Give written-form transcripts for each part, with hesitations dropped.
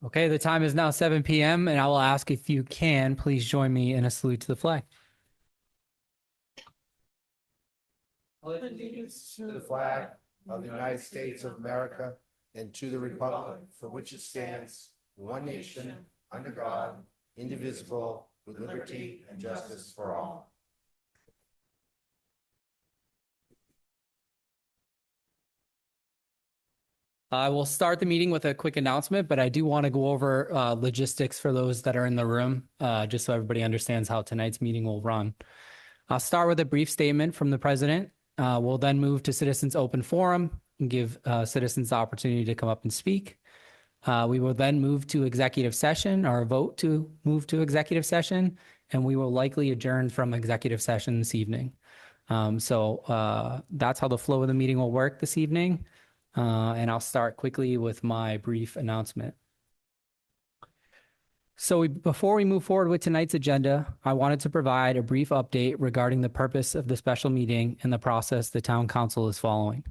Okay, the time is now 7 p.m. and I will ask if you can please join me in a salute to the flag. Allegiance to the flag of the United States of America and to the republic for which it stands, one nation, under God, indivisible, with liberty and justice for all. I will start the meeting with a quick announcement, but I do want to go over logistics for those that are in the room, just so everybody understands how tonight's meeting will run. I'll start with a brief statement from the president. We'll then move to citizens open forum and give citizens the opportunity to come up and speak. We will then move to executive session or vote to move to executive session, and we will likely adjourn from executive session this evening. So that's how the flow of the meeting will work this evening. And I'll start quickly with my brief announcement. So before we move forward with tonight's agenda, I wanted to provide a brief update regarding the purpose of the special meeting and the process the town council is following.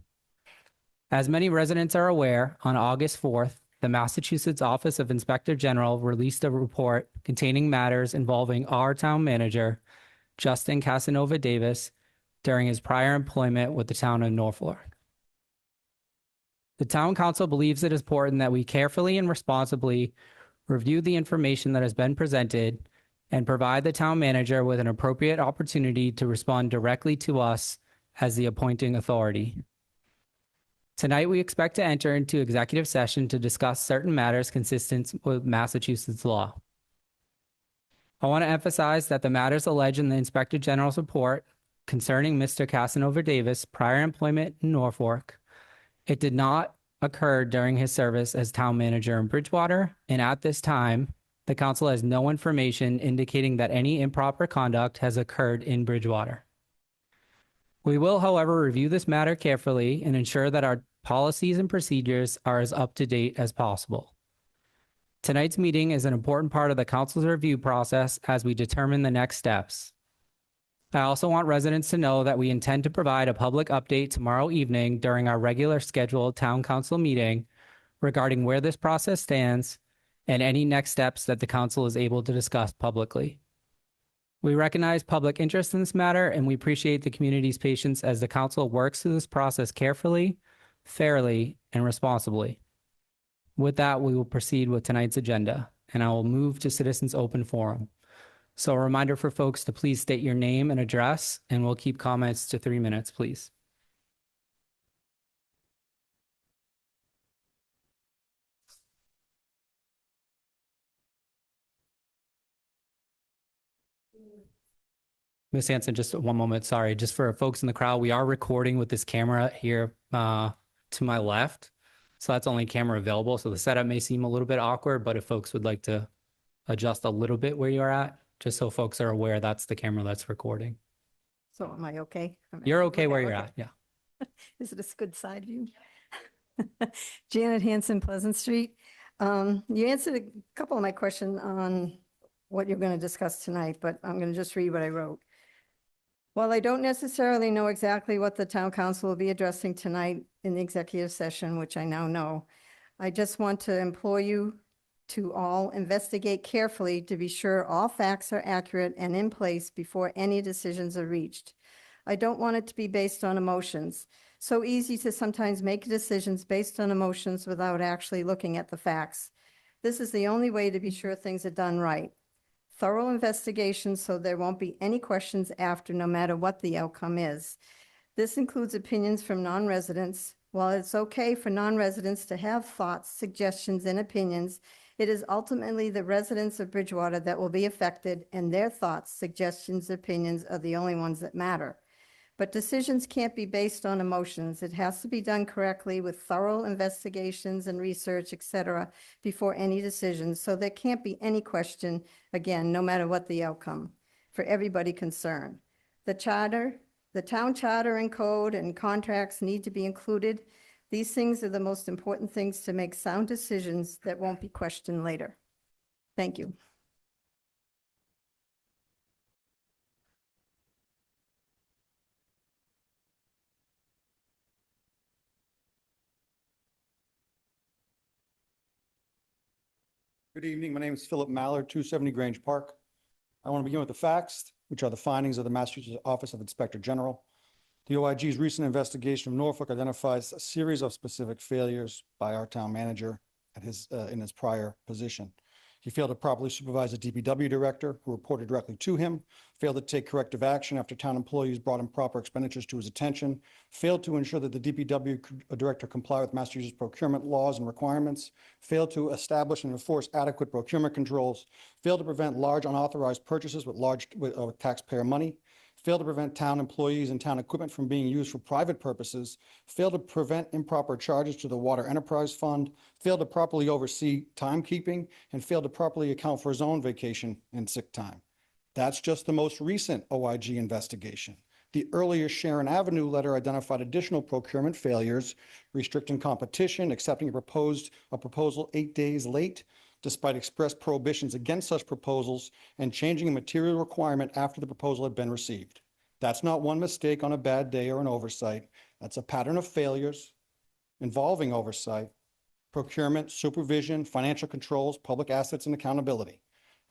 As many residents are aware, on August 4th, the Massachusetts Office of Inspector General released a report containing matters involving our town manager, Justin Casanova Davis, during his prior employment with the town of Norfolk. The town council believes it is important that we carefully and responsibly review the information that has been presented and provide the town manager with an appropriate opportunity to respond directly to us as the appointing authority. Tonight, we expect to enter into executive session to discuss certain matters consistent with Massachusetts law. I want to emphasize that the matters alleged in the Inspector General's report concerning Mr. Casanova Davis' prior employment in Norfolk, it did not occur during his service as town manager in Bridgewater, and at this time, the council has no information indicating that any improper conduct has occurred in Bridgewater. We will, however, review this matter carefully and ensure that our policies and procedures are as up to date as possible. Tonight's meeting is an important part of the council's review process as we determine the next steps. I also want residents to know that we intend to provide a public update tomorrow evening during our regular scheduled town council meeting regarding where this process stands and any next steps that the council is able to discuss publicly. We recognize public interest in this matter, and we appreciate the community's patience as the council works through this process carefully, fairly, and responsibly. With that, we will proceed with tonight's agenda, and I will move to citizens open forum. So a reminder for folks to please state your name and address, and we'll keep comments to 3 minutes, please. Ms. Hanson, just one moment. Sorry, just for folks in the crowd, we are recording with this camera here to my left. So that's the only camera available. So the setup may seem a little bit awkward, but if folks would like to adjust a little bit where you're at, just so folks are aware, that's the camera that's recording. So am I okay? You're okay where you're at, yeah. Is it a good side view? Janet Hanson, Pleasant Street. You answered a couple of my questions on what you're going to discuss tonight, but I'm going to just read what I wrote. While I don't necessarily know exactly what the town council will be addressing tonight in the executive session, which I now know, I just want to implore you to all investigate carefully to be sure all facts are accurate and in place before any decisions are reached. I don't want it to be based on emotions. So easy to sometimes make decisions based on emotions without actually looking at the facts. This is the only way to be sure things are done right. Thorough investigation so there won't be any questions after, no matter what the outcome is. This includes opinions from non-residents. While it's okay for non-residents to have thoughts, suggestions, and opinions, it is ultimately the residents of Bridgewater that will be affected, and their thoughts, suggestions, opinions are the only ones that matter. But decisions can't be based on emotions. It has to be done correctly with thorough investigations and research, etc., before any decisions. So there can't be any question, again, no matter what the outcome, for everybody concerned. The town charter and code and contracts need to be included. These things are the most important things to make sound decisions that won't be questioned later. Thank you. Good evening. My name is Philip Mallard, 270 Grange Park. I want to begin with the facts, which are the findings of the Massachusetts Office of Inspector General. The OIG's recent investigation of Norfolk identifies a series of specific failures by our town manager at in his prior position. He failed to properly supervise the DPW director, who reported directly to him, failed to take corrective action after town employees brought improper expenditures to his attention, failed to ensure that the DPW director complied with Massachusetts procurement laws and requirements, failed to establish and enforce adequate procurement controls, failed to prevent large unauthorized purchases with taxpayer money, failed to prevent town employees and town equipment from being used for private purposes, failed to prevent improper charges to the Water Enterprise Fund, failed to properly oversee timekeeping, and failed to properly account for his own vacation and sick time. That's just the most recent OIG investigation. The earlier Sharon Avenue letter identified additional procurement failures, restricting competition, accepting a proposal 8 days late, despite express prohibitions against such proposals, and changing a material requirement after the proposal had been received. That's not one mistake on a bad day or an oversight. That's a pattern of failures involving oversight, procurement, supervision, financial controls, public assets, and accountability.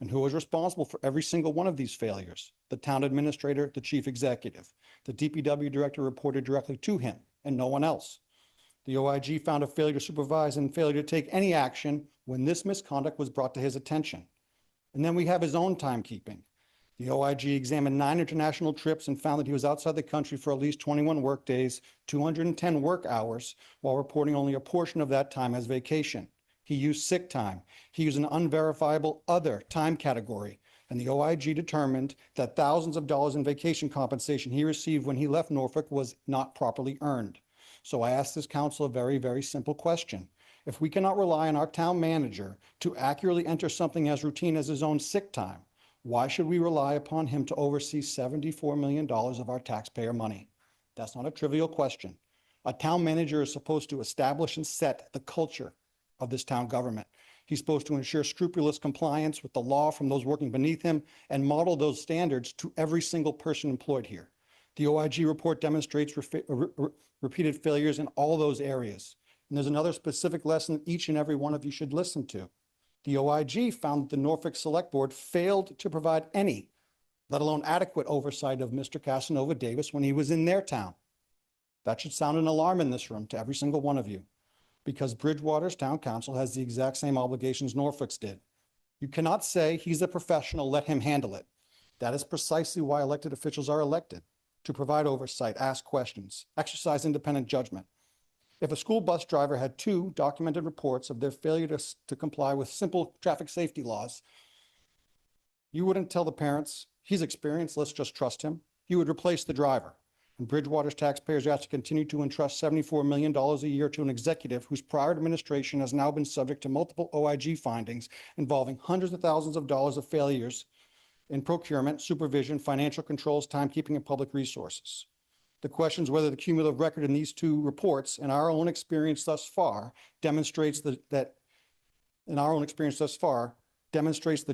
And who is responsible for every single one of these failures? The town administrator, the chief executive. The DPW director reported directly to him and no one else. The OIG found a failure to supervise and failure to take any action when this misconduct was brought to his attention. And then we have his own timekeeping. The OIG examined 9 international trips and found that he was outside the country for at least 21 work days, 210 work hours, while reporting only a portion of that time as vacation. He used sick time. He used an unverifiable other time category. And the OIG determined that thousands of dollars in vacation compensation he received when he left Norfolk was not properly earned. So I ask this council a very, very simple question. If we cannot rely on our town manager to accurately enter something as routine as his own sick time, why should we rely upon him to oversee $74 million of our taxpayer money? That's not a trivial question. A town manager is supposed to establish and set the culture of this town government. He's supposed to ensure scrupulous compliance with the law from those working beneath him and model those standards to every single person employed here. The OIG report demonstrates repeated failures in all those areas. And there's another specific lesson each and every one of you should listen to. The OIG found that the Norfolk Select Board failed to provide any, let alone adequate oversight of Mr. Casanova Davis when he was in their town. That should sound an alarm in this room to every single one of you, because Bridgewater's town council has the exact same obligations Norfolk's did. You cannot say he's a professional, let him handle it. That is precisely why elected officials are elected, to provide oversight, ask questions, exercise independent judgment. If a school bus driver had 2 documented reports of their failure to comply with simple traffic safety laws, you wouldn't tell the parents, he's experienced, let's just trust him. You would replace the driver. And Bridgewater's taxpayers have to continue to entrust $74 million a year to an executive whose prior administration has now been subject to multiple OIG findings involving hundreds of thousands of dollars of failures in procurement, supervision, financial controls, timekeeping, and public resources. The question is whether the cumulative record in these 2 reports and our own experience thus far demonstrates the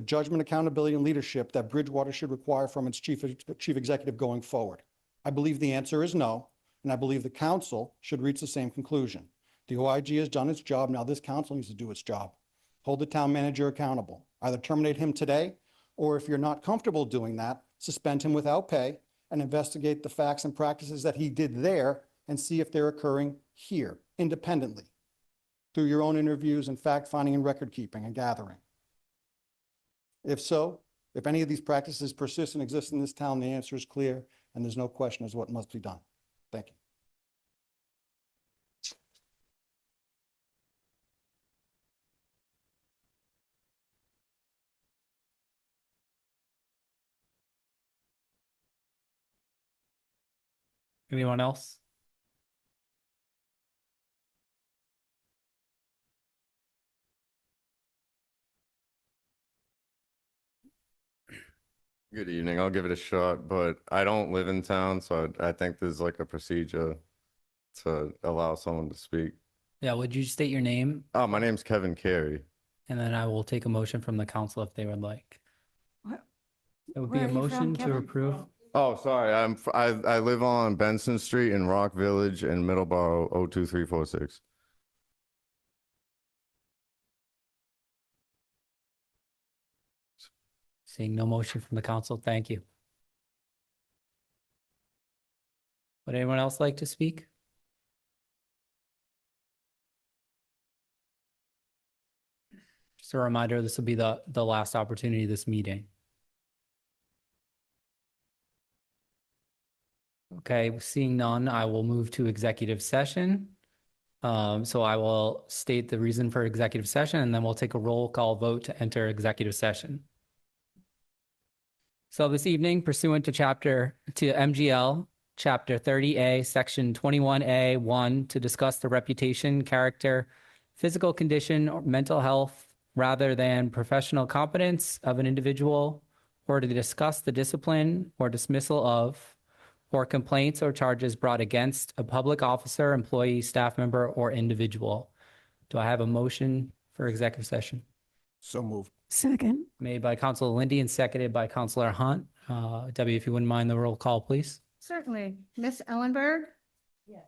judgment, accountability, and leadership that Bridgewater should require from its chief executive going forward. I believe the answer is no, and I believe the council should reach the same conclusion. The OIG has done its job. Now this council needs to do its job. Hold the town manager accountable. Either terminate him today, or if you're not comfortable doing that, suspend him without pay and investigate the facts and practices that he did there and see if they're occurring here independently through your own interviews and fact-finding and record-keeping and gathering. If so, if any of these practices persist and exist in this town, the answer is clear, and there's no question as to what must be done. Thank you. Anyone else? Good evening. I'll give it a shot, but I don't live in town, so I think there's like a procedure to allow someone to speak. Yeah, would you state your name? Oh, my name's Kevin Carey. And then I will take a motion from the council if they would like. What? It would Where be a are you from, motion to Kevin? approve. Oh, sorry. I live on Benson Street in Rock Village in Middleborough 02346. Seeing no motion from the council, thank you. Would anyone else like to speak? Just a reminder, this will be the last opportunity of this meeting. Okay, seeing none, I will move to executive session. So I will state the reason for executive session, and then we'll take a roll call vote to enter executive session. So this evening, pursuant to MGL Chapter 30A, Section 21A1, to discuss the reputation, character, physical condition, or mental health, rather than professional competence of an individual, or to discuss the discipline or dismissal of, or complaints or charges brought against a public officer, employee, staff member, or individual. Do I have a motion for executive session? So moved. Second. Made by Councilor Lindy and seconded by Councilor Hunt. Debbie, if you wouldn't mind the roll call, please. Certainly. Miss Ellenberg? Yes.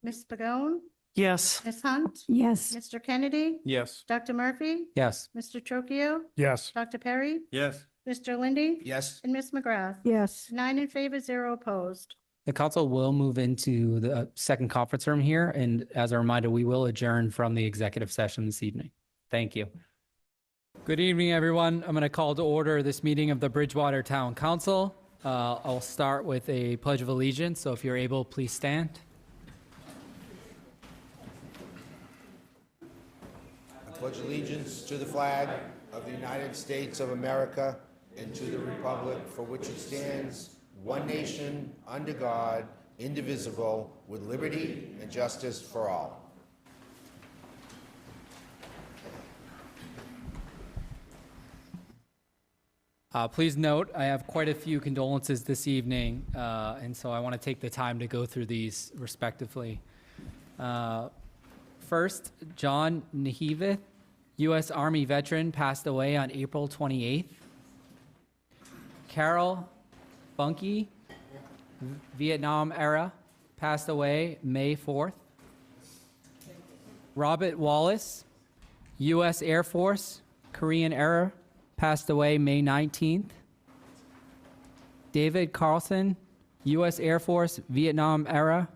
Miss Pagone? Yes. Miss Hunt? Yes. Mr. Kennedy? Yes. Dr. Murphy? Yes. Mr. Trocchio? Yes. Dr. Perry? Yes. Mr. Lindy? Yes. And Miss McGrath? Yes. 9 in favor, 0 opposed. The council will move into the second conference room here. And as a reminder, we will adjourn from the executive session this evening. Thank you. Good evening, everyone. I'm going to call to order this meeting of the Bridgewater Town Council. I'll start with a pledge of allegiance. So if you're able, please stand. I pledge allegiance to the flag of the United States of America and to the republic for which it stands, one nation, under God, indivisible, with liberty and justice for all. Please note, I have quite a few condolences this evening, and so I want to take the time to go through these respectively. First, John Nahivith, U.S. Army veteran, passed away on April 28th. Carol Bunke, Vietnam era, passed away May 4th. Robert Wallace, U.S. Air Force, Korean era, passed away May 19th. David Carlson, U.S. Air Force, Vietnam era,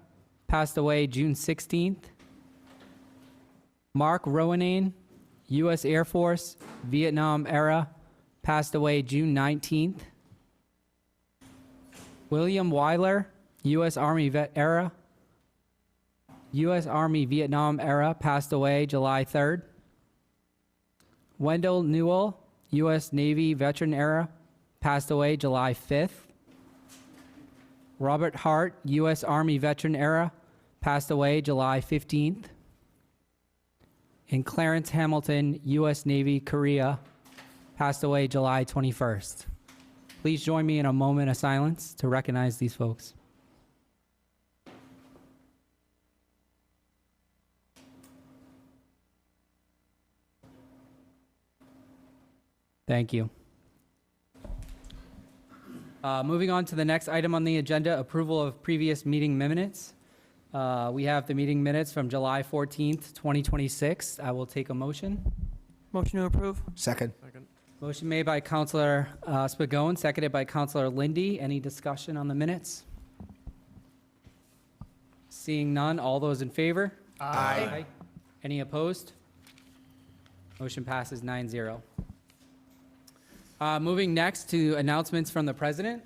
passed away June 16th. Mark Rowanane, U.S. Air Force, Vietnam era, passed away June 19th. William Weiler, U.S. Army U.S. Army Vietnam era, passed away July 3rd. Wendell Newell, U.S. Navy veteran era, passed away July 5th. Robert Hart, U.S. Army veteran era, passed away July 15th. And Clarence Hamilton, U.S. Navy Korea, passed away July 21st. Please join me in a moment of silence to recognize these folks. Thank you. Moving on to the next item on the agenda, approval of previous meeting minutes. We have the meeting minutes from July 14th, 2026. I will take a motion. Motion to approve. Second. Motion made by Councilor Spagone, seconded by Councilor Lindy. Any discussion on the minutes? Seeing none, all those in favor? Aye. Any opposed? Motion passes 9-0. Moving next to announcements from the president.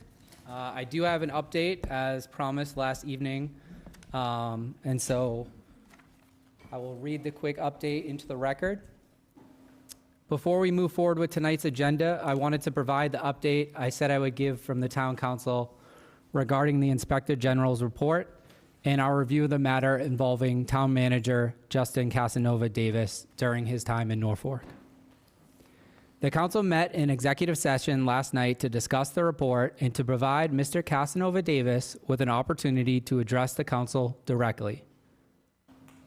I do have an update as promised last evening. And so I will read the quick update into the record. Before we move forward with tonight's agenda, I wanted to provide the update I said I would give from the town council regarding the Inspector General's report and our review of the matter involving town manager Justin Casanova Davis during his time in Norfolk. The council met in executive session last night to discuss the report and to provide Mr. Casanova Davis with an opportunity to address the council directly.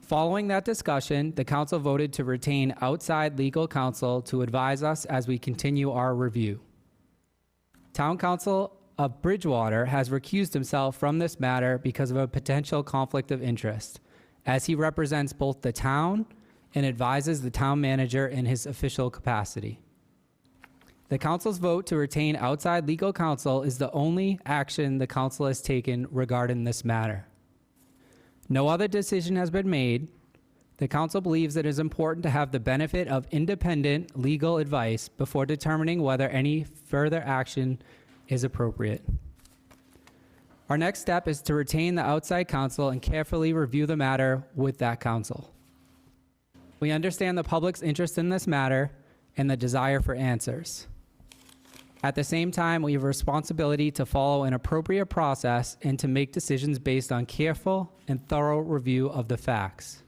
Following that discussion, the council voted to retain outside legal counsel to advise us as we continue our review. Town Council of Bridgewater has recused himself from this matter because of a potential conflict of interest, as he represents both the town and advises the town manager in his official capacity. The council's vote to retain outside legal counsel is the only action the council has taken regarding this matter. No other decision has been made. The council believes it is important to have the benefit of independent legal advice before determining whether any further action is appropriate. Our next step is to retain the outside counsel and carefully review the matter with that counsel. We understand the public's interest in this matter and the desire for answers. At the same time, we have a responsibility to follow an appropriate process and to make decisions based on careful and thorough review of the facts.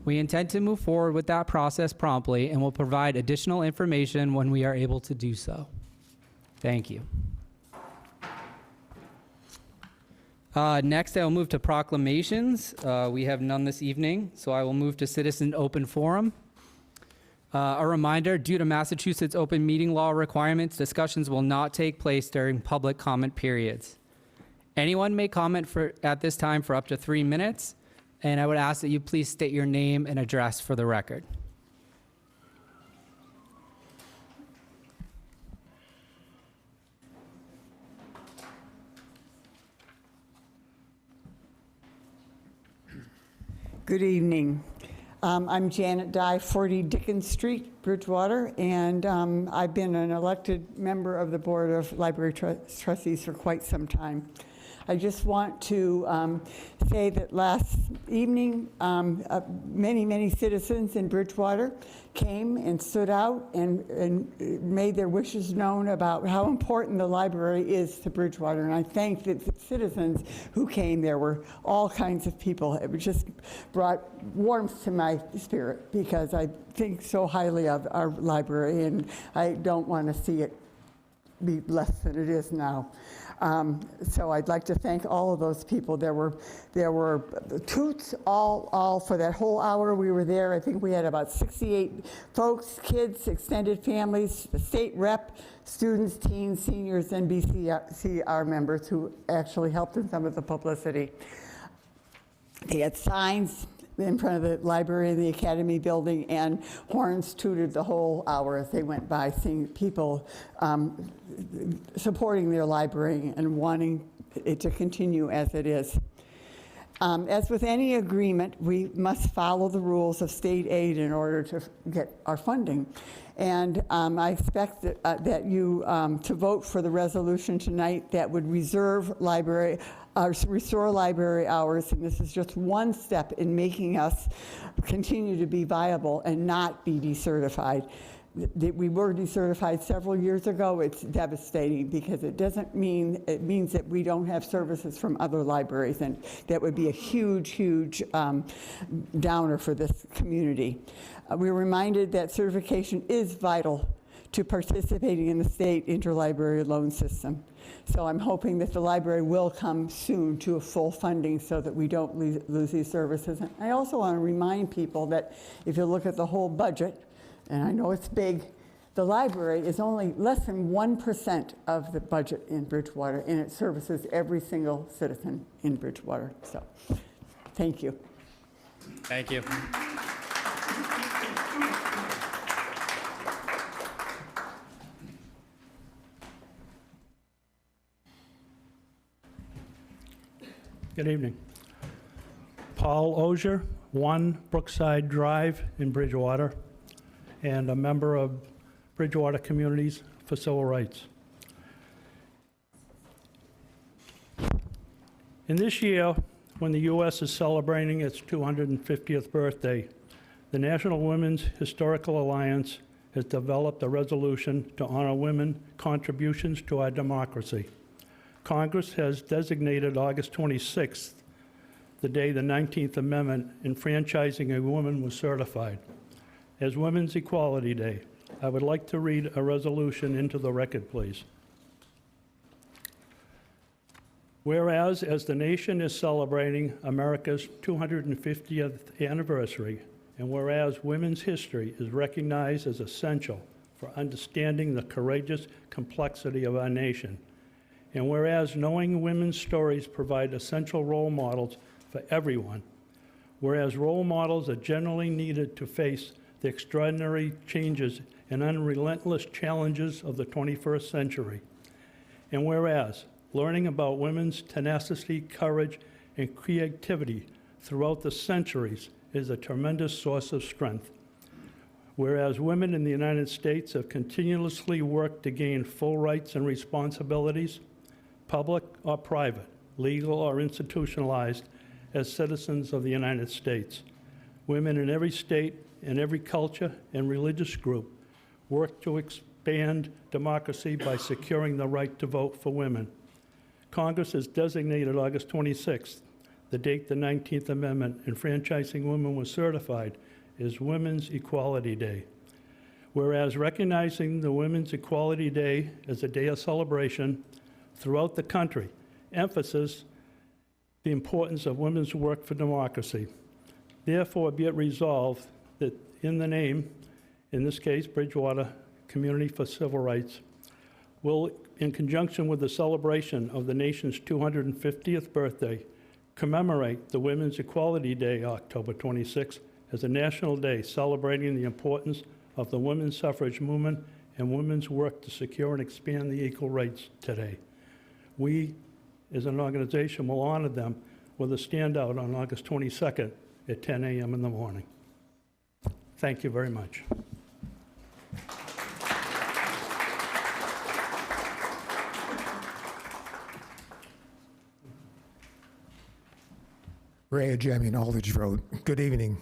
We intend to move forward with that process promptly and will provide additional information when we are able to do so. Thank you. Next, I will move to proclamations. We have none this evening, so I will move to citizen open forum. A reminder, due to Massachusetts open meeting law requirements, discussions will not take place during public comment periods. Anyone may comment at this time for up to 3 minutes, and I would ask that you please state your name and address for the record. Good evening. I'm Janet Dye, 40 Dickens Street, Bridgewater, and I've been an elected member of the Board of Library Trustees for quite some time. I just want to say that last evening, many citizens in Bridgewater came and stood out and made their wishes known about how important the library is to Bridgewater. And I thank the citizens who came. There were all kinds of people. It just brought warmth to my spirit because I think so highly of our library, and I don't want to see it be less than it is now. So I'd like to thank all of those people. There were toots all for that whole hour we were there. I think we had about 68 folks, kids, extended families, the state rep, students, teens, seniors, and BCR members who actually helped in some of the publicity. They had signs in front of the library and the academy building, and horns tooted the whole hour as they went by, seeing people supporting their library and wanting it to continue as it is. As with any agreement, we must follow the rules of state aid in order to get our funding. And I expect that you to vote for the resolution tonight that would restore library hours, and this is just one step in making us continue to be viable and not be decertified. We were decertified several years ago. It's devastating because it means that we don't have services from other libraries, and that would be a huge downer for this community. We're reminded that certification is vital to participating in the state interlibrary loan system. So I'm hoping that the library will come soon to a full funding so that we don't lose these services. And I also want to remind people that if you look at the whole budget, and I know it's big, the library is only less than 1% of the budget in Bridgewater, and it services every single citizen in Bridgewater. So, thank you. Thank you. Good evening. Paul Ozier, 1 Brookside Drive in Bridgewater, and a member of Bridgewater Communities for Civil Rights. In this year, when the U.S. is celebrating its 250th birthday, the National Women's Historical Alliance has developed a resolution to honor women's contributions to our democracy. Congress has designated August 26th, the day the 19th Amendment enfranchising a woman was certified, as Women's Equality Day. I would like to read a resolution into the record, please. Whereas, as the nation is celebrating America's 250th anniversary, and whereas women's history is recognized as essential for understanding the courageous complexity of our nation, and whereas knowing women's stories provide essential role models for everyone, whereas role models are generally needed to face the extraordinary changes and unrelentless challenges of the 21st century. And whereas learning about women's tenacity, courage, and creativity throughout the centuries is a tremendous source of strength. Whereas women in the United States have continuously worked to gain full rights and responsibilities, public or private, legal or institutionalized, as citizens of the United States. Women in every state and every culture and religious group work to expand democracy by securing the right to vote for women. Congress has designated August 26th, the date the 19th Amendment enfranchising women was certified, as Women's Equality Day. Whereas recognizing the Women's Equality Day as a day of celebration throughout the country emphasizes the importance of women's work for democracy. Therefore, be it resolved that in the name, in this case, Bridgewater Community for Civil Rights, will, in conjunction with the celebration of the nation's 250th birthday, commemorate the Women's Equality Day, October 26th, as a national day celebrating the importance of the women's suffrage movement and women's work to secure and expand the equal rights today. We, as an organization, will honor them with a standout on August 22nd at 10 a.m. in the morning. Thank you very much. Ray Ajemian, Aldridge Road. Good evening.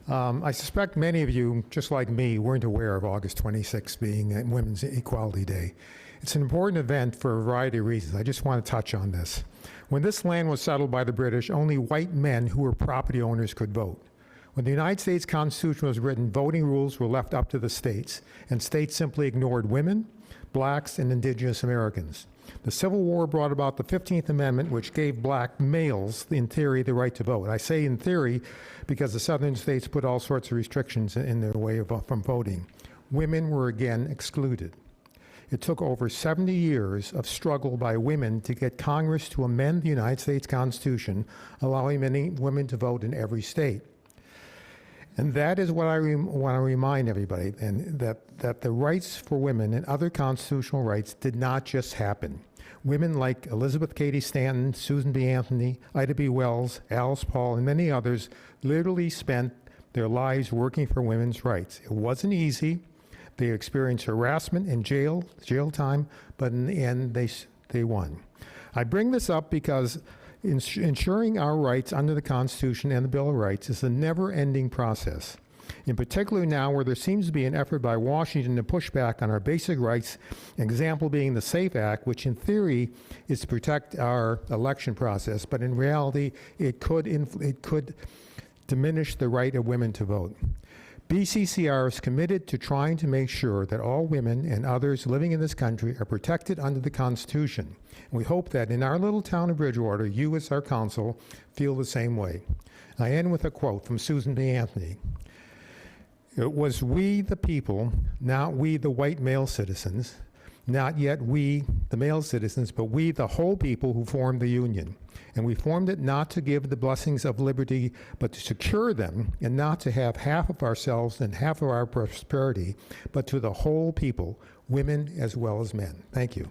I suspect many of you, just like me, weren't aware of August 26th being Women's Equality Day. It's an important event for a variety of reasons. I just want to touch on this. When this land was settled by the British, only white men who were property owners could vote. When the United States Constitution was written, voting rules were left up to the states, and states simply ignored women, blacks, and indigenous Americans. The Civil War brought about the 15th Amendment, which gave black males, in theory, the right to vote. I say in theory because the southern states put all sorts of restrictions in their way from voting. Women were again excluded. It took over 70 years of struggle by women to get Congress to amend the United States Constitution, allowing many women to vote in every state. And that is what I want to remind everybody, and that the rights for women and other constitutional rights did not just happen. Women like Elizabeth Cady Stanton, Susan B. Anthony, Ida B. Wells, Alice Paul, and many others literally spent their lives working for women's rights. It wasn't easy. They experienced harassment and jail time, but in the end, they won. I bring this up because ensuring our rights under the Constitution and the Bill of Rights is a never-ending process. In particular now, where there seems to be an effort by Washington to push back on our basic rights, an example being the SAFE Act, which in theory is to protect our election process, but in reality, it could diminish the right of women to vote. BCCR is committed to trying to make sure that all women and others living in this country are protected under the Constitution. And we hope that in our little town of Bridgewater, you as our council feel the same way. I end with a quote from Susan B. Anthony. It was we the people, not we the white male citizens, not yet we the male citizens, but we the whole people who formed the Union. And we formed it not to give the blessings of liberty, but to secure them, and not to have half of ourselves and half of our prosperity, but to the whole people, women as well as men. Thank you.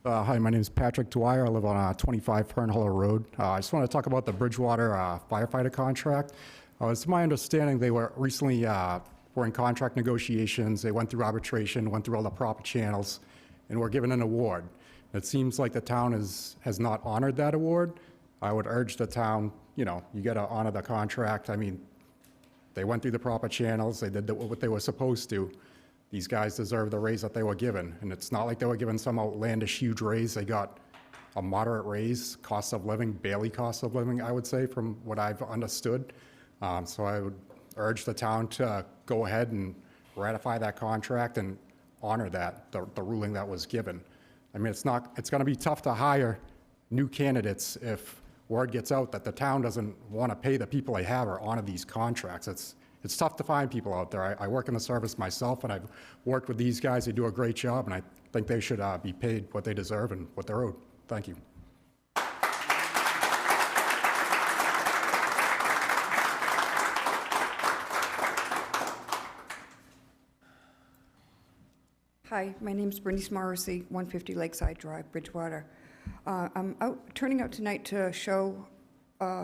Hi, my name is Patrick Dwyer. I live on 25 Fernhollow Road. I just want to talk about the Bridgewater Firefighter contract. It's my understanding they were recently were in contract negotiations. They went through arbitration, went through all the proper channels, and were given an award. It seems like the town has not honored that award. I would urge the town, you got to honor the contract. I mean, they went through the proper channels. They did what they were supposed to. These guys deserve the raise that they were given. And it's not like they were given some outlandish huge raise. They got a moderate raise, cost of living, barely cost of living, I would say, from what I've understood. So I would urge the town to go ahead and ratify that contract and honor that, the ruling that was given. I mean, it's going to be tough to hire new candidates if word gets out that the town doesn't want to pay the people they have or honor these contracts. It's tough to find people out there. I work in the service myself, and I've worked with these guys. They do a great job, and I think they should be paid what they deserve and what they're owed. Thank you. Hi, my name's Bernice Morrissey, 150 Lakeside Drive, Bridgewater. I'm turning out tonight to show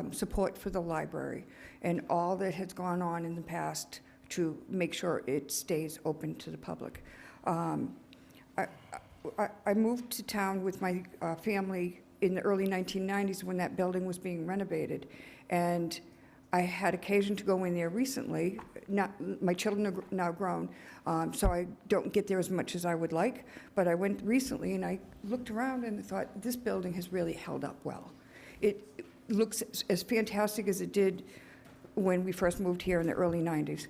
support for the library and all that has gone on in the past to make sure it stays open to the public. I moved to town with my family in the early 1990s when that building was being renovated, and I had occasion to go in there recently. My children are now grown, so I don't get there as much as I would like, but I went recently and I looked around and thought, this building has really held up well. It looks as fantastic as it did when we first moved here in the early 90s.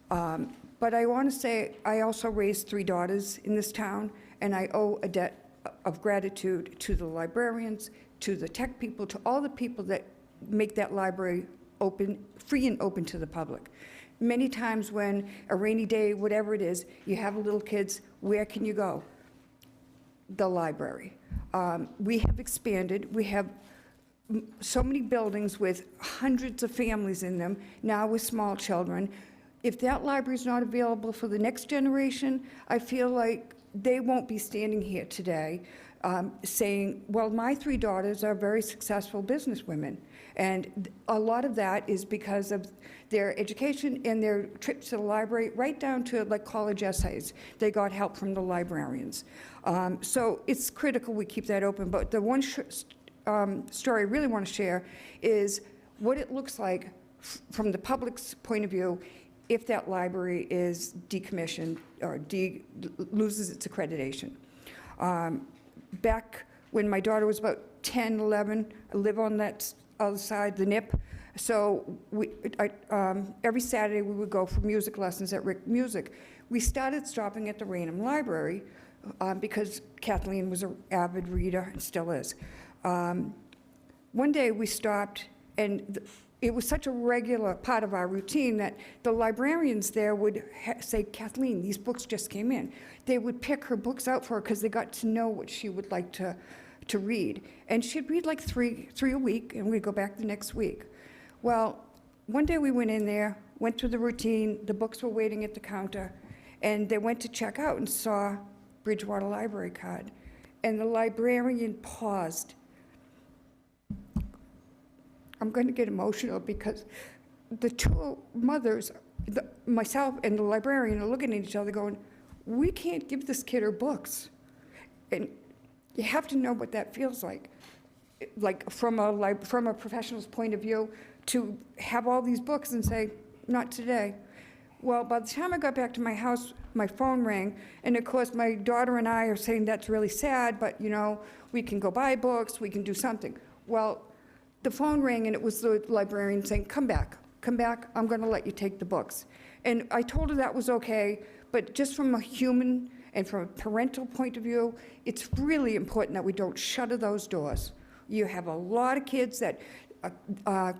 But I want to say, I also raised 3 daughters in this town, and I owe a debt of gratitude to the librarians, to the tech people, to all the people that make that library open, free and open to the public. Many times when a rainy day, whatever it is, you have little kids, where can you go? The library. We have expanded. We have so many buildings with hundreds of families in them, now with small children. If that library is not available for the next generation, I feel like they won't be standing here today saying, well, my 3 daughters are very successful businesswomen. And a lot of that is because of their education and their trips to the library, right down to like college essays. They got help from the librarians. So it's critical we keep that open. But the one story I really want to share is what it looks like from the public's point of view if that library is decommissioned or loses its accreditation. Back when my daughter was about 10, 11, I live on that other side, the NIP. So every Saturday we would go for music lessons at Rick Music. We started stopping at the Raynham Library because Kathleen was an avid reader and still is. One day we stopped, and it was such a regular part of our routine that the librarians there would say, Kathleen, these books just came in. They would pick her books out for her because they got to know what she would like to read. And she'd read like three a week, and we'd go back the next week. Well, one day we went in there, went through the routine, the books were waiting at the counter, and they went to check out and saw Bridgewater Library card. And the librarian paused. I'm going to get emotional because the 2 mothers, myself and the librarian, are looking at each other going, we can't give this kid her books. And you have to know what that feels like from a professional's point of view, to have all these books and say, not today. Well, by the time I got back to my house, my phone rang, and of course my daughter and I are saying that's really sad, but you know, we can go buy books, we can do something. Well, the phone rang and it was the librarian saying, come back, I'm gonna let you take the books. And I told her that was okay, but just from a human and from a parental point of view, it's really important that we don't shutter those doors. You have a lot of kids that,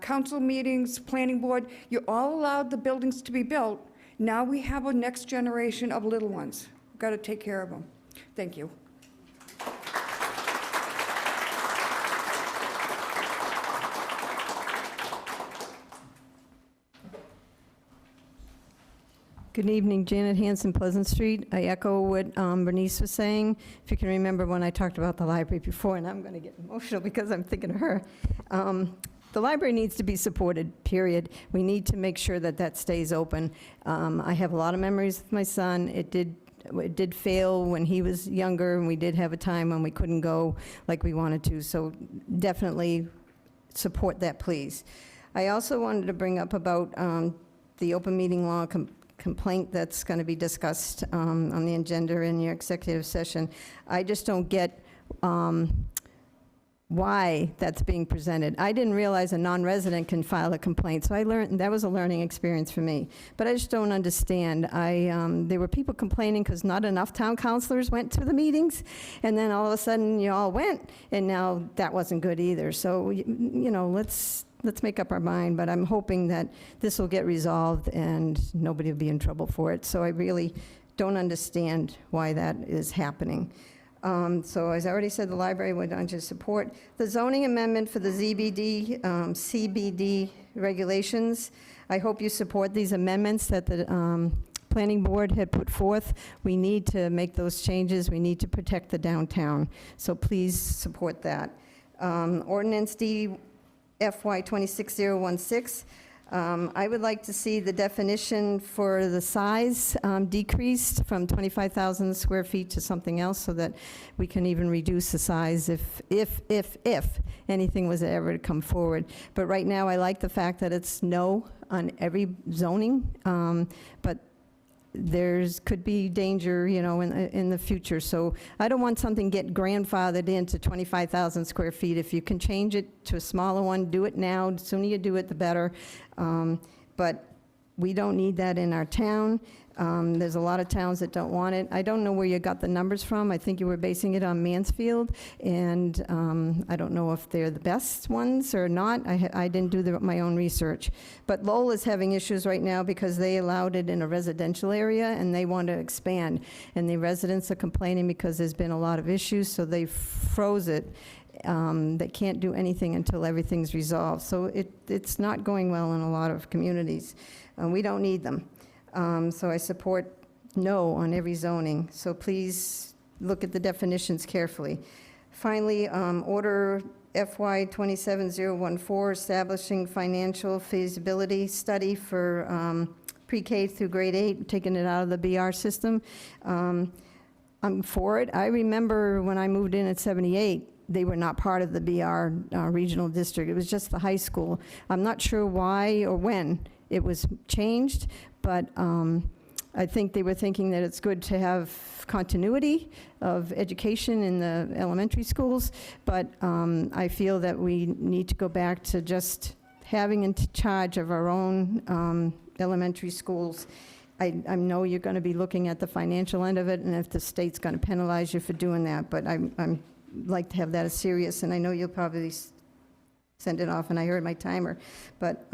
council meetings, planning board, you all allowed the buildings to be built. Now we have a next generation of little ones. We've got to take care of them. Thank you. Good evening, Janet Hanson, Pleasant Street. I echo what Bernice was saying. If you can remember when I talked about the library before, and I'm going to get emotional because I'm thinking of her. The library needs to be supported, period. We need to make sure that that stays open. I have a lot of memories with my son. It did fail when he was younger, and we did have a time when we couldn't go like we wanted to, so definitely support that, please. I also wanted to bring up about the open meeting law complaint that's going to be discussed on the agenda in your executive session. I just don't get why that's being presented. I didn't realize a non-resident can file a complaint, so I learned that was a learning experience for me. But I just don't understand. There were people complaining because not enough town councilors went to the meetings, and then all of a sudden you all went, and now that wasn't good either. So you know, let's make up our mind, but I'm hoping that this will get resolved and nobody will be in trouble for it. So I really don't understand why that is happening. So as I already said, the library would like to support the zoning amendment for the ZBD, CBD regulations. I hope you support these amendments that the planning board had put forth. We need to make those changes. We need to protect the downtown. So please support that. Ordinance D FY 26016. I would like to see the definition for the size decreased from 25,000 square feet to something else so that we can even reduce the size if anything was ever to come forward. But right now, I like the fact that it's no on every zoning, but could be danger, you know, in the future. So I don't want something get grandfathered into 25,000 square feet. If you can change it to a smaller one, do it now. The sooner you do it, the better. But we don't need that in our town. There's a lot of towns that don't want it. I don't know where you got the numbers from. I think you were basing it on Mansfield, and I don't know if they're the best ones or not. I didn't do my own research. But Lowell is having issues right now because they allowed it in a residential area, and they want to expand. And the residents are complaining because there's been a lot of issues, so they froze it. They can't do anything until everything's resolved. So it's not going well in a lot of communities. We don't need them. So I support no on every zoning. So please look at the definitions carefully. Finally, Order FY 27014, establishing financial feasibility study for pre-K through grade 8, taking it out of the BR system. I'm for it. I remember when I moved in at 78, they were not part of the BR regional district. It was just the high school. I'm not sure why or when it was changed, but I think they were thinking that it's good to have continuity of education in the elementary schools, but I feel that we need to go back to just having in charge of our own elementary schools. I know you're going to be looking at the financial end of it, and if the state's going to penalize you for doing that, but I'm like to have that as serious, and I know you'll probably send it off, and I heard my timer, but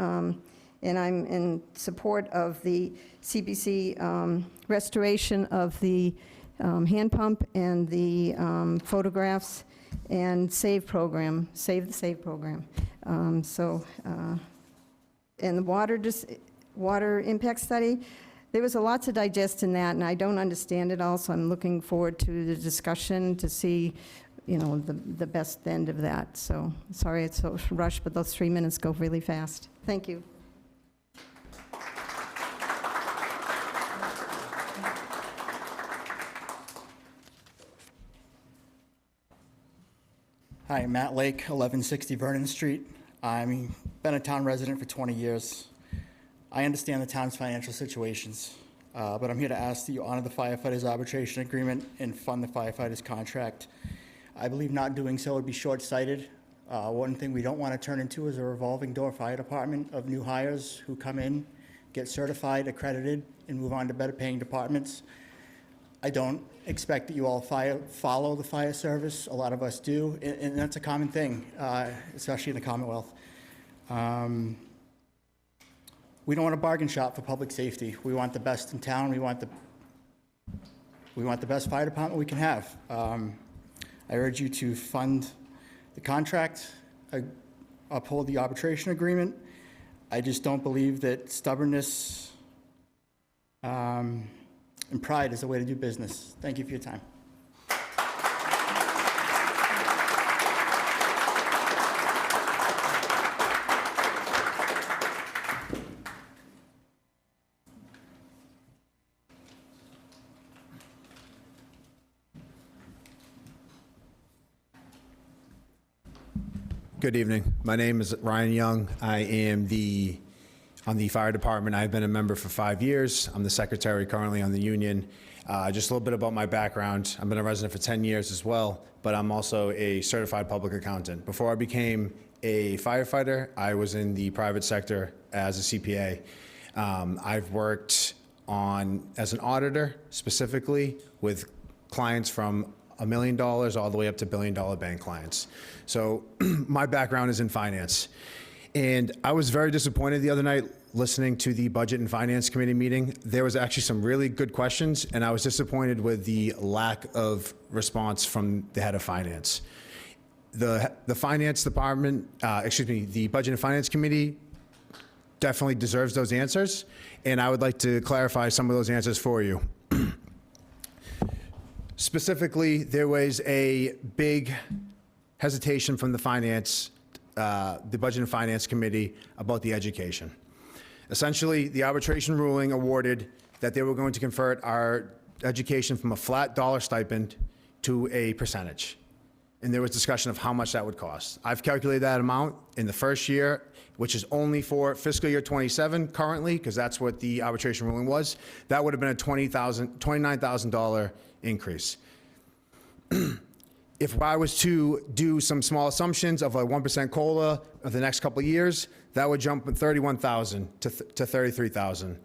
and I'm in support of the CBC restoration of the hand pump and the photographs and save the save program. And the water impact study, there was a lot to digest in that, and I don't understand it all, so I'm looking forward to the discussion to see, you know, the best end of that. So sorry it's so rushed, but those 3 minutes go really fast. Thank you. Hi, Matt Lake, 1160 Vernon Street. I've been a town resident for 20 years. I understand the town's financial situations, but I'm here to ask that you honor the firefighters' arbitration agreement and fund the firefighters' contract. I believe not doing so would be short-sighted. One thing we don't want to turn into is a revolving door fire department of new hires who come in, get certified, accredited, and move on to better paying departments. I don't expect that you all follow the fire service. A lot of us do, and that's a common thing, especially in the Commonwealth. We don't want a bargain shop for public safety. We want the best in town. We want the best fire department we can have. I urge you to fund the contract, uphold the arbitration agreement. I just don't believe that stubbornness and pride is the way to do business. Thank you for your time. Good evening. My name is Ryan Young. I am on the fire department. I've been a member for 5 years. I'm the secretary currently on the union. Just a little bit about my background. I've been a resident for 10 years as well, but I'm also a certified public accountant. Before I became a firefighter, I was in the private sector as a CPA. I've worked as an auditor, specifically with clients from $1 million all the way up to billion-dollar bank clients. So my background is in finance. And I was very disappointed the other night listening to the Budget and Finance Committee meeting. There was actually some really good questions, and I was disappointed with the lack of response from the head of finance. The finance department, the Budget and Finance Committee definitely deserves those answers, and I would like to clarify some of those answers for you. Specifically, there was a big hesitation from the Budget and Finance Committee about the education. Essentially, the arbitration ruling awarded that they were going to convert our education from a flat dollar stipend to a percentage. And there was discussion of how much that would cost. I've calculated that amount in the first year, which is only for fiscal year 27 currently, because that's what the arbitration ruling was. That would have been a $29,000 increase. If I was to do some small assumptions of a 1% COLA of the next couple of years, that would jump from 31,000 to 33,000.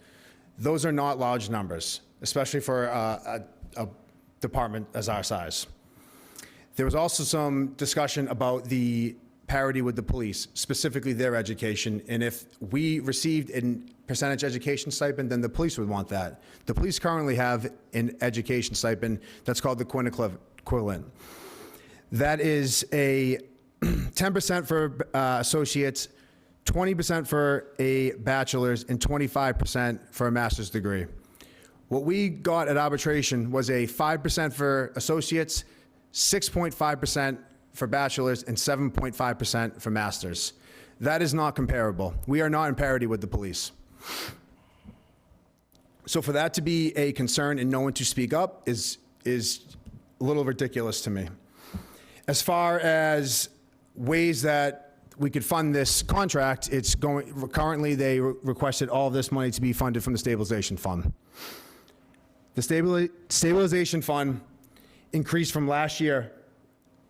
Those are not large numbers, especially for a department as our size. There was also some discussion about the parity with the police, specifically their education, and if we received a percentage education stipend, then the police would want that. The police currently have an education stipend that's called the Quinn equivalent. That is a 10% for associates, 20% for a bachelor's, and 25% for a master's degree. What we got at arbitration was a 5% for associates, 6.5% for bachelor's, and 7.5% for masters. That is not comparable. We are not in parity with the police. So for that to be a concern and no one to speak up is a little ridiculous to me. As far as ways that we could fund this contract, currently they requested all of this money to be funded from the stabilization fund. The stabilization fund increased from last year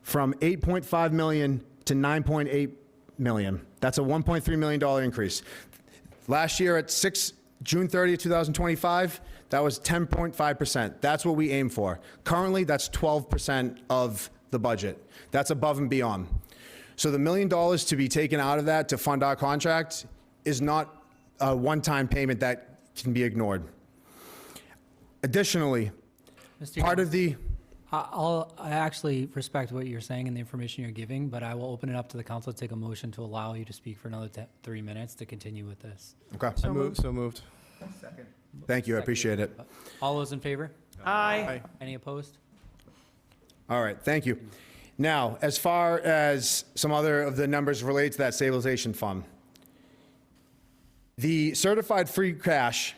from $8.5 million to $9.8 million. That's a $1.3 million increase. Last year at June 30th, 2025, that was 10.5%. That's what we aim for. Currently, that's 12% of the budget. That's above and beyond. So the $1 million to be taken out of that to fund our contract is not a one-time payment that can be ignored. Additionally, part of the... I actually respect what you're saying and the information you're giving, but I will open it up to the council to take a motion to allow you to speak for another 3 minutes to continue with this. Okay. So moved. Second. Thank you, I appreciate it. All those in favor? Aye. Any opposed? All right, thank you. Now, as far as some other of the numbers related to that stabilization fund, the certified free cash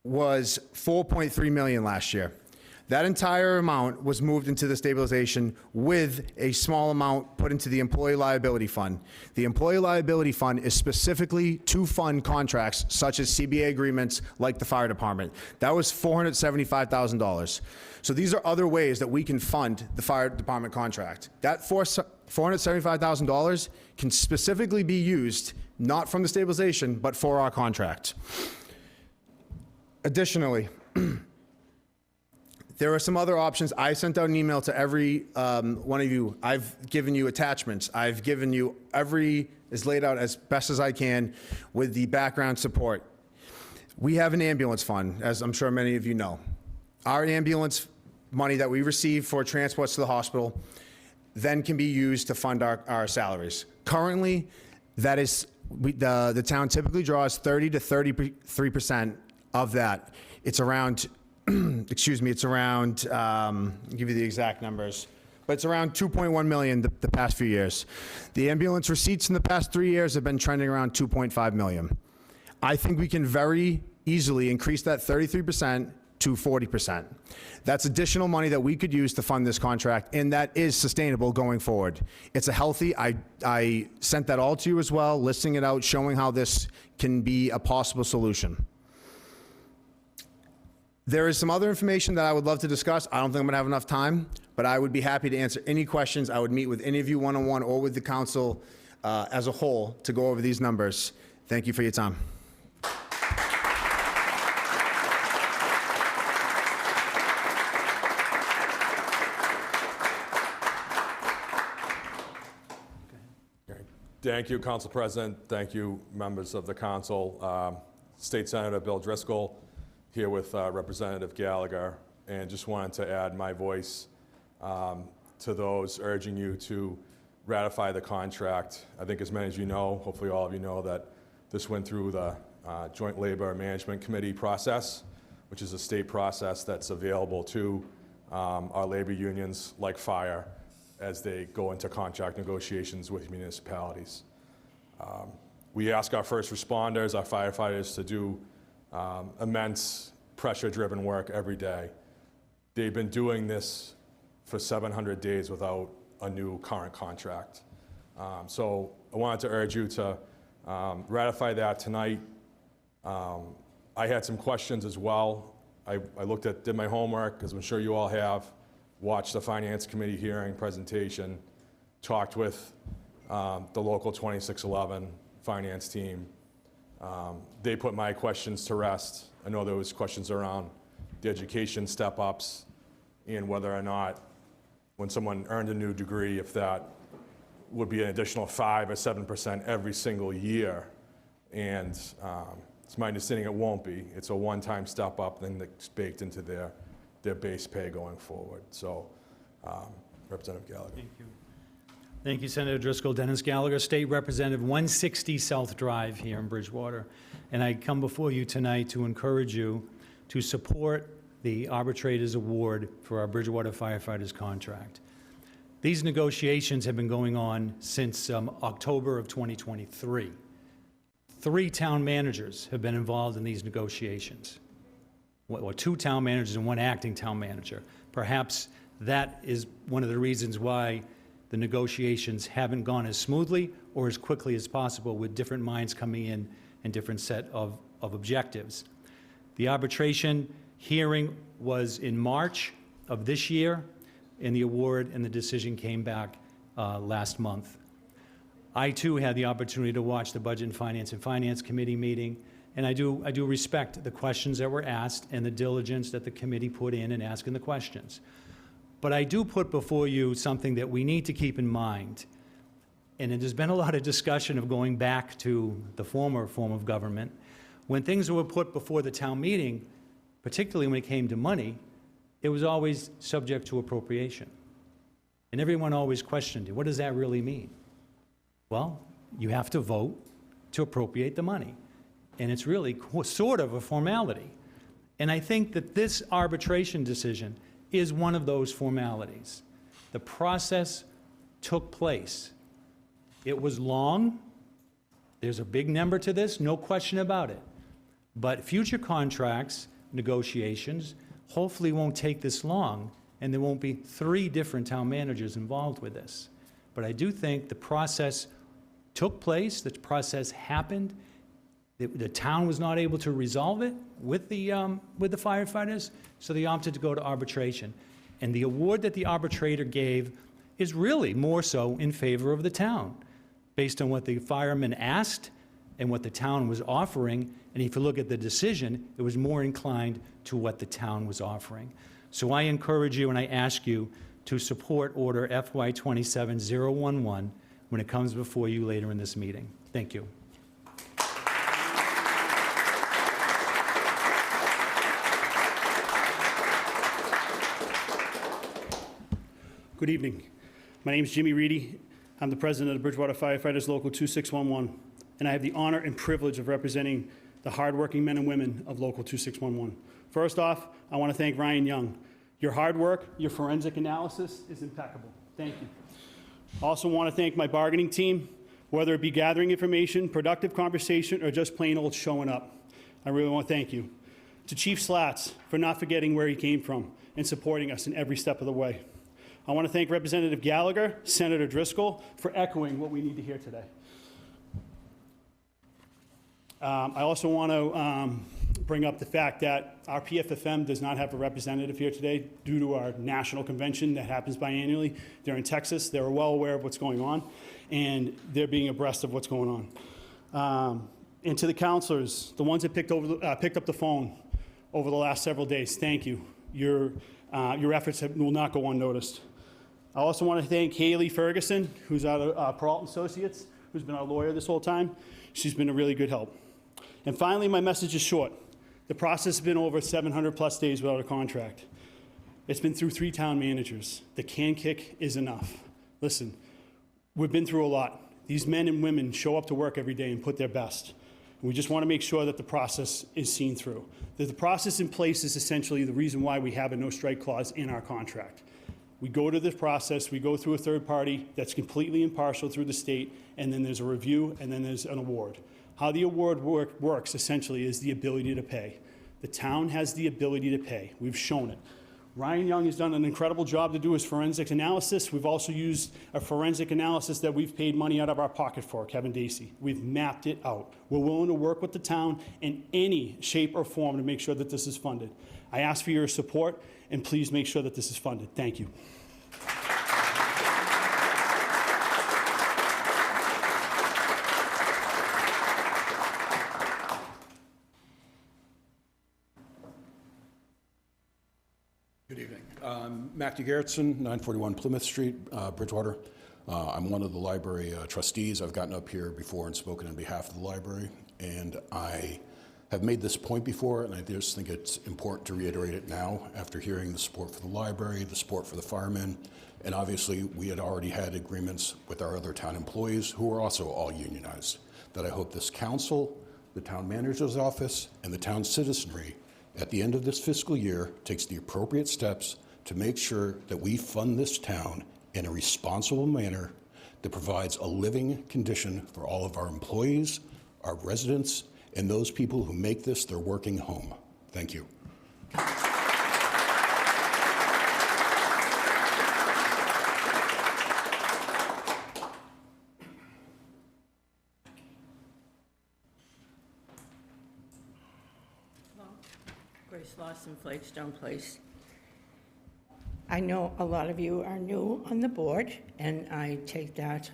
was $4.3 million last year. That entire amount was moved into the stabilization with a small amount put into the employee liability fund. The employee liability fund is specifically to fund contracts such as CBA agreements like the fire department. That was $475,000. So these are other ways that we can fund the fire department contract. That $475,000 can specifically be used not from the stabilization, but for our contract. Additionally, there are some other options. I sent out an email to every one of you. I've given you attachments. I've given you is laid out as best as I can with the background support. We have an ambulance fund, as I'm sure many of you know. Our ambulance money that we receive for transports to the hospital then can be used to fund our salaries. Currently, that is, the town typically draws 30 to 33% of that. It's around I'll give you the exact numbers, but it's around 2.1 million the past few years. The ambulance receipts in the past 3 years have been trending around 2.5 million. I think we can very easily increase that 33% to 40%. That's additional money that we could use to fund this contract, and that is sustainable going forward. It's a healthy, I sent that all to you as well, listing it out, showing how this can be a possible solution. There is some other information that I would love to discuss. I don't think I'm gonna have enough time, but I would be happy to answer any questions. I would meet with any of you one-on-one or with the council as a whole to go over these numbers. Thank you for your time. Thank you, Council President. Thank you, members of the council. State Senator Bill Driscoll here with Representative Gallagher, and just wanted to add my voice to those urging you to ratify the contract. I think as many as you know, hopefully all of you know, that This went through the Joint Labor Management Committee process, which is a state process that's available to our labor unions like fire as they go into contract negotiations with municipalities. We ask our first responders, our firefighters, to do immense pressure-driven work every day. They've been doing this for 700 days without a new current contract. So I wanted to urge you to ratify that tonight. I had some questions as well. I did my homework, as I'm sure you all have, watched the Finance Committee hearing presentation, talked with the local 2611 finance team. They put my questions to rest. I know there was questions around the education step-ups and whether or not, when someone earned a new degree, if that would be an additional 5 or 7% every single year. And it's my understanding it won't be. It's a one-time step-up, then that's baked into their base pay going forward. So, Representative Gallagher. Thank you. Thank you, Senator Driscoll. Dennis Gallagher, State Representative, 160 South Drive here in Bridgewater. And I come before you tonight to encourage you to support the arbitrator's award for our Bridgewater Firefighters contract. These negotiations have been going on since October of 2023. 3 town managers have been involved in these negotiations, or 2 town managers and 1 acting town manager. Perhaps that is one of the reasons why the negotiations haven't gone as smoothly or as quickly as possible, with different minds coming in and different set of objectives. The arbitration hearing was in March of this year, and the award and the decision came back last month. I too had the opportunity to watch the Budget and Finance Committee meeting, and I do respect the questions that were asked and the diligence that the committee put in asking the questions. But I do put before you something that we need to keep in mind, and there's been a lot of discussion of going back to the former form of government. When things were put before the town meeting, particularly when it came to money, it was always subject to appropriation. And everyone always questioned it. What does that really mean? Well, you have to vote to appropriate the money. And it's really sort of a formality. And I think that this arbitration decision is one of those formalities. The process took place. It was long. There's a big number to this, no question about it. But future contracts, negotiations, hopefully won't take this long, and there won't be 3 different town managers involved with this. But I do think the process took place, the process happened. The town was not able to resolve it with the firefighters, so they opted to go to arbitration. And the award that the arbitrator gave is really more so in favor of the town, based on what the firemen asked and what the town was offering. And if you look at the decision, it was more inclined to what the town was offering. So I encourage you and I ask you to support Order FY 27011 when it comes before you later in this meeting. Thank you. Good evening. My name is Jimmy Reedy. I'm the president of Bridgewater Firefighters Local 2611, and I have the honor and privilege of representing the hardworking men and women of Local 2611. First off, I want to thank Ryan Young. Your hard work, your forensic analysis is impeccable. Thank you. I also want to thank my bargaining team, whether it be gathering information, productive conversation, or just plain old showing up. I really want to thank you. To Chief Slats for not forgetting where he came from and supporting us in every step of the way. I want to thank Representative Gallagher, Senator Driscoll, for echoing what we need to hear today. I also want to bring up the fact that our PFFM does not have a representative here today due to our national convention that happens biannually. They're in Texas. They're well aware of what's going on, and they're being abreast of what's going on. And to the counselors, the ones that picked up the phone over the last several days, thank you. Your efforts will not go unnoticed. I also want to thank Haley Ferguson, who's out of Peralta Associates, who's been our lawyer this whole time. She's been a really good help. And finally, my message is short. The process has been over 700 plus days without a contract. It's been through 3 town managers. The can kick is enough. Listen, we've been through a lot. These men and women show up to work every day and put their best. We just want to make sure that the process is seen through. That the process in place is essentially the reason why we have a no-strike clause in our contract. We go to this process, we go through a third party that's completely impartial through the state, and then there's a review, and then there's an award. How the award works essentially is the ability to pay. The town has the ability to pay. We've shown it. Ryan Young has done an incredible job to do his forensic analysis. We've also used a forensic analysis that we've paid money out of our pocket for, Kevin Dacey. We've mapped it out. We're willing to work with the town in any shape or form to make sure that this is funded. I ask for your support, and please make sure that this is funded. Thank you. Good evening. Matthew Gerritsen, 941 Plymouth Street, Bridgewater. I'm one of the library trustees. I've gotten up here before and spoken on behalf of the library, and I have made this point before, and I just think it's important to reiterate it now after hearing the support for the library, the support for the firemen, and obviously we had already had agreements with our other town employees who are also all unionized, that I hope this council, the town manager's office, and the town citizenry at the end of this fiscal year takes the appropriate steps to make sure that we fund this town in a responsible manner that provides a living condition for all of our employees, our residents, and those people who make this their working home. Thank you. Grace Lawson, Flagstone Place. I know a lot of you are new on the board, and I take that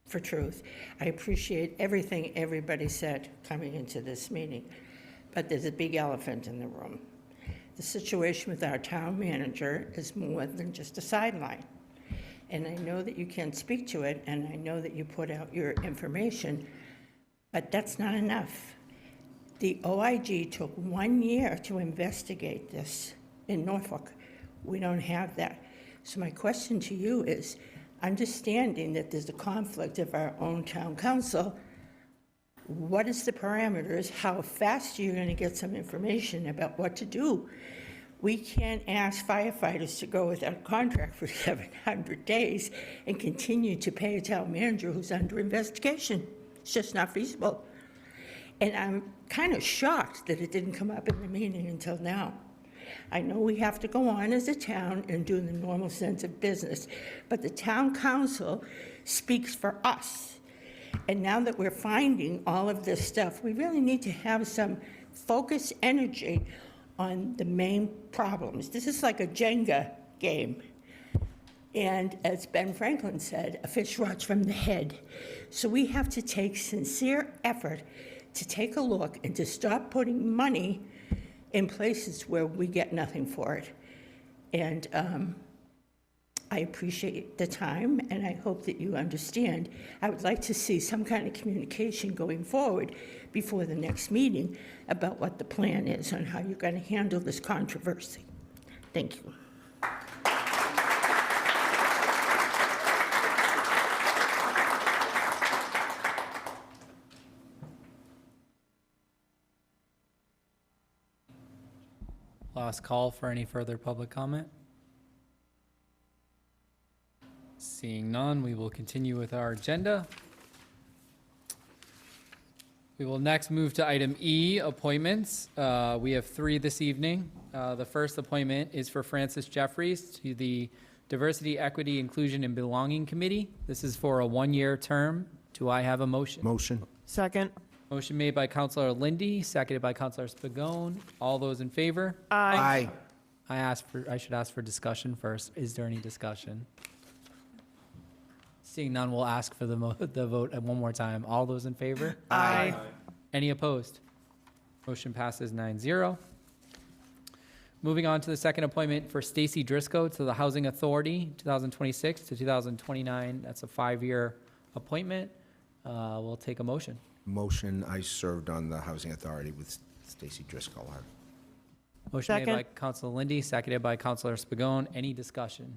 for truth. I appreciate everything everybody said coming into this meeting, but there's a big elephant in the room. The situation with our town manager is more than just a sideline. And I know that you can't speak to it, and I know that you put out your information, but that's not enough. The OIG took 1 year to investigate this in Norfolk. We don't have that. So my question to you is, understanding that there's a conflict of our own town council, what is the parameters? How fast are you going to get some information about what to do? We can't ask firefighters to go without a contract for 700 days and continue to pay a town manager who's under investigation. It's just not feasible. And I'm kind of shocked that it didn't come up in the meeting until now. I know we have to go on as a town and do the normal sense of business, but the town council speaks for us. And now that we're finding all of this stuff, we really need to have some focused energy on the main problems. This is like a Jenga game. And as Ben Franklin said, a fish rots from the head. So we have to take sincere effort to take a look and to stop putting money in places where we get nothing for it. And I appreciate the time, and I hope that you understand. I would like to see some kind of communication going forward before the next meeting about what the plan is on how you're going to handle this controversy. Thank you. Last call for any further public comment. Seeing none, we will continue with our agenda. We will next move to item E, appointments. We have 3 this evening. The first appointment is for Francis Jeffries to the Diversity, Equity, Inclusion, and Belonging Committee. This is for a 1-year term. Do I have a motion? Motion. Second. Motion made by Councilor Lindy, seconded by Councilor Spagone. All those in favor? Aye. I should ask for discussion first. Is there any discussion? Seeing none, we'll ask for the vote one more time. All those in favor? Aye. Any opposed? Motion passes 9-0. Moving on to the second appointment for Stacy Driscoll to the Housing Authority, 2026 to 2029. That's a 5-year appointment. We'll take a motion. Motion, I served on the Housing Authority with Stacy Driscoll. Motion made Second. by Councilor Lindy, seconded by Councilor Spagone. Any discussion?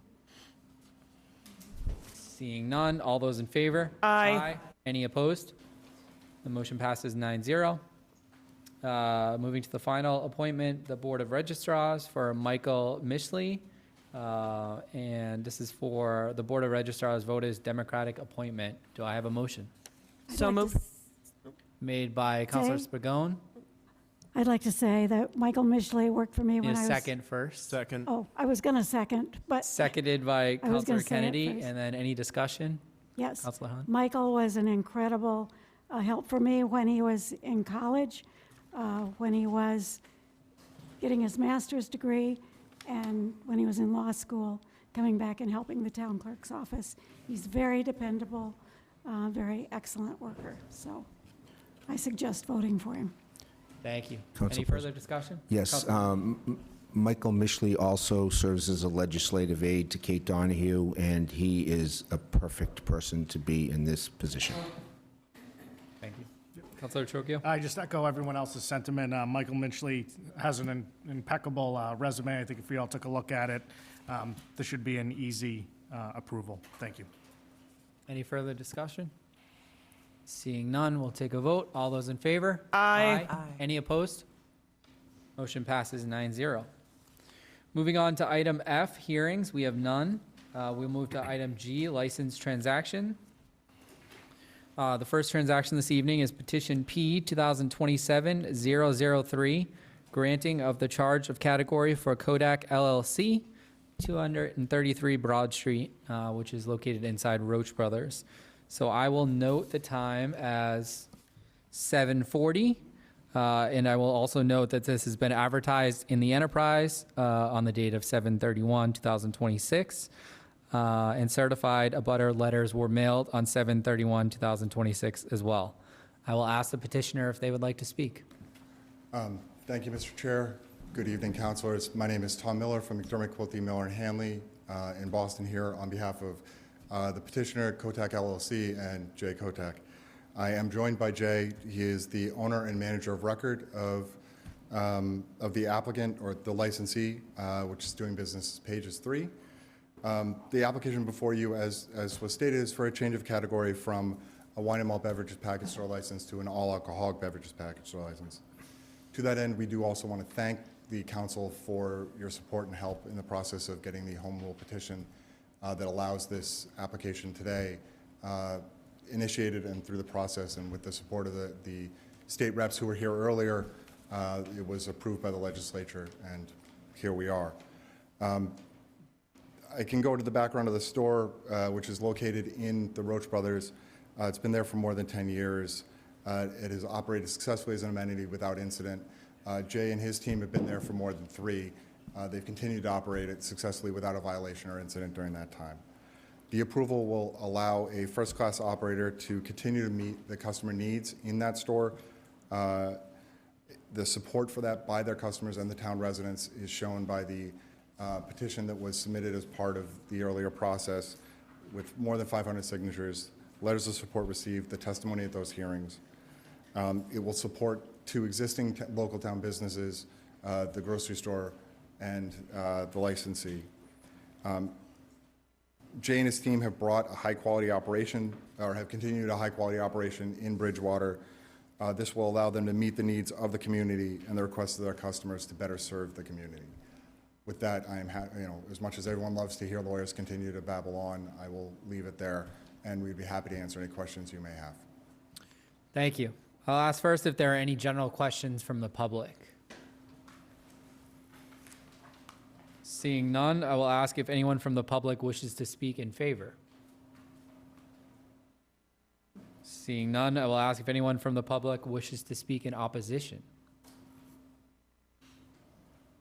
Seeing none, all those in favor? Aye. Any opposed? The motion passes 9-0. Moving to the final appointment, the Board of Registrars for Michael Mishley. And this is for the Board of Registrars voters Democratic appointment. Do I have a motion? So moved. Made by Councilor Say- Spagone. I'd like to say that Michael Mishley worked for me Need when a I was. second first. Second. Oh, I was going to second, but Seconded by I was Councilor gonna say it Kennedy. first. And then any discussion? yes. Councilor Hunt? Michael was an incredible help for me when he was in college, when he was getting his master's degree, and when he was in law school, coming back and helping the town clerk's office. He's very dependable, very excellent worker. So I suggest voting for him. Thank you. Council Any further discussion? Yes, Councilor- Michael Mishley also serves as a legislative aide to Kate Donahue, and he is a perfect person to be in this position. Thank you. Councilor Trocchio? I just echo everyone else's sentiment. Michael Minchley has an impeccable resume. I think if we all took a look at it, this should be an easy approval. Thank you. Any further discussion? Seeing none, we'll take a vote. All those in favor? Aye. Any opposed? Motion passes 9-0. Moving on to item F, hearings, we have none. We'll move to item G, license transaction. The first transaction this evening is petition P 2027-003, granting of the charge of category for Kodak LLC, 233 Broad Street, which is located inside Roach Brothers. So I will note the time as 7:40, and I will also note that this has been advertised in the Enterprise on the date of 7/31/2026, and certified abutter letters were mailed on 7/31/2026 as well. I will ask the petitioner if they would like to speak. Thank you, Mr. Chair. Good evening, councilors. My name is Tom Miller from McDermott, Quilty, Miller and Hanley in Boston here on behalf of the petitioner, Kotak LLC, and Jay Kotak. I am joined by Jay. He is the owner and manager of record of the applicant or the licensee, which is doing business as Pages 3. The application before you, as was stated, is for a change of category from a wine and malt beverages package store license to an all-alcoholic beverages package store license. To that end, we do also want to thank the council for your support and help in the process of getting the home rule petition that allows this application today initiated and through the process, and with the support of the state reps who were here earlier, it was approved by the legislature, and here we are. I can go to the background of the store, which is located in the Roach Brothers. It's been there for more than 10 years. It has operated successfully as an amenity without incident. Jay and his team have been there for more than 3. They've continued to operate it successfully without a violation or incident during that time. The approval will allow a first-class operator to continue to meet the customer needs in that store. The support for that by their customers and the town residents is shown by the petition that was submitted as part of the earlier process with more than 500 signatures, letters of support received, the testimony at those hearings. It will support 2 existing local town businesses, the grocery store and the licensee. Jay and his team have brought a high-quality operation, or have continued a high-quality operation in Bridgewater. This will allow them to meet the needs of the community and the requests of their customers to better serve the community. With that, I am, as much as everyone loves to hear lawyers continue to babble on, I will leave it there, and we'd be happy to answer any questions you may have. Thank you. I'll ask first if there are any general questions from the public. Seeing none, I will ask if anyone from the public wishes to speak in favor. Seeing none, I will ask if anyone from the public wishes to speak in opposition.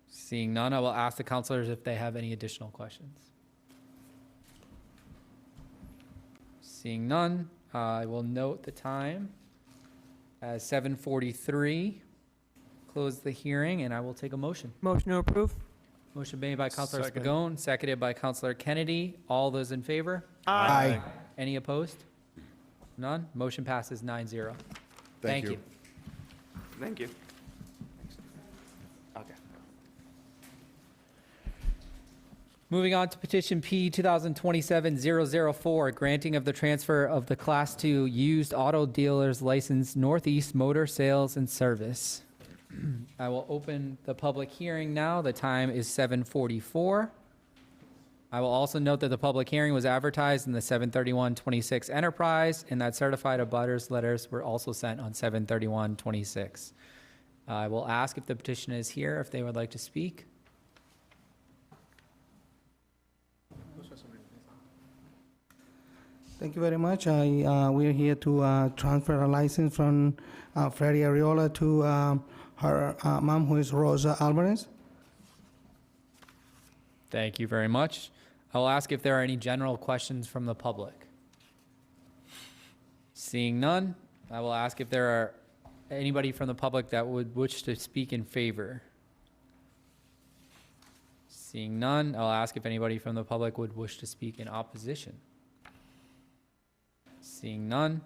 Seeing none, I will ask the councilors if they have any additional questions. Seeing none, I will note the time as 7:43. Close the hearing, and I will take a motion. Motion to approve. Motion made by Councilor Second. Spagone, seconded by Councilor Kennedy. All those in favor? Aye. Any opposed? None? Motion passes 9-0. Thank you. Thank you. Okay. Moving on to petition P 2027-004, granting of the transfer of the Class 2 used auto dealer's license Northeast Motor Sales and Service. I will open the public hearing now. The time is 7:44. I will also note that the public hearing was advertised in the 7/31/26 Enterprise, and that certified abutters letters were also sent on 7/31/26. I will ask if the petitioner is here, if they would like to speak. Thank you very much. We're here to transfer a license from Freddie Ariola to her mom, who is Rosa Alvarez. Thank you very much. I will ask if there are any general questions from the public. Seeing none, I will ask if there are anybody from the public that would wish to speak in favor. Seeing none, I'll ask if anybody from the public would wish to speak in opposition. Seeing none,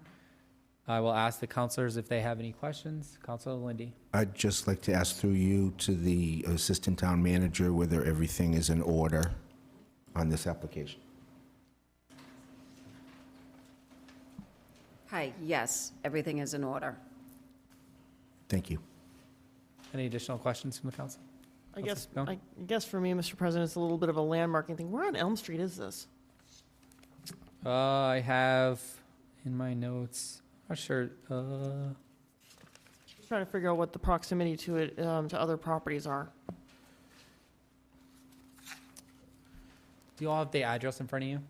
I will ask the councilors if they have any questions. Councilor Lindy. I'd just like to ask through you to the Assistant Town Manager whether everything is in order on this application. Hi, yes, everything is in order. Thank you. Any additional questions from the council? I guess for me, Mr. President, it's a little bit of a landmarking thing. Where on Elm Street is this? I have in my notes, I'm not sure. Just trying to figure out what the proximity to it, to other properties are. Do you all have the address in front of you?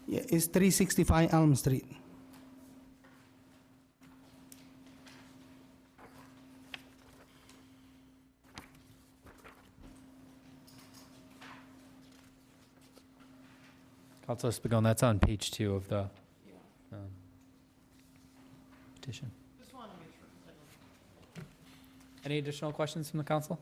Yeah, it's 365 Elm Street. Councilor Spigon, that's on page 2 of the petition. Just want to make sure. Any additional questions from the council?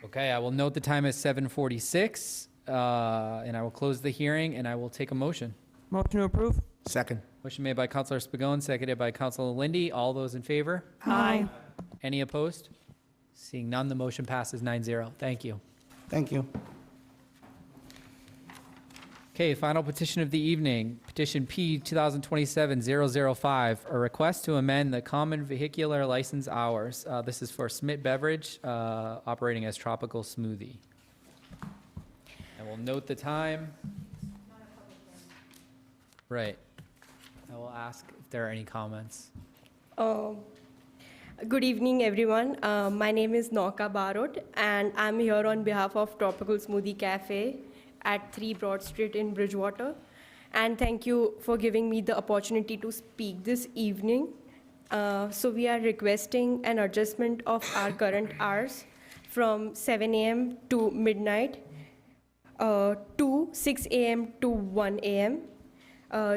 Okay, I will note the time is 7:46, and I will close the hearing, and I will take a motion. Motion to approve? Second. Motion made by Councilor Spigon, seconded by Councilor Lindy. All those in favor? Aye. Any opposed? Seeing none, the motion passes 9-0. Thank you. Thank you. Okay, final petition of the evening, petition P 2027-005, a request to amend the common vehicular license hours. This is for Smith Beverage, operating as Tropical Smoothie. And we'll note the time. Right. I will ask if there are any comments. Good evening, everyone. My name is Nauka Barod, and I'm here on behalf of Tropical Smoothie Cafe at 3 Broad Street in Bridgewater. And thank you for giving me the opportunity to speak this evening. So we are requesting an adjustment of our current hours from 7 a.m. to midnight to 6 a.m. to 1 a.m.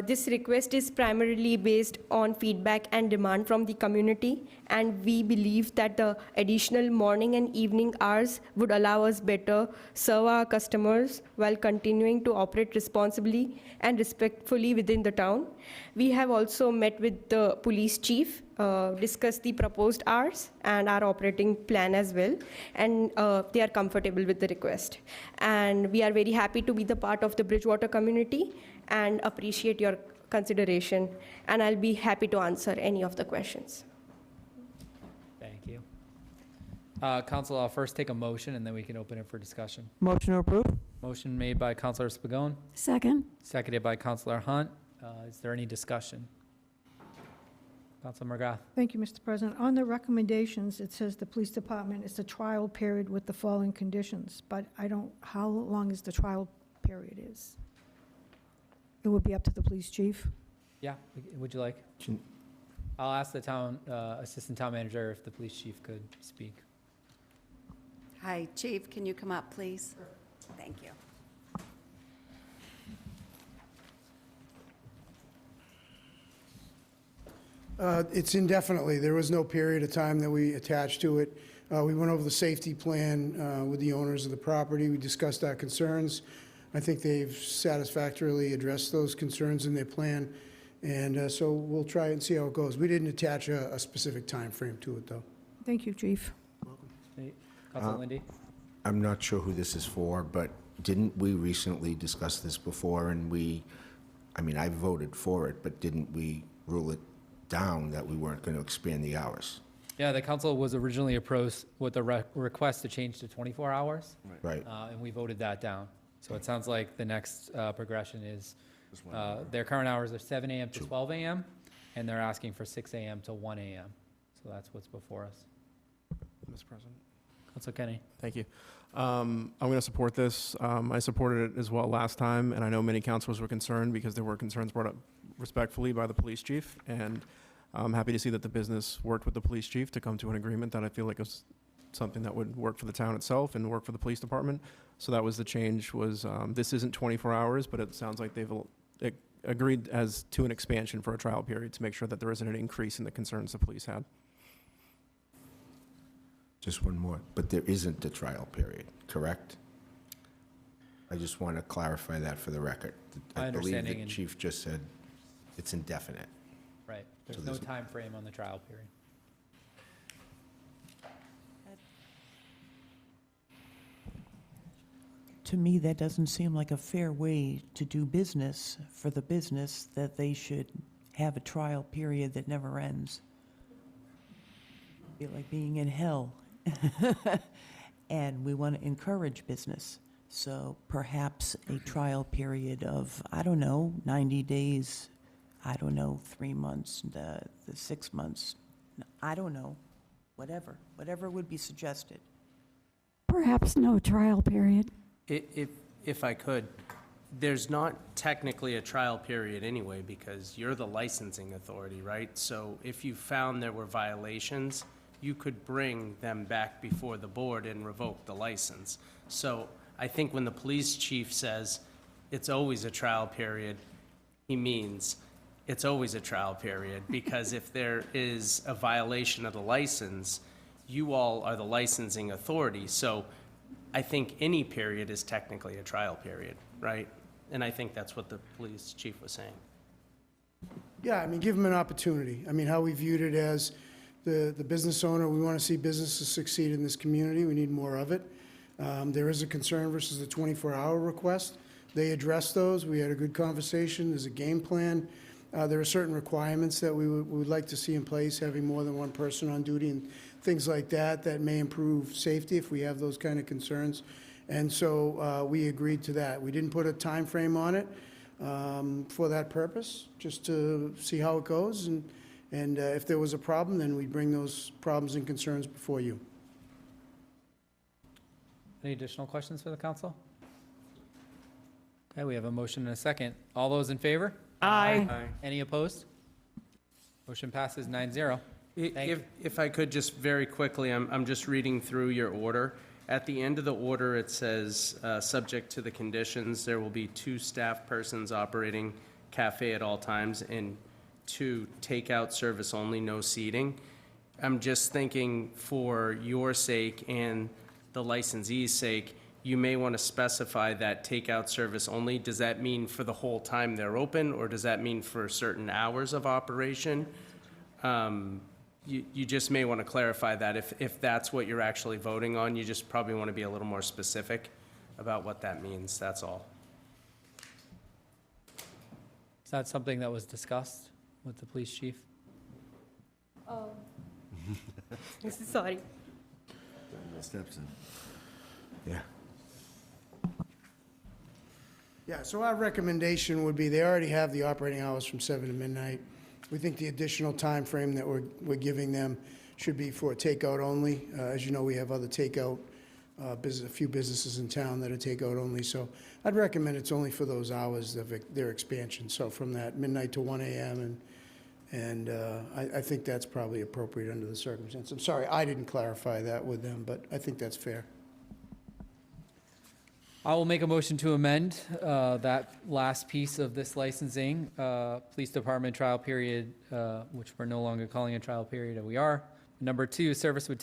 This request is primarily based on feedback and demand from the community, and we believe that the additional morning and evening hours would allow us better serve our customers while continuing to operate responsibly and respectfully within the town. We have also met with the police chief, discussed the proposed hours and our operating plan as well, and they are comfortable with the request. And we are very happy to be the part of the Bridgewater community and appreciate your consideration, and I'll be happy to answer any of the questions. Thank you. Council, I'll first take a motion, and then we can open it for discussion. Motion to approve? Motion made by Councilor Spigon, Second. seconded by Councilor Hunt. Is there any discussion? Councilor McGrath. Thank you, Mr. President. On the recommendations, it says the police department is a trial period with the following conditions, but I don't, how long is the trial period is? It would be up to the police chief? Yeah, would you like? I'll ask the town, assistant town manager if the police chief could speak. Hi, Chief, can you come up, please? Thank you. It's indefinitely. There was no period of time that we attached to it. We went over the safety plan with the owners of the property. We discussed our concerns. I think they've satisfactorily addressed those concerns in their plan, and so we'll try and see how it goes. We didn't attach a specific time frame to it, though. Thank you, chief. Councilor Lindy. I'm not sure who this is for, but didn't we recently discuss this before, and I voted for it, but didn't we rule it down that we weren't going to expand the hours? Yeah, the council was originally approached with a request to change to 24 hours. Right. And we voted that down. So it sounds like the next progression is, their current hours are 7 a.m. to 12 a.m., and they're asking for 6 a.m. to 1 a.m. So that's what's before us. Mr. President. Councilor Kenny. Thank you. I'm going to support this. I supported it as well last time, and I know many councilors were concerned because there were concerns brought up respectfully by the police chief, and I'm happy to see that the business worked with the police chief to come to an agreement that I feel like is something that would work for the town itself and work for the police department. So that was the change, was this isn't 24 hours, but it sounds like they've agreed as to an expansion for a trial period to make sure that there isn't an increase in the concerns the police had. Just one more, but there isn't a trial period, correct? I just want to clarify that for the record. My I believe understanding the in- chief just said it's indefinite. Right. There's So no there's- time frame on the trial period. To me, that doesn't seem like a fair way to do business for the business, that they should have a trial period that never ends. Be like being in hell. And we want to encourage business. So perhaps a trial period of, 90 days, 3 months, the 6 months, whatever would be suggested. Perhaps no trial period. If I could, there's not technically a trial period anyway, because you're the licensing authority, right? So if you found there were violations, you could bring them back before the board and revoke the license. So I think when the police chief says it's always a trial period, he means it's always a trial period, because if there is a violation of the license, you all are the licensing authority. So I think any period is technically a trial period, right? And I think that's what the police chief was saying. Yeah, give them an opportunity. How we viewed it as the business owner, we want to see businesses succeed in this community. We need more of it. There is a concern versus the 24-hour request. They addressed those. We had a good conversation. There's a game plan. There are certain requirements that we would like to see in place, having more than one person on duty and things like that, that may improve safety if we have those kind of concerns. And so we agreed to that. We didn't put a time frame on it for that purpose, just to see how it goes. And if there was a problem, then we'd bring those problems and concerns before you. Any additional questions for the council? Okay, we have a motion and a second. All those in favor? Aye. Any opposed? Motion passes 9-0. Thank you. If I could just very quickly, I'm just reading through your order. At the end of the order, it says, subject to the conditions, there will be 2 staff persons operating cafe at all times and 2 takeout service only, no seating. I'm just thinking, for your sake and the licensee's sake, you may want to specify that takeout service only. Does that mean for the whole time they're open, or does that mean for certain hours of operation? You just may want to clarify that. If that's what you're actually voting on, you just probably want to be a little more specific about what that means, that's all. Is that something that was discussed with the police chief? Sorry. Steps in. Yeah. Yeah, so our recommendation would be, they already have the operating hours from 7 to midnight. We think the additional time frame that we're giving them should be for takeout only. As you know, we have other takeout, a few businesses in town that are takeout only. So I'd recommend it's only for those hours of their expansion. So from that midnight to 1 a.m. And I think that's probably appropriate under the circumstances. I'm sorry, I didn't clarify that with them, but I think that's fair. I will make a motion to amend that last piece of this licensing, police department trial period, which we're no longer calling a trial period, and we are. Number 2, service would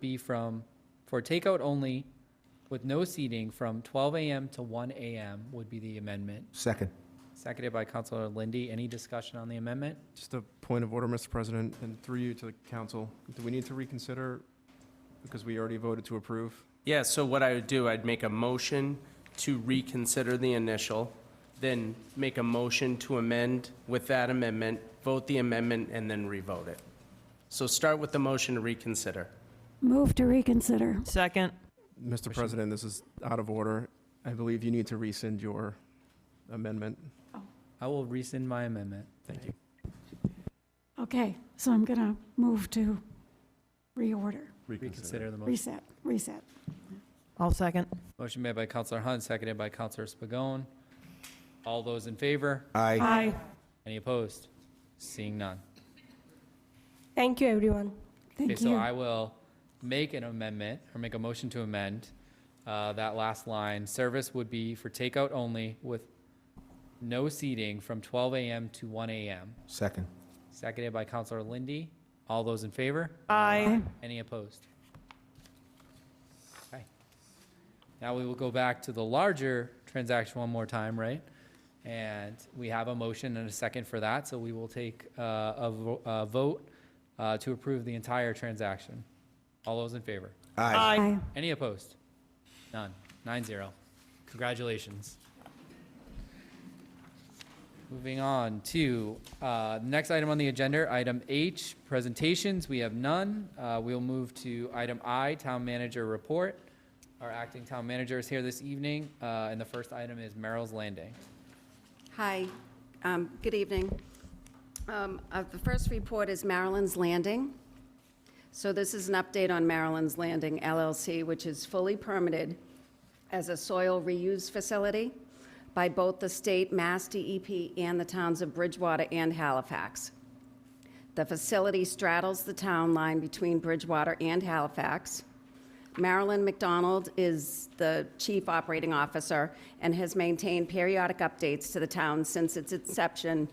be for takeout only with no seating from 12 a.m. to 1 a.m. would be the amendment. Second. Seconded by Councilor Lindy. Any discussion on the amendment? Just a point of order, Mr. President, and through you to the council. Do we need to reconsider, because we already voted to approve Yeah, so what I would do, I'd make a motion to reconsider the initial, then make a motion to amend with that amendment, vote the amendment, and then revote it. So start with the motion to reconsider. Move to reconsider. Second. Mr. President, this is out of order. I believe you need to rescind your amendment. I will rescind my amendment. Thank you. Okay, so I'm going to move to reorder, Reconsider the motion. reset. I'll second. Motion made by Counselor Hunt, seconded by Counselor Spagone. All those in favor? Aye. Aye. Any opposed? Seeing none. Thank you, everyone. Okay, Thank so you. I will make an amendment, or make a motion to amend that last line. Service would be for takeout only with no seating from 12 a.m. to 1 a.m. Second. Seconded by Counselor Lindy. All those in favor? Aye. Any opposed? Okay. Now we will go back to the larger transaction one more time, right? And we have a motion and a second for that, so we will take a vote to approve the entire transaction. All those in favor? Aye. Any opposed? None. 9-0. Congratulations. Moving on to next item on the agenda, item H, presentations. We have none. We'll move to item I, town manager report. Our acting town manager is here this evening, and the first item is Merrill's Landing. Hi, good evening. The first report is Maryland's Landing. So this is an update on Maryland's Landing LLC, which is fully permitted as a soil reuse facility by both the state Mass DEP and the towns of Bridgewater and Halifax. The facility straddles the town line between Bridgewater and Halifax. Marilyn McDonald is the chief operating officer and has maintained periodic updates to the town since its inception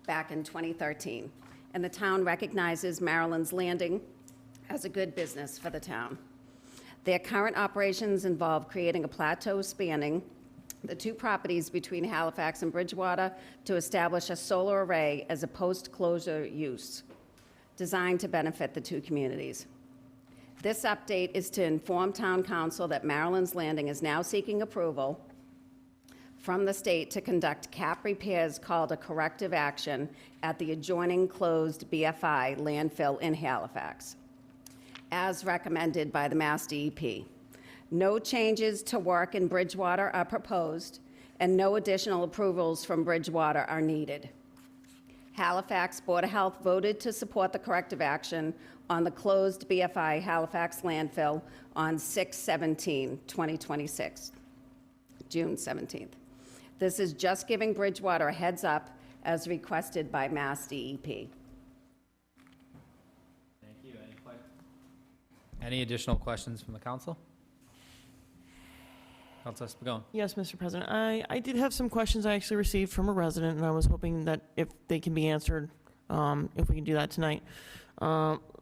back in 2013. And the town recognizes Maryland's Landing as a good business for the town. Their current operations involve creating a plateau spanning the two properties between Halifax and Bridgewater to establish a solar array as a post-closure use designed to benefit the two communities. This update is to inform Town Council that Maryland's Landing is now seeking approval from the state to conduct cap repairs called a corrective action at the adjoining closed BFI landfill in Halifax, as recommended by the Mass DEP. No changes to work in Bridgewater are proposed, and no additional approvals from Bridgewater are needed. Halifax Board of Health voted to support the corrective action on the closed BFI Halifax landfill on 6/17/2026, June 17th. This is just giving Bridgewater a heads up as requested by Mass DEP. Thank you. Any additional questions from the council? Councilor Spagone. Yes, Mr. President. I did have some questions I actually received from a resident, and I was hoping that if they can be answered, if we can do that tonight.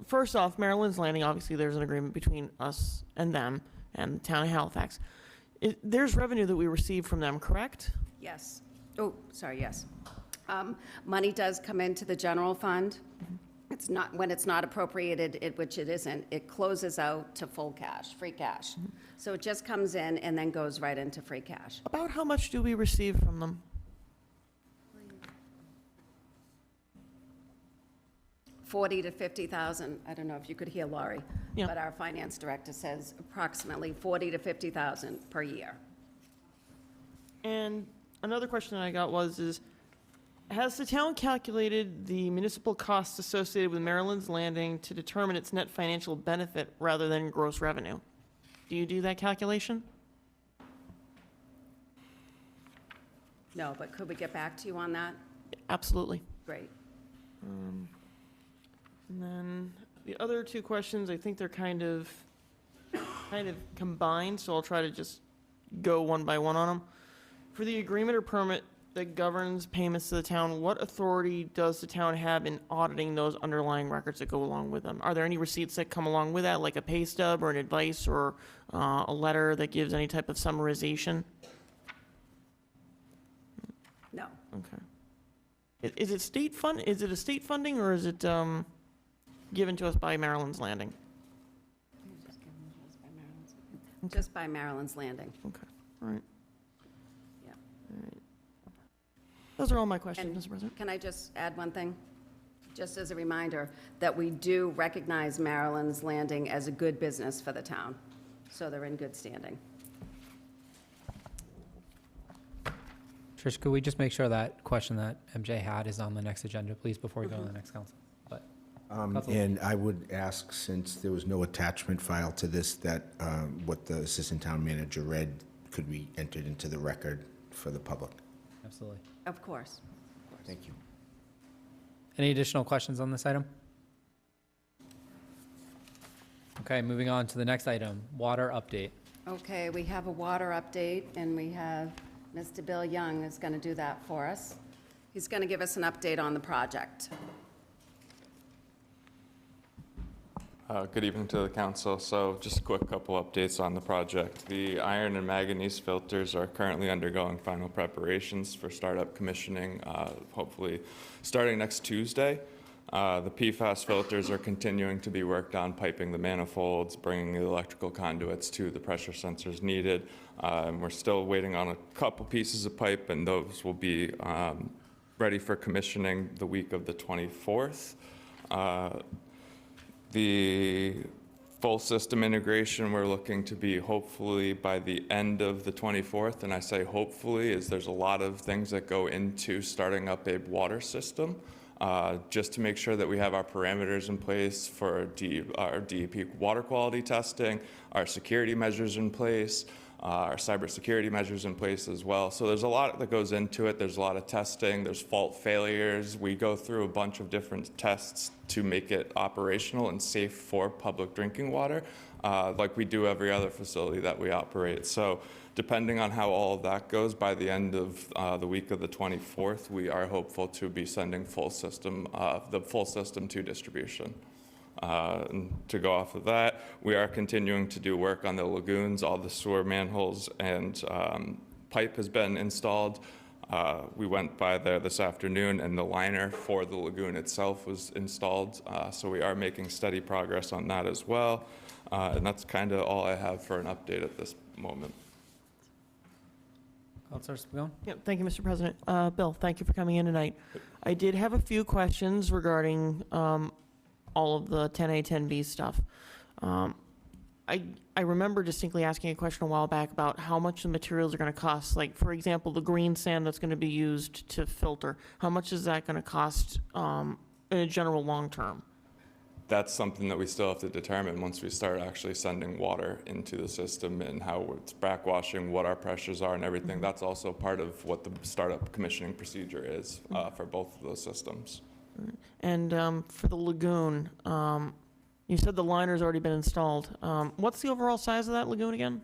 First off, Maryland's Landing, obviously there's an agreement between us and them and the town of Halifax. There's revenue that we receive from them, correct? Yes. Oh, sorry, yes. Money does come into the general fund. It's not, when it's not appropriated, which it isn't, it closes out to full cash, free cash. So it just comes in and then goes right into free cash. About how much do we receive from them? $40,000 to $50,000. I don't know if you could hear Laurie, Yeah. but our finance director says approximately $40,000 to $50,000 per year. And another question that I got was, has the town calculated the municipal costs associated with Maryland's Landing to determine its net financial benefit rather than gross revenue? Do you do that calculation? No, but could we get back to you on that? Absolutely. Great. And then the other two questions, I think they're kind of combined, so I'll try to just go one by one on them. For the agreement or permit that governs payments to the town, what authority does the town have in auditing those underlying records that go along with them? Are there any receipts that come along with that, like a pay stub or an advice or a letter that gives any type of summarization? No. Okay. Is it state fund? Is it a state funding or is it given to us by Maryland's Landing? just by Maryland's Landing. Okay, all right. Yeah. All right. Those are all my questions, And Mr. President. can I just add one thing? Just as a reminder that we do recognize Maryland's Landing as a good business for the town, so they're in good standing. Trish, could we just make sure that question that MJ had is on the next agenda, please, before we go to the next council? But And I would ask, since there was no attachment file to this, that what the assistant town manager read could be entered into the record for the public. Absolutely. Of course. Thank you. Any additional questions on this item? Okay, moving on to the next item, water update. Okay, we have a water update, and we have Mr. Bill Young is going to do that for us. He's going to give us an update on the project. Good evening to the council. So just a quick couple updates on the project. The iron and manganese filters are currently undergoing final preparations for startup commissioning, hopefully starting next Tuesday. The PFAS filters are continuing to be worked on, piping the manifolds, bringing the electrical conduits to the pressure sensors needed. We're still waiting on a couple pieces of pipe, and those will be ready for commissioning the week of the 24th. The full system integration, we're looking to be hopefully by the end of the 24th, and I say hopefully is there's a lot of things that go into starting up a water system, just to make sure that we have our parameters in place for our DEP water quality testing, our security measures in place, our cybersecurity measures in place as well. So there's a lot that goes into it. There's a lot of testing. There's fault failures. We go through a bunch of different tests to make it operational and safe for public drinking water, like we do every other facility that we operate. So depending on how all of that goes, by the end of the week of the 24th, we are hopeful to be sending the full system to distribution. And to go off of that, we are continuing to do work on the lagoons. All the sewer manholes and pipe has been installed. We went by there this afternoon, and the liner for the lagoon itself was installed. So we are making steady progress on that as well. And that's kind of all I have for an update at this moment. Councilor Spigon? Yeah, thank you, Mr. President. Bill, thank you for coming in tonight. I did have a few questions regarding all of the 10A, 10B stuff. I remember distinctly asking a question a while back about how much the materials are going to cost. Like, for example, the green sand that's going to be used to filter. How much is that going to cost in a general long term? That's something that we still have to determine once we start actually sending water into the system and how it's backwashing, what our pressures are and everything. That's also part of what the startup commissioning procedure is for both of those systems. And for the lagoon, you said the liner's already been installed. What's the overall size of that lagoon again?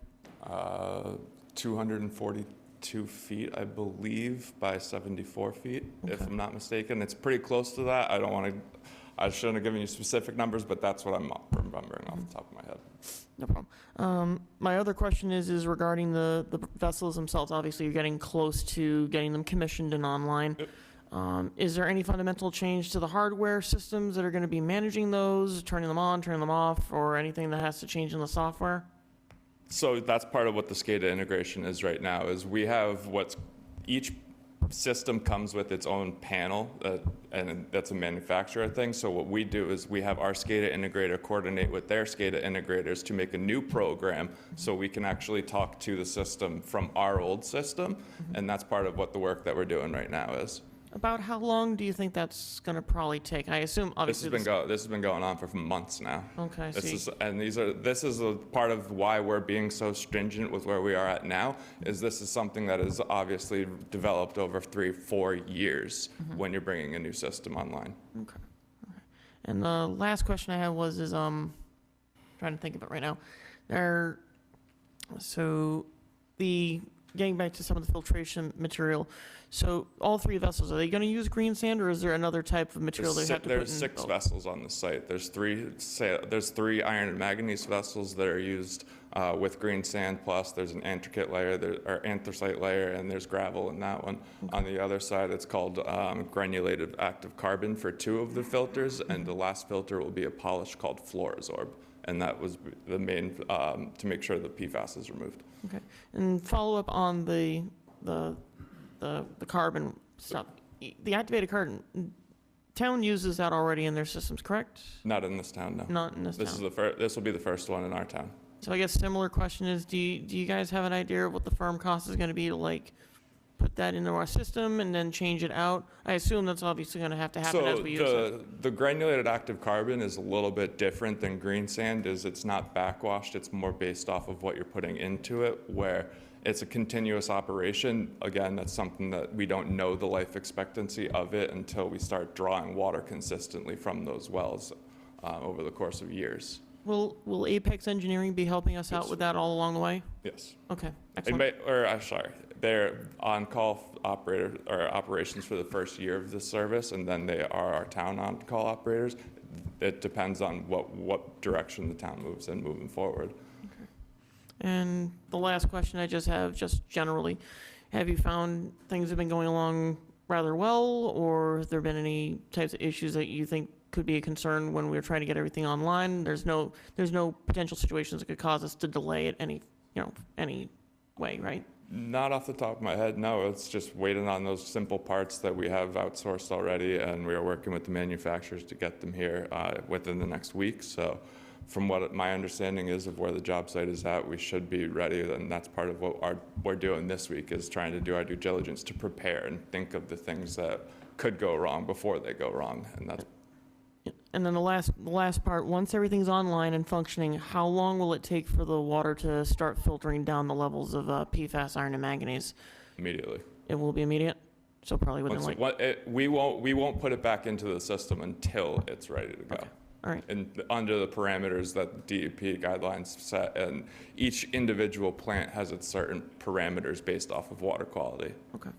242 feet, I believe, by 74 feet, if I'm not mistaken. It's pretty close to that. I shouldn't have given you specific numbers, but that's what I'm remembering off the top of my head. No problem. My other question is regarding the vessels themselves. Obviously, you're getting close to getting them commissioned and online. Is there any fundamental change to the hardware systems that are going to be managing those, turning them on, turning them off, or anything that has to change in the software? So that's part of what the SCADA integration is right now, is we have each system comes with its own panel, and that's a manufacturer thing. So what we do is we have our SCADA integrator coordinate with their SCADA integrators to make a new program so we can actually talk to the system from our old system, and that's part of what the work that we're doing right now is. About how long do you think that's going to probably take? I assume, obviously, this has been going on for months now. Okay, this is a part of why we're being so stringent with where we are at now. Is this is something that is obviously developed over 3-4 years when you're bringing a new system online. Okay. And the last question I had was trying to think of it right now. Getting back to some of the filtration material, so all three vessels, are they going to use green sand, or is there another type of material they have to put in? There's 6 vessels on the site. There's three iron and manganese vessels that are used with green sand, plus there's an anthracite layer, and there's gravel in that one. On the other side, it's called granulated active carbon for 2 of the filters, and the last filter will be a polish called Fluorosorb. And that was the main, to make sure the PFAS is removed. Okay. And follow up on the carbon stuff. The activated carbon, town uses that already in their systems, correct? Not in this town, no. Not in this town. This will be the first one in our town. So I guess similar question is, do you guys have an idea of what the firm cost is going to be to like put that into our system and then change it out? I assume that's obviously going to happen as we use it. The granulated active carbon is a little bit different than green sand. It's not backwashed. It's more based off of what you're putting into it, where it's a continuous operation. Again, that's something that we don't know the life expectancy of it until we start drawing water consistently from those wells over the course of years. Will Apex Engineering be helping us out with that all along the way? Yes. Okay, excellent. They're on-call operator or operations for the first year of the service, and then they are our town on-call operators. It depends on what direction the town moves in moving forward. And the last question I just have, just generally, have you found things have been going along rather well, or have there been any types of issues that you think could be a concern when we're trying to get everything online? There's no potential situations that could cause us to delay it any way, right? Not off the top of my head, no. It's just waiting on those simple parts that we have outsourced already, and we are working with the manufacturers to get them here within the next week. So from what my understanding is of where the job site is at, we should be ready, and that's part of what we're doing this week, is trying to do our due diligence to prepare and think of the things that could go wrong before they go wrong. And that's And then the last part, once everything's online and functioning, how long will it take for the water to start filtering down the levels of PFAS, iron, and manganese? immediately. It will be immediate? So probably within We won't put it back into the system until it's ready to go. Okay. All right. And under the parameters that DEP guidelines set, and each individual plant has its certain parameters based off of water quality. Okay.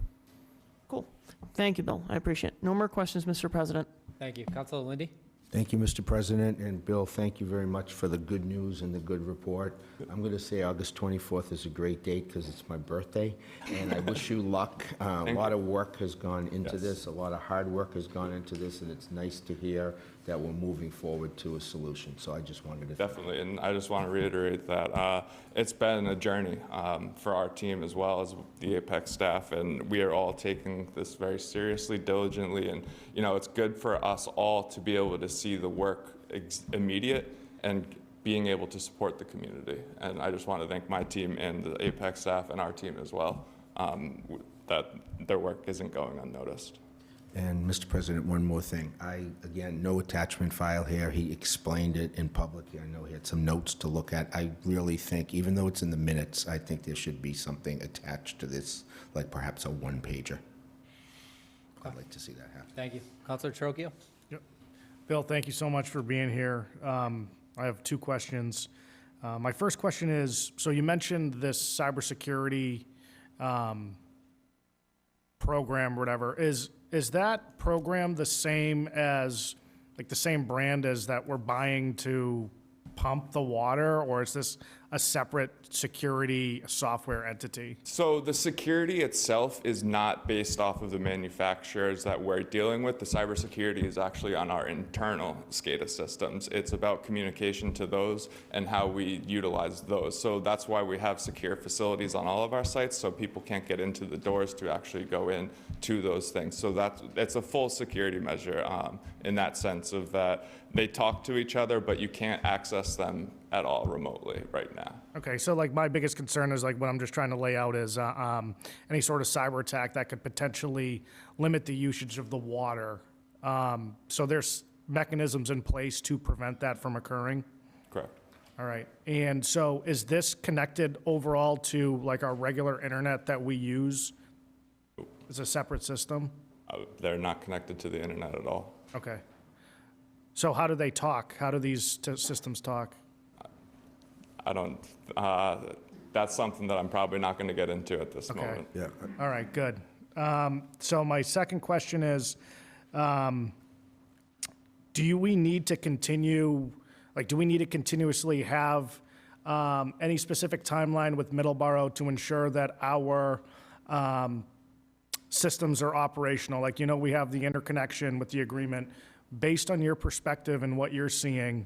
Cool. Thank you, Bill. I appreciate it. No more questions, Mr. President. Thank you. Councilor Lindy? Thank you, Mr. President, and Bill, thank you very much for the good news and the good report. I'm going to say August 24th is a great date because it's my birthday, and I wish you luck. A lot of work has gone into this, a lot of hard work has gone into this, and it's nice to hear that we're moving forward to a solution. So I just wanted to... Definitely, and I just want to reiterate that it's been a journey for our team as well as the Apex staff, and we are all taking this very seriously, diligently, and it's good for us all to be able to see the work immediate and being able to support the community. And I just want to thank my team and the Apex staff and our team as well, that their work isn't going unnoticed. And Mr. President, one more thing. Again, no attachment file here. He explained it in public. I know he had some notes to look at. I really think, even though it's in the minutes, I think there should be something attached to this, like perhaps a one-pager. I'd like to see that happen. Thank you. Councilor Trocchio? Yep. Bill, thank you so much for being here. I have two questions. My first question is, so you mentioned this cybersecurity program or whatever. Is that program the same as, like the same brand as that we're buying to pump the water, or is this a separate security software entity? So the security itself is not based off of the manufacturers that we're dealing with. The cybersecurity is actually on our internal SCADA systems. It's about communication to those and how we utilize those. So that's why we have secure facilities on all of our sites, so people can't get into the doors to actually go in to those things. So it's a full security measure in that sense of that they talk to each other, but you can't access them at all remotely right now. Okay, so like my biggest concern is like what I'm just trying to lay out is any sort of cyber attack that could potentially limit the usage of the water. So there's mechanisms in place to prevent that from occurring? Correct. All right, and so is this connected overall to like our regular internet that we use? It's a separate system? They're not connected to the internet at all. Okay. So how do they talk? How do these systems talk? I don't, that's something that I'm probably not going to get into at this moment. Yeah. All right, good. So my second question is, do we need to continue, like, do we need to continuously have any specific timeline with Middleborough to ensure that our systems are operational? Like, we have the interconnection with the agreement. Based on your perspective and what you're seeing,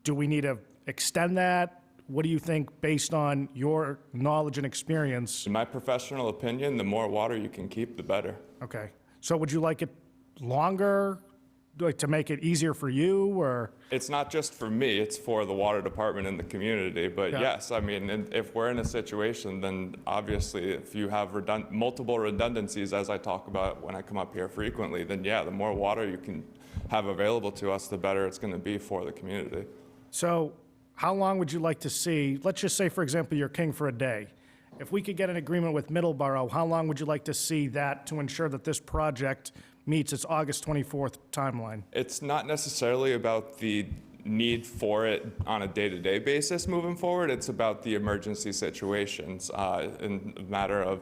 do we need to extend that? What do you think based on your knowledge and experience? In my professional opinion, the more water you can keep, the better. Okay. So would you like it longer, like to make it easier for you, or? It's not just for me, it's for the water department and the community. But Yeah. yes, I mean, if we're in a situation, then obviously if you have multiple redundancies, as I talk about when I come up here frequently, then yeah, the more water you can have available to us, the better it's going to be for the community. So how long would you like to see, let's just say, for example, you're king for a day. If we could get an agreement with Middleborough, how long would you like to see that to ensure that this project meets its August 24th timeline? It's not necessarily about the need for it on a day-to-day basis moving forward. It's about the emergency situations in the matter of,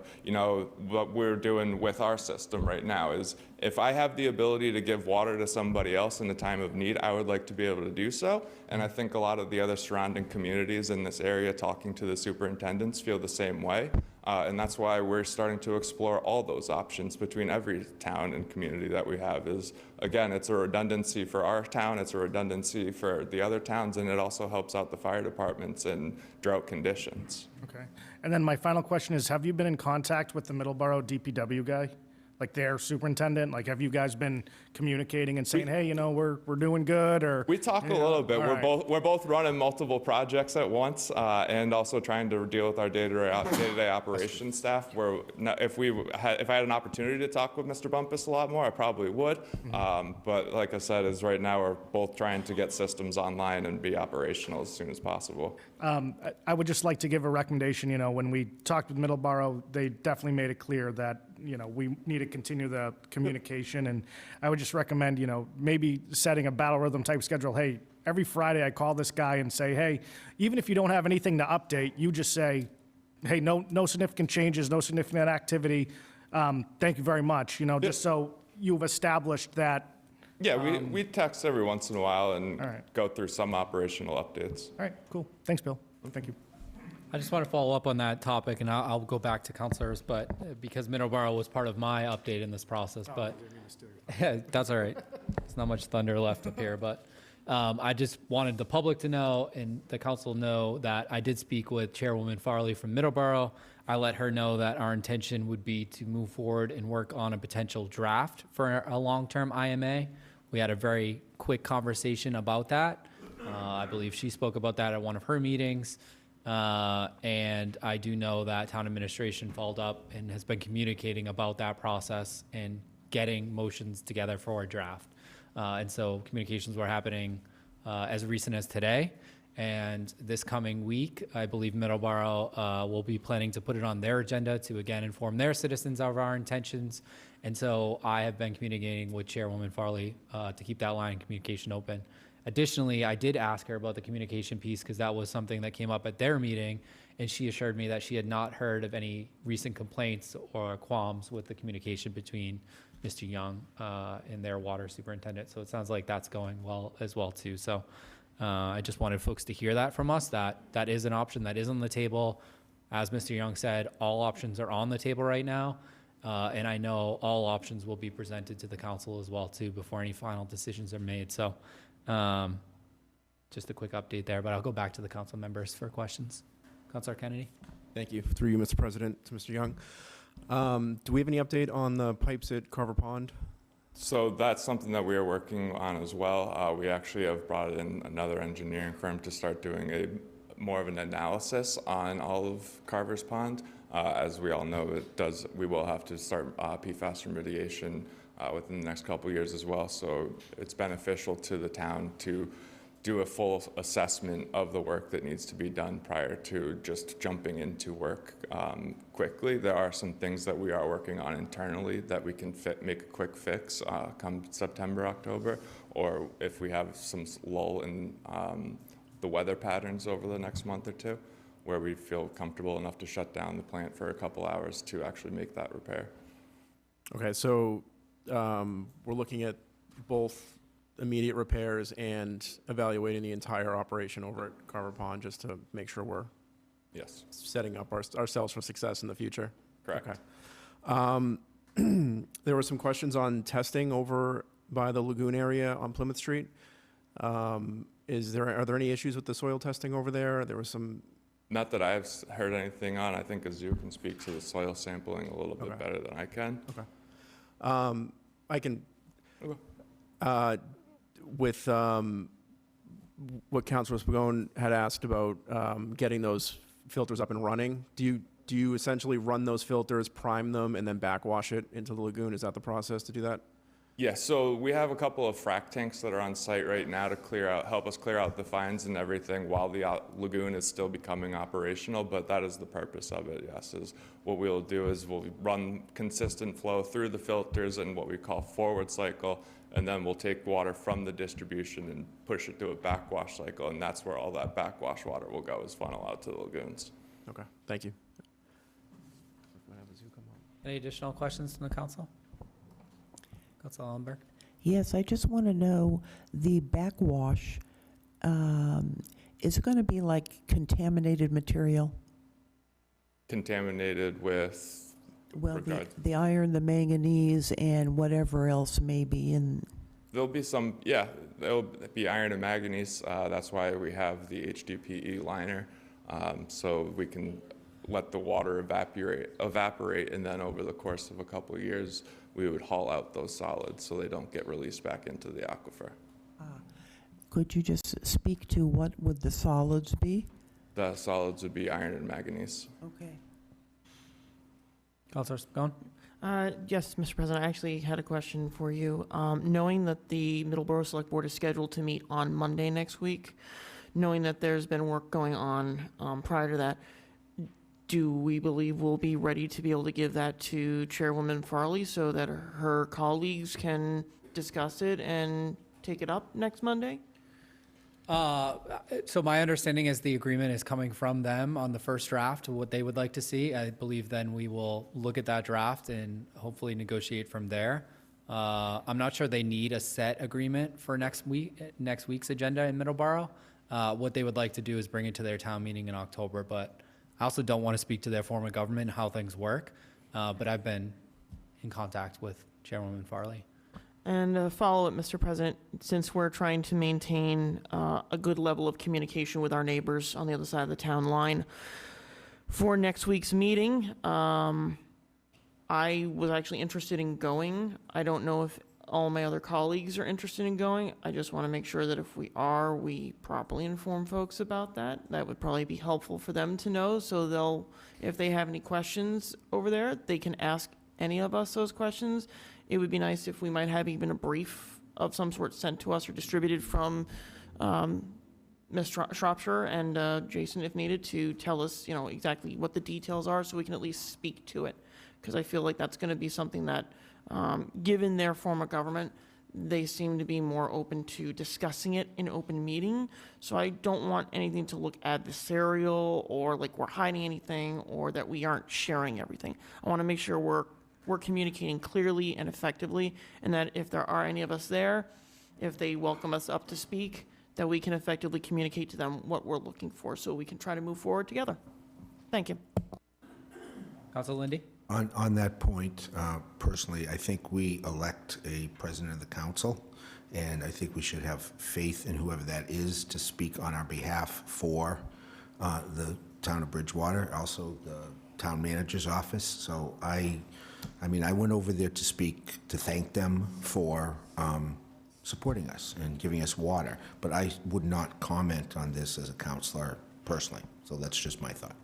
what we're doing with our system right now is if I have the ability to give water to somebody else in a time of need, I would like to be able to do so. And I think a lot of the other surrounding communities in this area, talking to the superintendents, feel the same way. And that's why we're starting to explore all those options between every town and community that we have is, again, it's a redundancy for our town, it's a redundancy for the other towns, and it also helps out the fire departments in drought conditions. Okay. And then my final question is, have you been in contact with the Middleborough DPW guy? Like their superintendent? Like, have you guys been communicating and saying, hey, we're doing good, or? We talk a little bit. All We're both running multiple projects at once, and also trying to deal with our day-to-day operations staff. If I had an opportunity to talk with Mr. Bumpus a lot more, I probably would. But like I said, right now we're both trying to get systems online and be operational as soon as possible. I would just like to give a recommendation. When we talked with Middleborough, they definitely made it clear that we need to continue the communication, and I would just recommend, maybe setting a battle rhythm type schedule. Hey, every Friday I call this guy and say, hey, even if you don't have anything to update, you just say, hey, no significant changes, no significant activity. Thank you very much. Just so you've established that. Yeah, we text every once in a while and go through some operational updates. All right, cool. Thanks, Bill. Thank you. I just want to follow up on that topic, and I'll go back to counselors, but because Middleborough was part of my update in this process, but that's all right. There's not much thunder left up here, but I just wanted the public to know and the council know that I did speak with Chairwoman Farley from Middleborough. I let her know that our intention would be to move forward and work on a potential draft for a long-term IMA. We had a very quick conversation about that. I believe she spoke about that at one of her meetings. And I do know that town administration followed up and has been communicating about that process and getting motions together for a draft. And so communications were happening as recent as today. And this coming week, I believe Middleborough will be planning to put it on their agenda to again inform their citizens of our intentions. And so I have been communicating with Chairwoman Farley to keep that line of communication open. Additionally, I did ask her about the communication piece because that was something that came up at their meeting, and she assured me that she had not heard of any recent complaints or qualms with the communication between Mr. Young and their water superintendent. So it sounds like that's going well as well too. So I just wanted folks to hear that from us, that that is an option that is on the table. As Mr. Young said, all options are on the table right now. And I know all options will be presented to the council as well too before any final decisions are made. So just a quick update there, but I'll go back to the council members for questions. Councilor Kennedy. Thank you. Through you, Mr. President, to Mr. Young. Do we have any update on the pipes at Carver Pond? So that's something that we are working on as well. We actually have brought in another engineering firm to start doing more of an analysis on all of Carver's Pond. As we all know, we will have to start PFAS remediation within the next couple of years as well. So it's beneficial to the town to do a full assessment of the work that needs to be done prior to just jumping into work quickly. There are some things that we are working on internally that we can make a quick fix come September, October, or if we have some lull in the weather patterns over the next month or two, where we feel comfortable enough to shut down the plant for a couple hours to actually make that repair. Okay, so we're looking at both immediate repairs and evaluating the entire operation over at Carver Pond just to make sure we're setting up ourselves for success in the future. Correct. Okay. There were some questions on testing over by the lagoon area on Plymouth Street. are there any issues with the soil testing over there? There was some. Not that I've heard anything on. I think Azu can speak to the soil sampling a little bit better than I can. Okay. I can. With what Councilor Spagone had asked about getting those filters up and running, do you essentially run those filters, prime them, and then backwash it into the lagoon? Is that the process to do that? Yeah, so we have a couple of frac tanks that are on site right now to help us clear out the fines and everything while the lagoon is still becoming operational, but that is the purpose of it, yes, is what we'll do is we'll run consistent flow through the filters and what we call forward cycle, and then we'll take water from the distribution and push it to a backwash cycle, and that's where all that backwash water will go, is funnel out to the lagoons. Okay, thank you. Any additional questions from the council? Council Allenberg? Yes, I just want to know, the backwash, is it going to be like contaminated material? Contaminated with Well, the iron, the manganese, and whatever else may be in. There'll be some, yeah, there'll be iron and manganese. That's why we have the HDPE liner, so we can let the water evaporate, and then over the course of a couple of years, we would haul out those solids so they don't get released back into the aquifer. Could you just speak to what would the solids be? The solids would be iron and manganese. Okay. Councilor Spagone? Yes, Mr. President, I actually had a question for you. Knowing that the Middleborough Select Board is scheduled to meet on Monday next week, knowing that there's been work going on prior to that, do we believe we'll be ready to be able to give that to Chairwoman Farley so that her colleagues can discuss it and take it up next Monday? So my understanding is the agreement is coming from them on the first draft, what they would like to see. I believe then we will look at that draft and hopefully negotiate from there. I'm not sure they need a set agreement for next week's agenda in Middleborough. What they would like to do is bring it to their town meeting in October, but I also don't want to speak to their form of government and how things work. But I've been in contact with Chairwoman Farley. And a follow-up, Mr. President, since we're trying to maintain a good level of communication with our neighbors on the other side of the town line, for next week's meeting, I was actually interested in going. I don't know if all my other colleagues are interested in going. I just want to make sure that if we are, we properly inform folks about that. That would probably be helpful for them to know, so if they have any questions over there, they can ask any of us those questions. It would be nice if we might have even a brief of some sort sent to us or distributed from Ms. Shropshire and Jason, if needed, to tell us, exactly what the details are, so we can at least speak to it. Because I feel like that's going to be something that, given their form of government, they seem to be more open to discussing it in open meeting. So I don't want anything to look adversarial or like we're hiding anything or that we aren't sharing everything. I want to make sure we're communicating clearly and effectively, and that if there are any of us there, if they welcome us up to speak, that we can effectively communicate to them what we're looking for so we can try to move forward together. Thank you. Councilor Lindy? On that point, personally, I think we elect a president of the council, and I think we should have faith in whoever that is to speak on our behalf for the town of Bridgewater, also the town manager's office. So I went over there to speak, to thank them for supporting us and giving us water, but I would not comment on this as a counselor personally. So that's just my thought.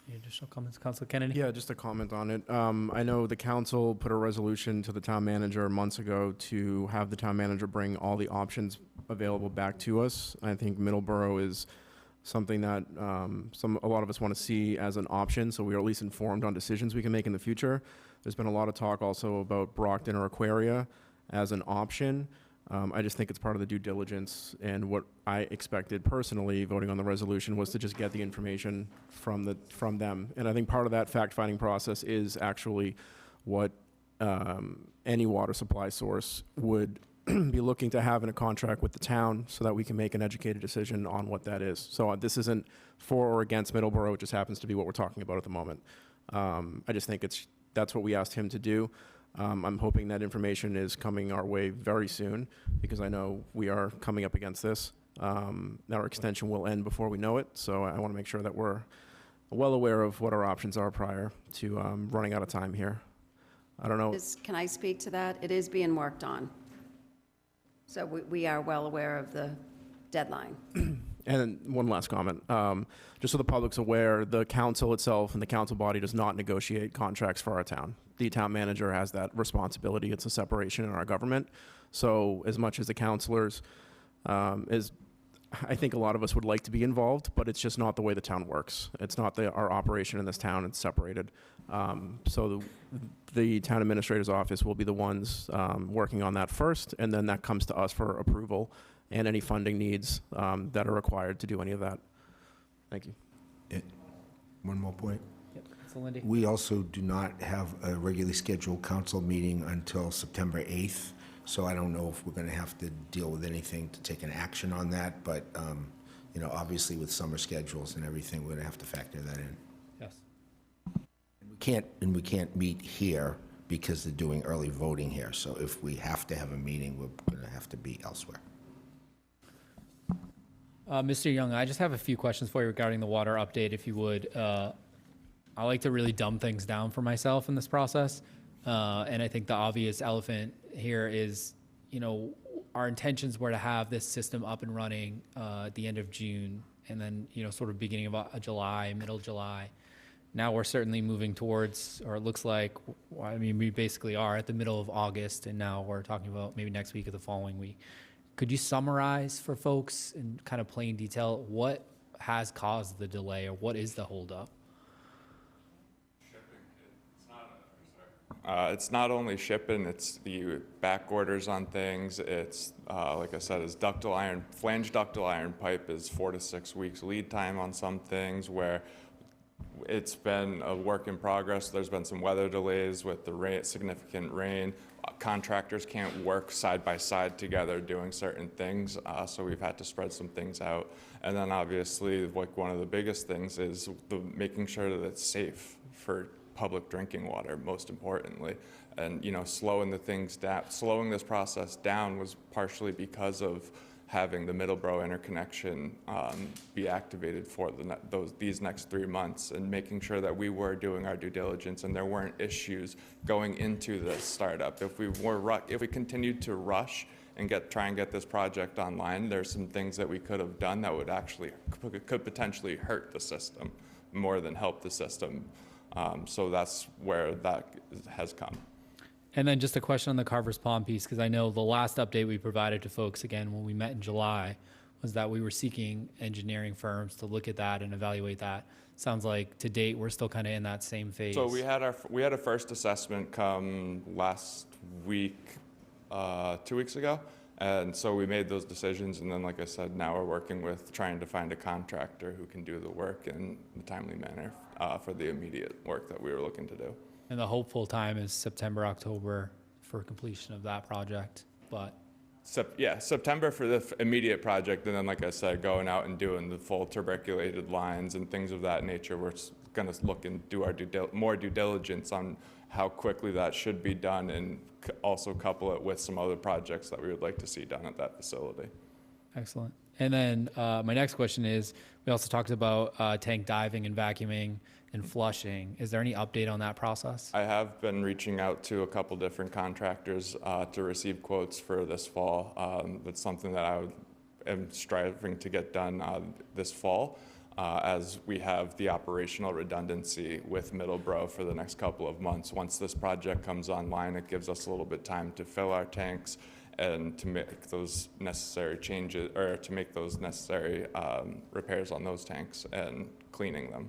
Any additional comments, Councilor Kennedy? Yeah, just a comment on it. I know the council put a resolution to the town manager months ago to have the town manager bring all the options available back to us. I think Middleborough is something that a lot of us want to see as an option, so we are at least informed on decisions we can make in the future. There's been a lot of talk also about Brockton or Aquaria as an option. I just think it's part of the due diligence, and what I expected personally voting on the resolution was to just get the information from them. And I think part of that fact-finding process is actually what any water supply source would be looking to have in a contract with the town so that we can make an educated decision on what that is. So this isn't for or against Middleborough, it just happens to be what we're talking about at the moment. I just think that's what we asked him to do. I'm hoping that information is coming our way very soon because I know we are coming up against this. Our extension will end before we know it, so I want to make sure that we're well aware of what our options are prior to running out of time here. I don't know. Can I speak to that? It is being worked on. So we are well aware of the deadline. And one last comment, just so the public's aware, the council itself and the council body does not negotiate contracts for our town. The town manager has that responsibility. It's a separation in our government. So as much as the councilors, I think a lot of us would like to be involved, but it's just not the way the town works. It's not our operation in this town. It's separated. So the town administrator's office will be the ones working on that first, and then that comes to us for approval and any funding needs that are required to do any of that. Thank you. One more point. Yep. So Lindy. We also do not have a regularly scheduled council meeting until September 8th, so I don't know if we're going to have to deal with anything to take an action on that, but you know, obviously with summer schedules and everything, we're going to have to factor that in. Yes. We can't meet here because they're doing early voting here, so if we have to have a meeting, we're going to have to be elsewhere. Mr. Young, I just have a few questions for you regarding the water update, if you would. I like to really dumb things down for myself in this process. And I think the obvious elephant here is, you know, our intentions were to have this system up and running at the end of June and then, you know, sort of beginning of July, middle July. Now we're certainly moving towards, or it looks like, I mean, we basically are at the middle of August, and now we're talking about maybe next week or the following week. Could you summarize for folks in kind of plain detail what has caused the delay, or what is the holdup? It's not only shipping, it's the back orders on things. It's, like I said, is flange ductile iron pipe is 4 to 6 weeks lead time on some things, where it's been a work in progress. There's been some weather delays with the significant rain. Contractors can't work side by side together doing certain things, so we've had to spread some things out. And then obviously, like, one of the biggest things is making sure that it's safe for public drinking water, most importantly. And, you know, slowing this process down was partially because of having the Middleborough interconnection be activated for these next 3 months, and making sure that we were doing our due diligence and there weren't issues going into the startup. If we continued to rush and try and get this project online, there's some things that we could have done that could potentially hurt the system more than help the system. So that's where that has come. And then just a question on the Carver's Pond piece, because I know the last update we provided to folks, again, when we met in July, was that we were seeking engineering firms to look at that and evaluate that. Sounds like to date, we're still kind of in that same phase. So we had a first assessment come last week, 2 weeks ago. And so we made those decisions, and then, like I said, now we're working with trying to find a contractor who can do the work in a timely manner for the immediate work that we were looking to do. And the hopeful time is September, October for completion of that project, but. September for the immediate project, and then, like I said, going out and doing the full tuberculated lines and things of that nature. We're going to look and do our more due diligence on how quickly that should be done, and also couple it with some other projects that we would like to see done at that facility. Excellent. And then my next question is, we also talked about tank diving and vacuuming and flushing. Is there any update on that process? I have been reaching out to a couple different contractors to receive quotes for this fall. That's something that I am striving to get done this fall, as we have the operational redundancy with Middleborough for the next couple of months. Once this project comes online, it gives us a little bit of time to fill our tanks and to make those necessary changes, or to make those necessary repairs on those tanks and cleaning them.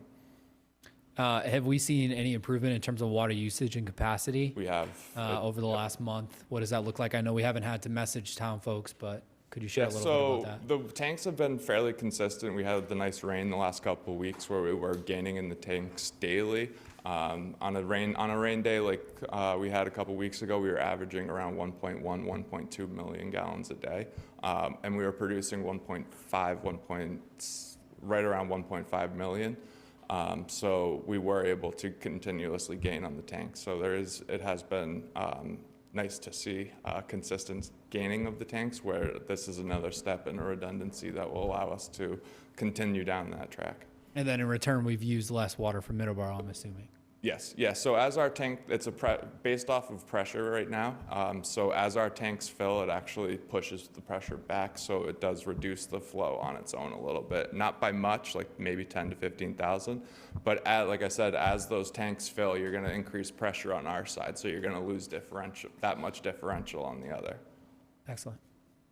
Have we seen any improvement in terms of water usage and capacity? We have. Over the last month. What does that look like? I know we haven't had to message town folks, but could you share a little bit about that? The tanks have been fairly consistent. We had the nice rain the last couple of weeks where we were gaining in the tanks daily. On a rain day like we had a couple weeks ago, we were averaging around 1.2 million gallons a day, and we were producing right around 1.5 million. So we were able to continuously gain on the tank. So it has been nice to see consistent gaining of the tanks, where this is another step in a redundancy that will allow us to continue down that track. And then in return, we've used less water from Middleborough, I'm assuming. Yes, yes. So as our tank, it's based off of pressure right now. So as our tanks fill, it actually pushes the pressure back. So it does reduce the flow on its own a little bit, not by much, like maybe 10 to 15,000. But like I said, as those tanks fill, you're going to increase pressure on our side. So you're going to lose that much differential on the other. Excellent.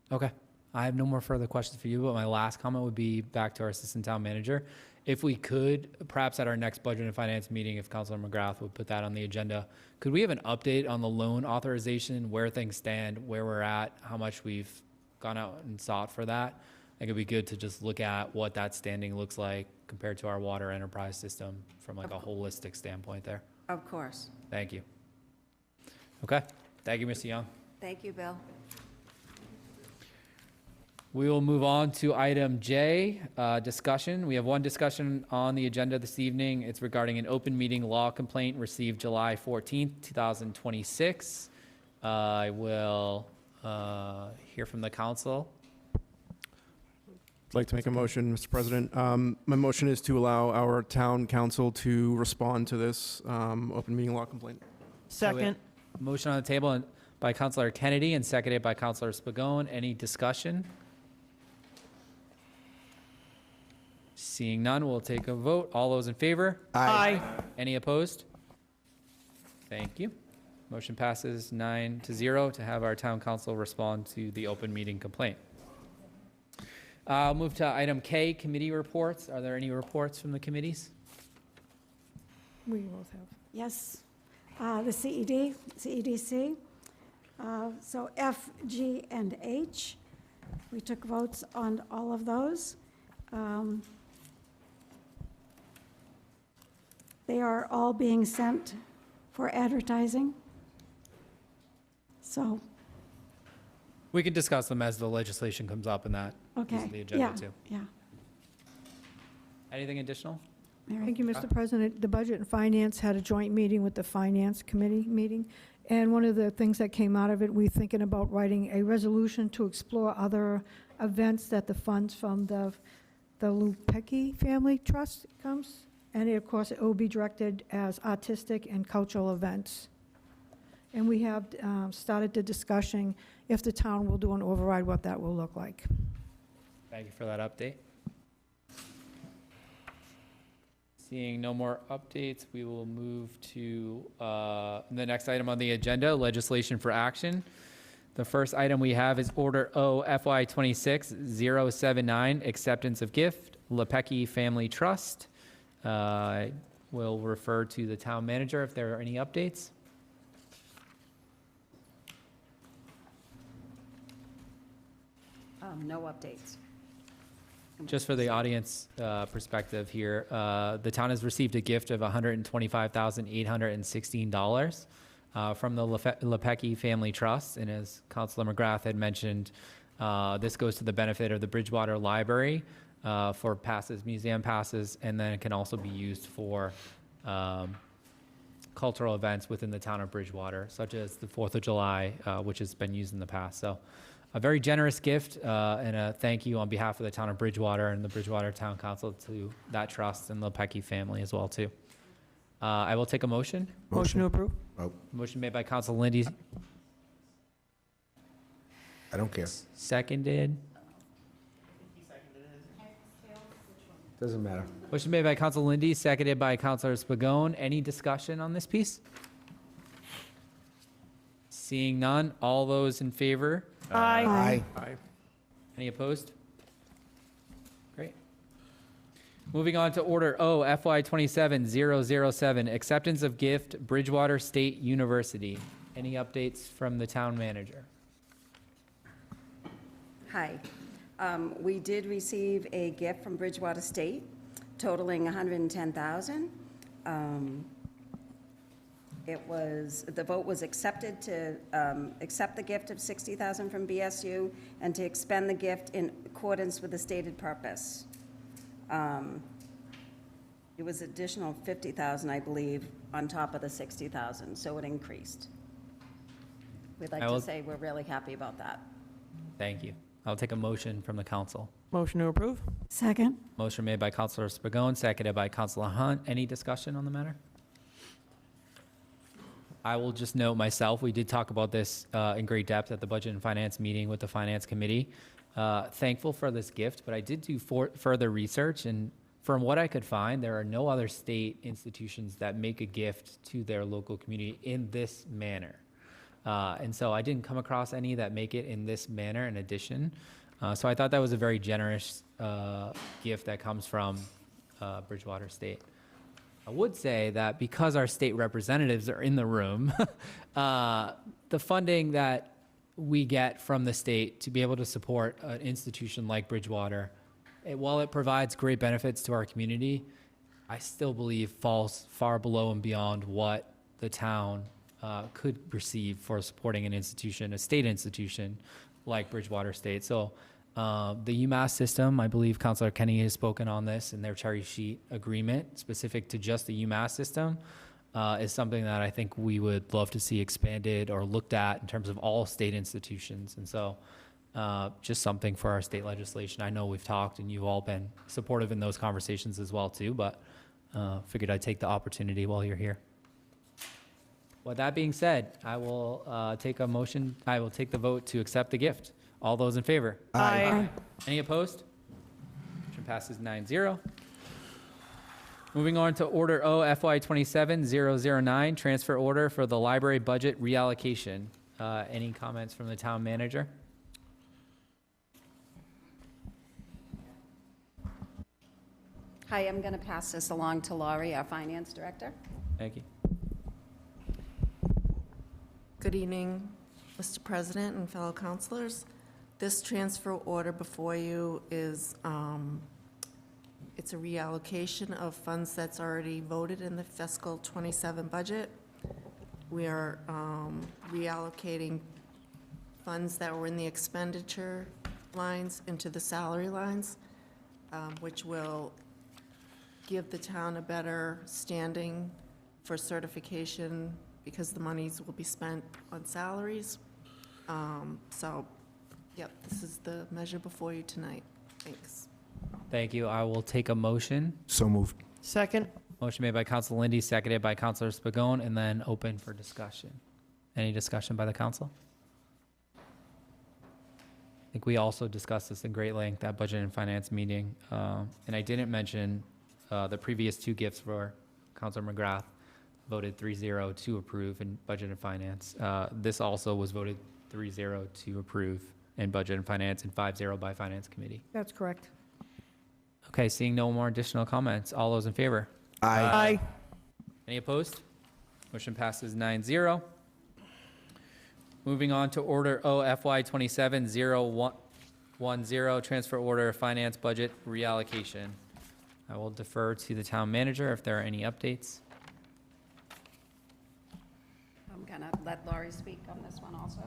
Okay. I have no more further questions for you, but my last comment would be back to our assistant town manager. If we could, perhaps at our next budget and finance meeting, if Councilor McGrath would put that on the agenda, could we have an update on the loan authorization, where things stand, where we're at, how much we've gone out and sought for that? I think it'd be good to just look at what that standing looks like compared to our water enterprise system from like a holistic standpoint there. Of course. Thank you. Okay. Thank you, Mr. Young. Thank you, Bill. We will move on to item J, discussion. We have one discussion on the agenda this evening. It's regarding an open meeting law complaint received July 14th, 2026. I will hear from the council. I'd like to make a motion, Mr. President. My motion is to allow our town council to respond to this open meeting law complaint. Second. Motion on the table by Councilor Kennedy and seconded by Councilor Spagone. Any discussion? Seeing none, we'll take a vote. All those in favor? Aye. Any opposed? Thank you. Motion passes 9-0 to have our town council respond to the open meeting complaint. I'll move to item K, committee reports. Are there any reports from the committees? We both have. Yes, the CEDC. So F, G, and H. We took votes on all of those. They are all being sent for advertising. So. We can discuss them as the legislation comes up in that. Okay. Piece of the agenda too. Yeah. Anything additional? Mary? Thank you, Mr. President. The Budget and Finance had a joint meeting with the Finance Committee meeting, and one of the things that came out of it, we're thinking about writing a resolution to explore other events that the funds from the Lipski Family Trust comes, and of course, it will be directed as artistic and cultural events. And we have started the discussion if the town will do an override, what that will look like. Thank you for that update. Seeing no more updates, we will move to the next item on the agenda, legislation for action. The first item we have is Order O FY 26-079, acceptance of gift, Lipski Family Trust. We'll refer to the town manager if there are any updates. No updates. Just for the audience perspective here, the town has received a gift of $125,816 from the Lipski Family Trust. And as Councilor McGrath had mentioned, this goes to the benefit of the Bridgewater Library for passes, museum passes, and then it can also be used for cultural events within the town of Bridgewater, such as the 4th of July, which has been used in the past. So a very generous gift and a thank you on behalf of the town of Bridgewater and the Bridgewater Town Council to that trust and the Lipski family as well, too. I will take a motion. Motion to approve. Oh, Motion made by Council Lindy, I don't care. seconded. Doesn't matter. Motion made by Council Lindy, seconded by Councilor Spagone. Any discussion on this piece? Seeing none, all those in favor? Aye. Aye. Any opposed? Great. Moving on to Order O, FY 27-007, acceptance of gift, Bridgewater State University. Any updates from the town manager? Hi. We did receive a gift from Bridgewater State totaling $110,000. The vote was accepted to accept the gift of $60,000 from BSU and to expend the gift in accordance with the stated purpose. You It was additional 50,000, I believe, on top of the 60,000, so it increased. We'd like I to will- say we're really happy about that. Thank you. I'll take a motion from the council. Motion to approve? Second. Motion made by Councilor Spigot, seconded by Councilor Hunt. Any discussion on the matter? I will just note myself, we did talk about this in great depth at the Budget and Finance meeting with the Finance Committee. Thankful for this gift, but I did do further research, and from what I could find, there are no other state institutions that make a gift to their local community in this manner. And so I didn't come across any that make it in this manner in addition. So I thought that was a very generous gift that comes from Bridgewater State. I would say that because our state representatives are in the room, the funding that we get from the state to be able to support an institution like Bridgewater, while it provides great benefits to our community, I still believe falls far below and beyond what the town could receive for supporting an institution, a state institution like Bridgewater State. So the UMass system, I believe Councilor Kenny has spoken on this in their cherry sheet agreement specific to just the UMass system, is something that I think we would love to see expanded or looked at in terms of all state institutions. And so just something for our state legislation. I know we've talked and you've all been supportive in those conversations as well too, but figured I'd take the opportunity while you're here. With that being said, I will take a motion, I will take the vote to accept the gift. All those in favor? Aye. Any opposed? Motion passes 9-0. Moving on to Order O FY 27-009, transfer order for the library budget reallocation. Any comments from the town manager? Hi, I'm going to pass this along to Laurie, our finance director. Thank you. Good evening, Mr. President and fellow councilors. This transfer order before you is, it's a reallocation of funds that's already voted in the fiscal 27 budget. We are reallocating funds that were in the expenditure lines into the salary lines, which will give the town a better standing for certification because the monies will be spent on salaries. So, yep, this is the measure before you tonight. Thanks. Thank you. I will take a motion. So moved. Second? Motion made by Council Lindy, seconded by Councilor Spigot, and then open for discussion. Any discussion by the council? I think we also discussed this in great length at Budget and Finance meeting. And I didn't mention the previous two gifts for Councilor McGrath voted 3-0 to approve in Budget and Finance. This also was voted 3-0 to approve in Budget and Finance and 5-0 by Finance Committee. That's correct. Okay, seeing no more additional comments, all those in favor? Aye. Any opposed? Motion passes 9-0. Moving on to Order O FY 27-010, transfer order finance budget reallocation. I will defer to the town manager if there are any updates. I'm going to let Laurie speak on this one also.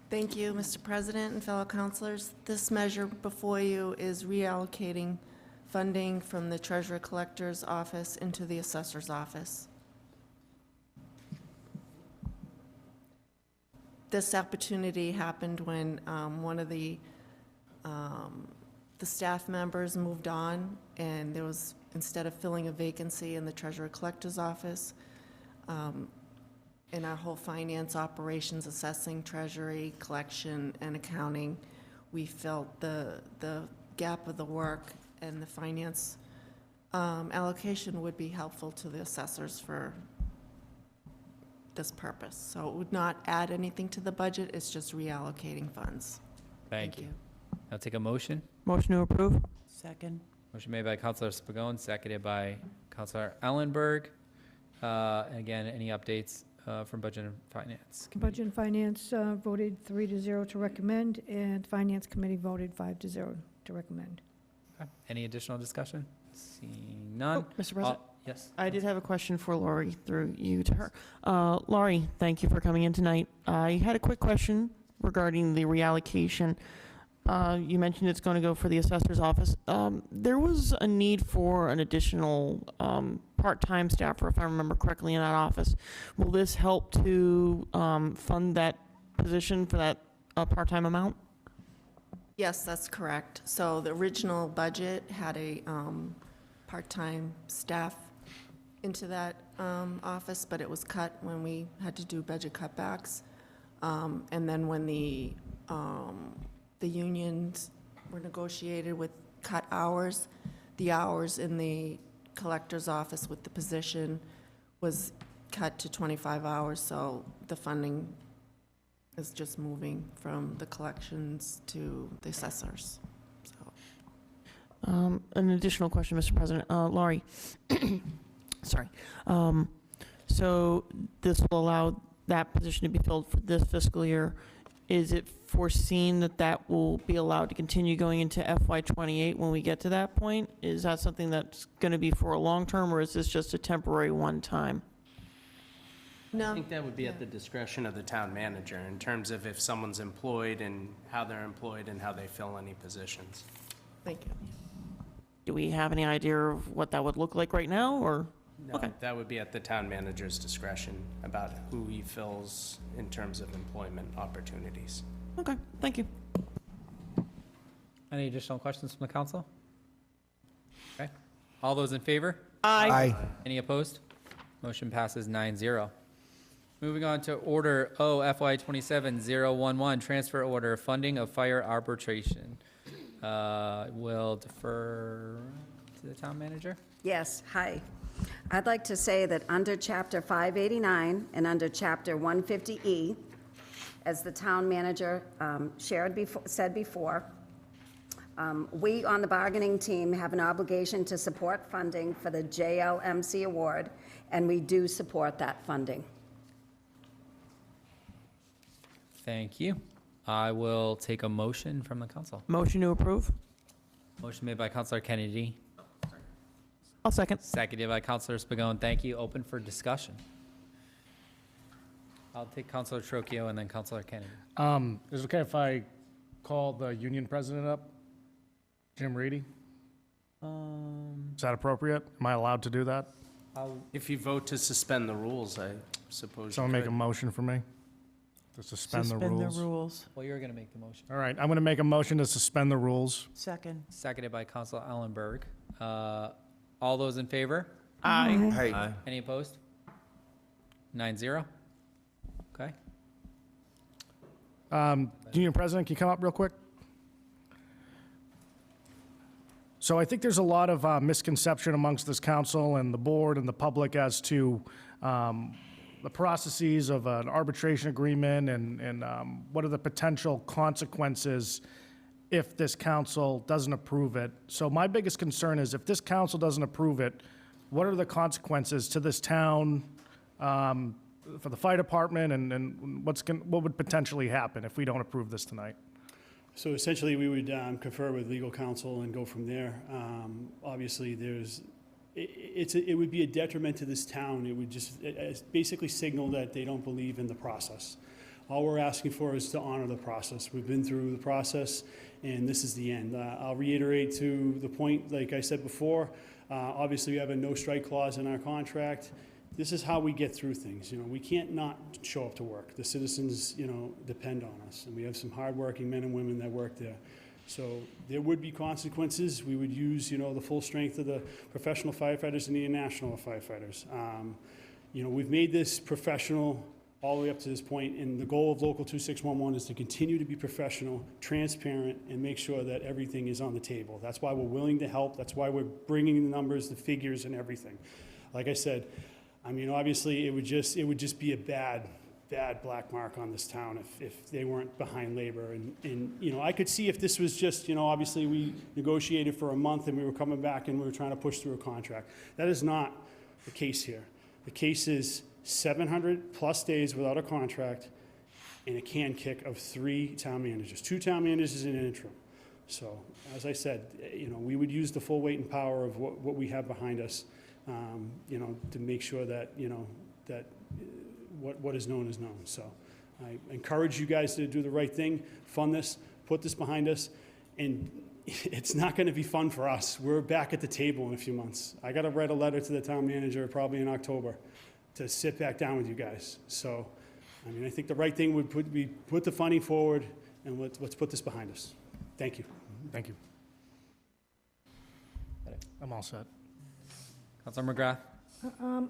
Thank you, Mr. President and fellow councilors. This measure before you is reallocating funding from the Treasurer Collector's Office into the Assessor's Office. This opportunity happened when one of the staff members moved on, and there was, instead of filling a vacancy in the Treasurer Collector's Office, in our whole finance operations, assessing, treasury, collection, and accounting, we felt the gap of the work and the finance allocation would be helpful to the assessors for this purpose. So it would not add anything to the budget, it's just reallocating funds. Thank you. I'll take a motion. Motion to approve? Second. Motion made by Councilor Spigot, seconded by Councilor Ellenberg. Again, any updates from Budget and Finance? Budget and Finance voted 3-0 to recommend, and Finance Committee voted 5-0 to recommend. Okay. Any additional discussion? Seeing none. Mr. President? Yes. I did have a question for Laurie through you to her. Laurie, thank you for coming in tonight. I had a quick question regarding the reallocation. You mentioned it's going to go for the assessor's office. There was a need for an additional part-time staffer, if I remember correctly, in that office. Will this help to fund that position for that part-time amount? Yes, that's correct. So the original budget had a part-time staff into that office, but it was cut when we had to do budget cutbacks. And then when the unions were negotiated with cut hours, the hours in the collector's office with the position was cut to 25 hours, so the funding is just moving from the collections to the assessors. So. An additional question, Mr. President. Laurie, sorry. So this will allow that position to be filled for this fiscal year. Is it foreseen that that will be allowed to continue going into FY28 when we get to that point? Is that something that's going to be for a long term, or is this just a temporary one time? No. I think that would be at the discretion of the town manager in terms of if someone's employed and how they're employed and how they fill any positions. Thank you. Do we have any idea of what that would look like right now, or? No, that would be at the town manager's discretion about who he fills in terms of employment opportunities. Okay, thank you. Any additional questions from the council? Okay. All those in favor? Aye. Any opposed? Motion passes 9-0. Moving on to Order O FY27-011, Transfer Order, Funding of Fire Arbitration. We'll defer to the town manager. Yes, hi. I'd like to say that under Chapter 589 and under Chapter 150E, as the town manager said before, we on the bargaining team have an obligation to support funding for the JLMC award, and we do support that funding. Thank you. I will take a motion from the council. Motion to approve? Motion made by Councilor Kennedy. I'll second. Seconded by Councilor Spagone. Thank you. Open for discussion. I'll take Councilor Trocchio and then Councilor Kennedy. Is it okay if I call the union president up? Jim Reedy? Is that appropriate? Am I allowed to do that? If you vote to suspend the rules, I suppose Someone you make could. a motion for me to suspend the rules. Well, you're going to make the motion. All right, I'm going to make a motion to suspend the rules. Second. Seconded by Councilor Ellenberg. All those in favor? Aye. Aye. Any opposed? 9-0. Okay. Union president, can you come up real quick? So I think there's a lot of misconception amongst this council and the board and the public as to the processes of an arbitration agreement and what are the potential consequences if this council doesn't approve it. So my biggest concern is if this council doesn't approve it, what are the consequences to this town, for the fire department, and what would potentially happen if we don't approve this tonight? So essentially, we would confer with legal counsel and go from there. Obviously, it would be a detriment to this town. It would just basically signal that they don't believe in the process. All we're asking for is to honor the process. We've been through the process, and this is the end. I'll reiterate to the point, like I said before, obviously we have a no strike clause in our contract. This is how we get through things. We can't not show up to work. The citizens, depend on us, and we have some hardworking men and women that work there. So there would be consequences. We would use, the full strength of the professional firefighters and the national firefighters. We've made this professional all the way up to this point, and the goal of Local 2611 is to continue to be professional, transparent, and make sure that everything is on the table. That's why we're willing to help. That's why we're bringing the numbers, the figures, and everything. Like I said, obviously, it would just be a bad black mark on this town if they weren't behind labor. And I could see if this was just, obviously we negotiated for a month and we were coming back and we were trying to push through a contract. That is not the case here. The case is 700 plus days without a contract and a can kick of 3 town managers, 2 town managers and an interim. So, as I said, we would use the full weight and power of what we have behind us, to make sure that, that what is known is known. So I encourage you guys to do the right thing, fund this, put this behind us, and it's not going to be fun for us. We're back at the table in a few months. I got to write a letter to the town manager probably in October to sit back down with you guys. So, I mean, I think the right thing would be put the funding forward, and let's put this behind us. Thank you. Thank you. I'm all set. Councilor McGrath?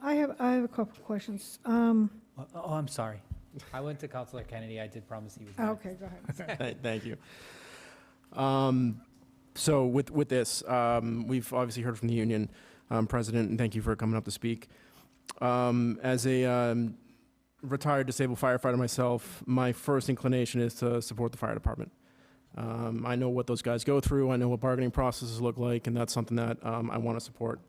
I have a couple of questions. Oh, I'm sorry. I went to Councilor Kennedy. I did promise he was next. Okay, go ahead. Thank you. So with this, we've obviously heard from the union president, and thank you for coming up to speak. As a retired disabled firefighter myself, my first inclination is to support the fire department. I know what those guys go through. I know what bargaining processes look like, and that's something that I want to support.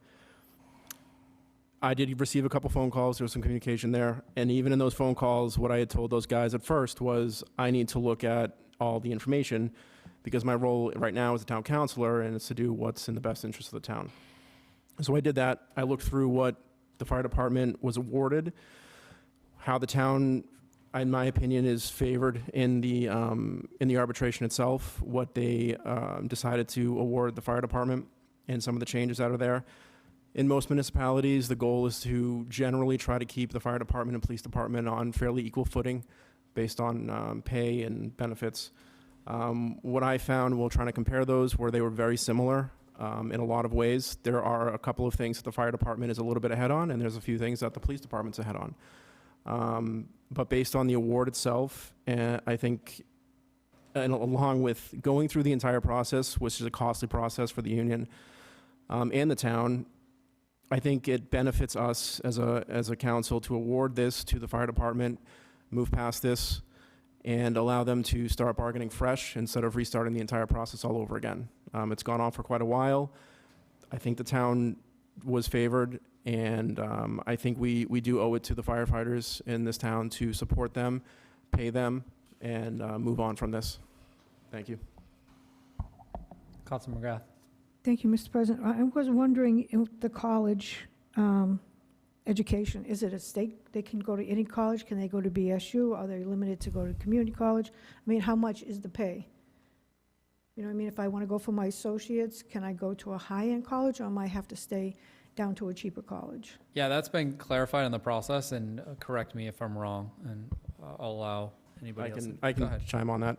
I did receive a couple phone calls. There was some communication there. And even in those phone calls, what I had told those guys at first was I need to look at all the information because my role right now is a town councilor, and it's to do what's in the best interest of the town. So I did that. I looked through what the fire department was awarded, how the town, in my opinion, is favored in the arbitration itself, what they decided to award the fire department, and some of the changes out of there. In most municipalities, the goal is to generally try to keep the fire department and police department on fairly equal footing based on pay and benefits. What I found while trying to compare those were they were very similar in a lot of ways. There are a couple of things that the fire department is a little bit ahead on, and there's a few things that the police department's ahead on. But based on the award itself, I think, and along with going through the entire process, which is a costly process for the union and the town, I think it benefits us as a council to award this to the fire department, move past this, and allow them to start bargaining fresh instead of restarting the entire process all over again. It's gone on for quite a while. I think the town was favored, and I think we do owe it to the firefighters in this town to support them, pay them, and move on from this. Thank you. Councilor McGrath? Thank you, Mr. President. I was wondering, in the college education, is it a state, they can go to any college? Can they go to BSU? Are they limited to go to community college? I mean, how much is the pay? You know what I mean? If I want to go for my associates, can I go to a high-end college, or might I have to stay down to a cheaper college? Yeah, that's been clarified in the process, and correct me if I'm wrong, and I'll allow anybody else. I can chime on that.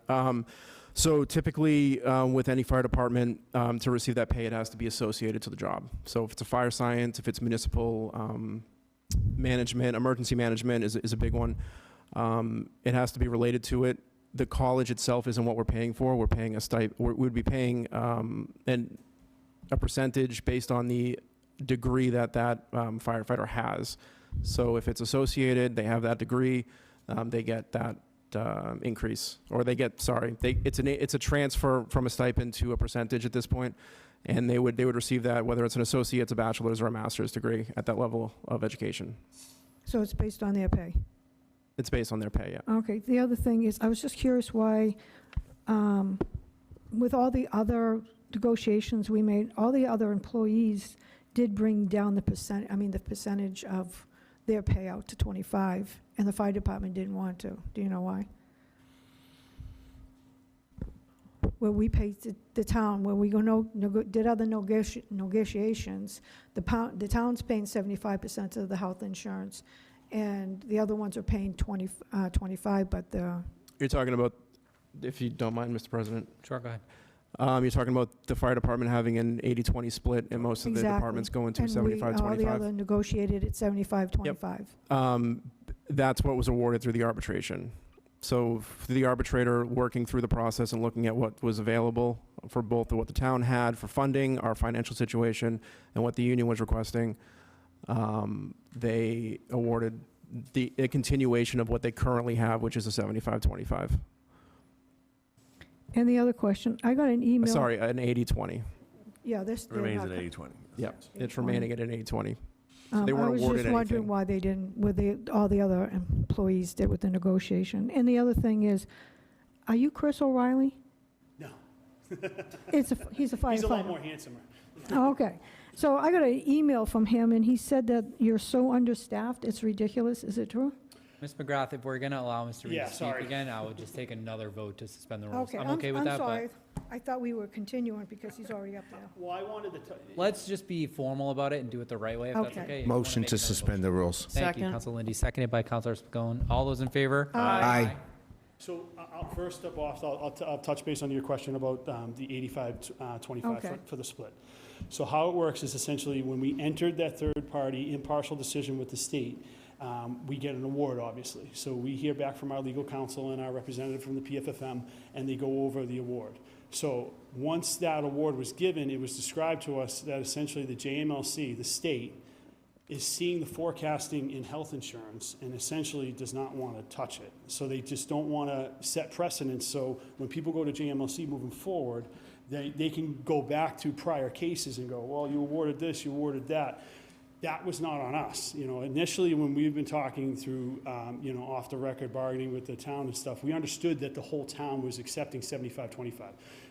So typically, with any fire department, to receive that pay, it has to be associated to the job. So if it's a fire science, if it's municipal management, emergency management is a big one. It has to be related to it. The college itself isn't what we're paying for. We're paying a stipend. We'd be paying a percentage based on the degree that firefighter has. So if it's associated, they have that degree, they get that increase, or they get, it's a transfer from a stipend to a percentage at this point, and they would receive that whether it's an associate's, a bachelor's, or a master's degree at that level of education. So it's based on their pay? It's based on their pay, yeah. Okay. The other thing is, I was just curious why, with all the other negotiations we made, all the other employees did bring down the percentage of their payout to 25, and the fire department didn't want to. Do you know why? Where we paid the town, when we did other negotiations, the town's paying 75% of the health insurance, and the other ones are paying 25, but You're talking about, if you don't mind, Mr. President? Sure, go ahead. You're talking about the fire department having an 80-20 split, and most of the departments going to 75-25. All the other negotiated at 75-25. Yep. That's what was awarded through the arbitration. So the arbitrator working through the process and looking at what was available for both what the town had for funding, our financial situation, and what the union was requesting, they awarded a continuation of what they currently have, which is a 75-25. And the other question, I got an email. Sorry, an 80-20. Yeah, this remains at 80-20. Yeah, it's remaining at an 80-20. So they weren't I was awarded just wondering anything. why they didn't, all the other employees did with the negotiation. And the other thing is, are you Chris O'Reilly? No. He's a firefighter. He's a lot more handsomer. Oh, okay. So I got an email from him, and he said that you're so understaffed, it's ridiculous. Is it true? Ms. McGrath, if we're going to allow Mr. Reed Yeah, to speak sorry. again, I would just take another vote to suspend the rules. Okay, I'm okay with that, sorry. but I thought we were continuing because he's already up there. Well, I wanted to, let's just be formal about it and do it the right way, if that's Okay. okay. If you wanna Motion make to another suspend the rules. Thank you, Second. Council Lindy, seconded by Councilor Scone. All those in favor? Aye. so first up off, I'll touch base on your question about the 85-25 Okay. for the split. So how it works is essentially when we entered that third-party impartial decision with the state, we get an award, obviously. So we hear back from our legal counsel and our representative from the PFFM, and they go over the award. So once that award was given, it was described to us that essentially the JMLC, the state, is seeing the forecasting in health insurance and essentially does not want to touch it. So they just don't want to set precedents. So when people go to JMLC moving forward, they can go back to prior cases and go, well, you awarded this, you awarded that. That was not on us. You know, initially when we've been talking through, you know, off the record bargaining with the town and stuff, we understood that the whole town was accepting 75-25.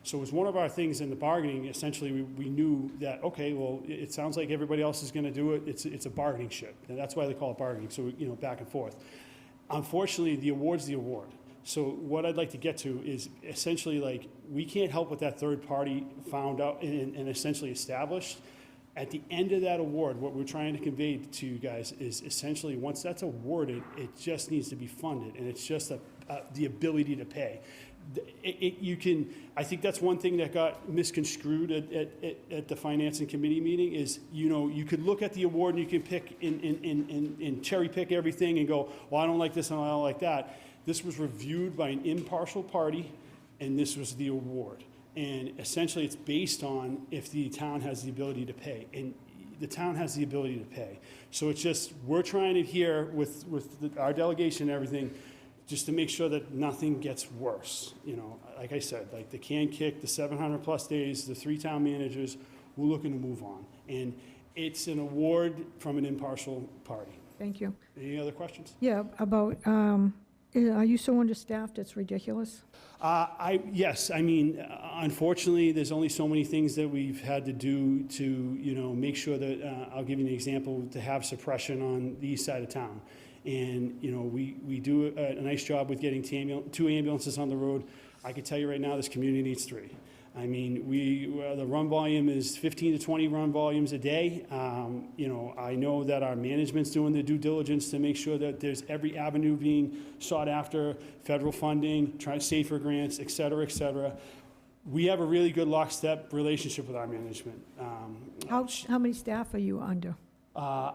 So it was one of our things in the bargaining. Essentially, we knew that, okay, well, it sounds like everybody else is going to do it. It's a bargaining ship, and that's why they call it bargaining. So, you know, back and forth. Unfortunately, the award's the award. So what I'd like to get to is essentially like we can't help what that third party found out and essentially established. At the end of that award, what we're trying to convey to you guys is essentially once that's awarded, it just needs to be funded, and it's just the ability to pay. You can, I think that's one thing that got misconstrued at the financing committee meeting is, you know, you could look at the award and you can pick and cherry pick everything and go, well, I don't like this and I don't like that. This was reviewed by an impartial party, and this was the award. And essentially, it's based on if the town has the ability to pay. And the town has the ability to pay. So it's just, we're trying it here with our delegation and everything, just to make sure that nothing gets worse. You know, like I said, like the can kick, the 700-plus days, the 3 town managers, we're looking to move on. And it's an award from an impartial party. Thank you. Any other questions? Yeah, about, are you so understaffed it's ridiculous? Yes, I mean, unfortunately, there's only so many things that we've had to do to, you know, make sure that, I'll give you an example, to have suppression on the east side of town. And, you know, we do a nice job with getting 2 ambulances on the road. I can tell you right now, this community needs 3. I mean, the run volume is 15 to 20 run volumes a day. You know, I know that our management's doing their due diligence to make sure that there's every avenue being sought after, federal funding, safer grants, et cetera, et cetera. We have a really good lockstep relationship with our management. How many staff are you under? I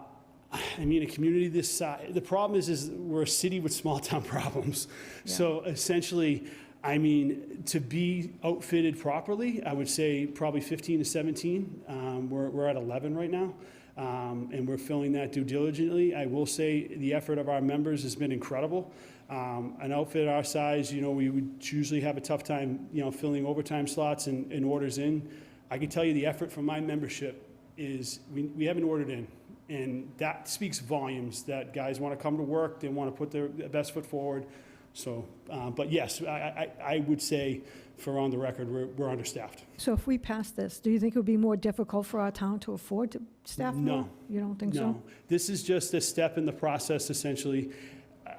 mean, a community this size, the problem is we're a city with small town problems. Yeah. So essentially, I mean, to be outfitted properly, I would say probably 15 to 17. We're at 11 right now, and we're filling that due diligently. I will say the effort of our members has been incredible. An outfit our size, you know, we would usually have a tough time, you know, filling overtime slots and orders in. I can tell you the effort from my membership is we haven't ordered in. And that speaks volumes that guys want to come to work, they want to put their best foot forward. So, but yes, I would say, for on the record, we're understaffed. So if we pass this, do you think it would be more difficult for our town to afford to staff more? No. You don't think so? No. This is just a step in the process, essentially.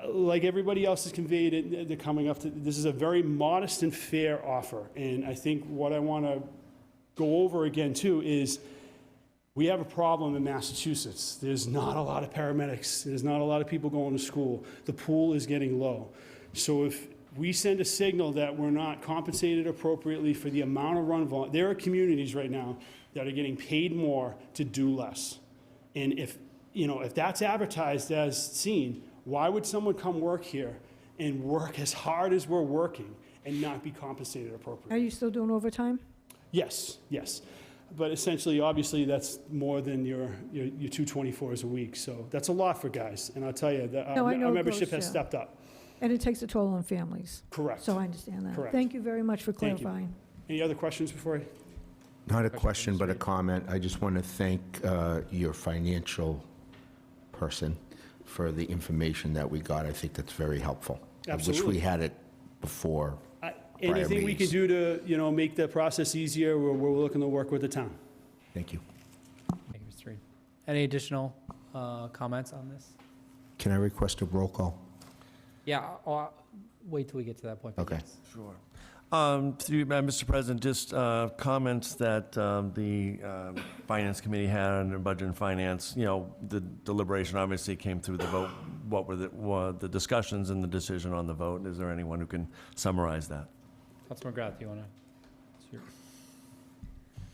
Like everybody else has conveyed, they're coming up to, this is a very modest and fair offer. And I think what I want to go over again, too, is we have a problem in Massachusetts. There's not a lot of paramedics. There's not a lot of people going to school. The pool is getting low. So if we send a signal that we're not compensated appropriately for the amount of run volume, there are communities right now that are getting paid more to do less. And if, you know, if that's advertised as seen, why would someone come work here and work as hard as we're working and not be compensated appropriately? Are you still doing overtime? Yes, yes. But essentially, obviously, that's more than your 224s a week. So that's a lot for guys. And I'll tell you, that No, I know our it membership goes, has yeah. stepped up. And it takes a toll on families. Correct. So I understand that. Correct. Thank you very much for Thank you. clarifying. Any other questions before I? Not a question, but a comment. I just want to thank your financial person for the information that we got. I think that's very helpful. I wish Absolutely. we had it before. Anything we can do to, you know, make the process easier, we're looking to work with the town. Thank you. Thank you, Mr. Reed. Any additional comments on this? Can I request a roll call? Yeah, wait till we get to that point. but Okay. yes. Sure. Through you, Mr. President, just comments that the Finance Committee had on Budget and Finance. You know, the deliberation obviously came through the vote. What were the discussions and the decision on the vote? Is there anyone who can summarize that? Councilor McGrath, you want to?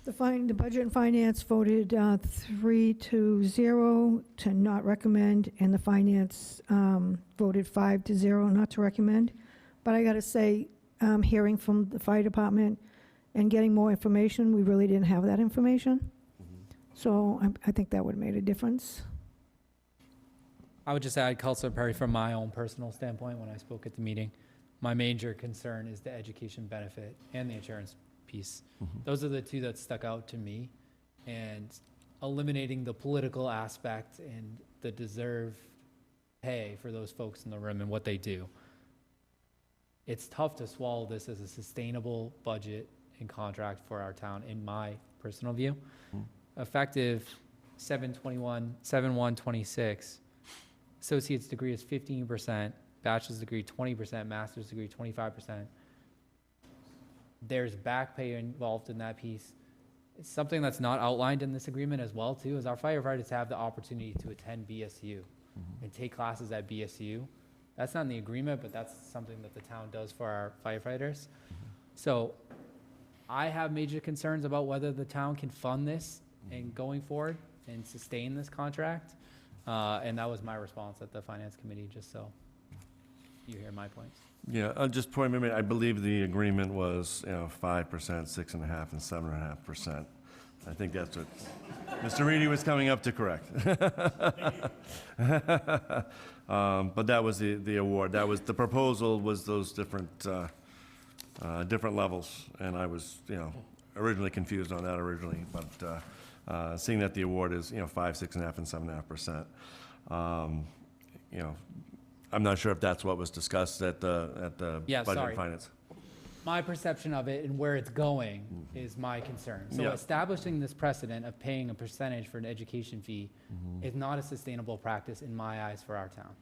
The Budget and Finance voted 3-0 to not recommend, and the Finance voted 5-0 not to recommend. But I got to say, hearing from the fire department and getting more information, we really didn't have that information. So I think that would have made a difference. I would just add, Councilor Perry, from my own personal standpoint, when I spoke at the meeting, my major concern is the education benefit and the insurance piece. Those are the two that stuck out to me, and eliminating the political aspect and the deserved pay for those folks in the room and what they do. It's tough to swallow this as a sustainable budget and contract for our town, in my personal view. Effective 7/21/26, associate's degree is 15%, bachelor's degree 20%, master's degree 25%. There's back pay involved in that piece. It's something that's not outlined in this agreement as well, too, is our firefighters have the opportunity to attend BSU and take classes at BSU. That's not in the agreement, but that's something that the town does for our firefighters. So I have major concerns about whether the town can fund this and going forward and sustain this contract. And that was my response at the Finance Committee, just so you hear my points. Yeah, just point I believe the agreement was 5%, 6.5%, and 7.5%. I think that's what Mr. Reedy was coming up to correct. But that was the award. That was the proposal. Was those different levels, and I was originally confused on that originally, but seeing that the award is 5, 6.5, and 7.5%. I'm not sure if that's what was discussed at the Yeah, Budget sorry. and Finance. My perception of it and where it's going is my concern. So Yeah. establishing this precedent of paying a percentage for an education fee is not a sustainable practice in my eyes for our town.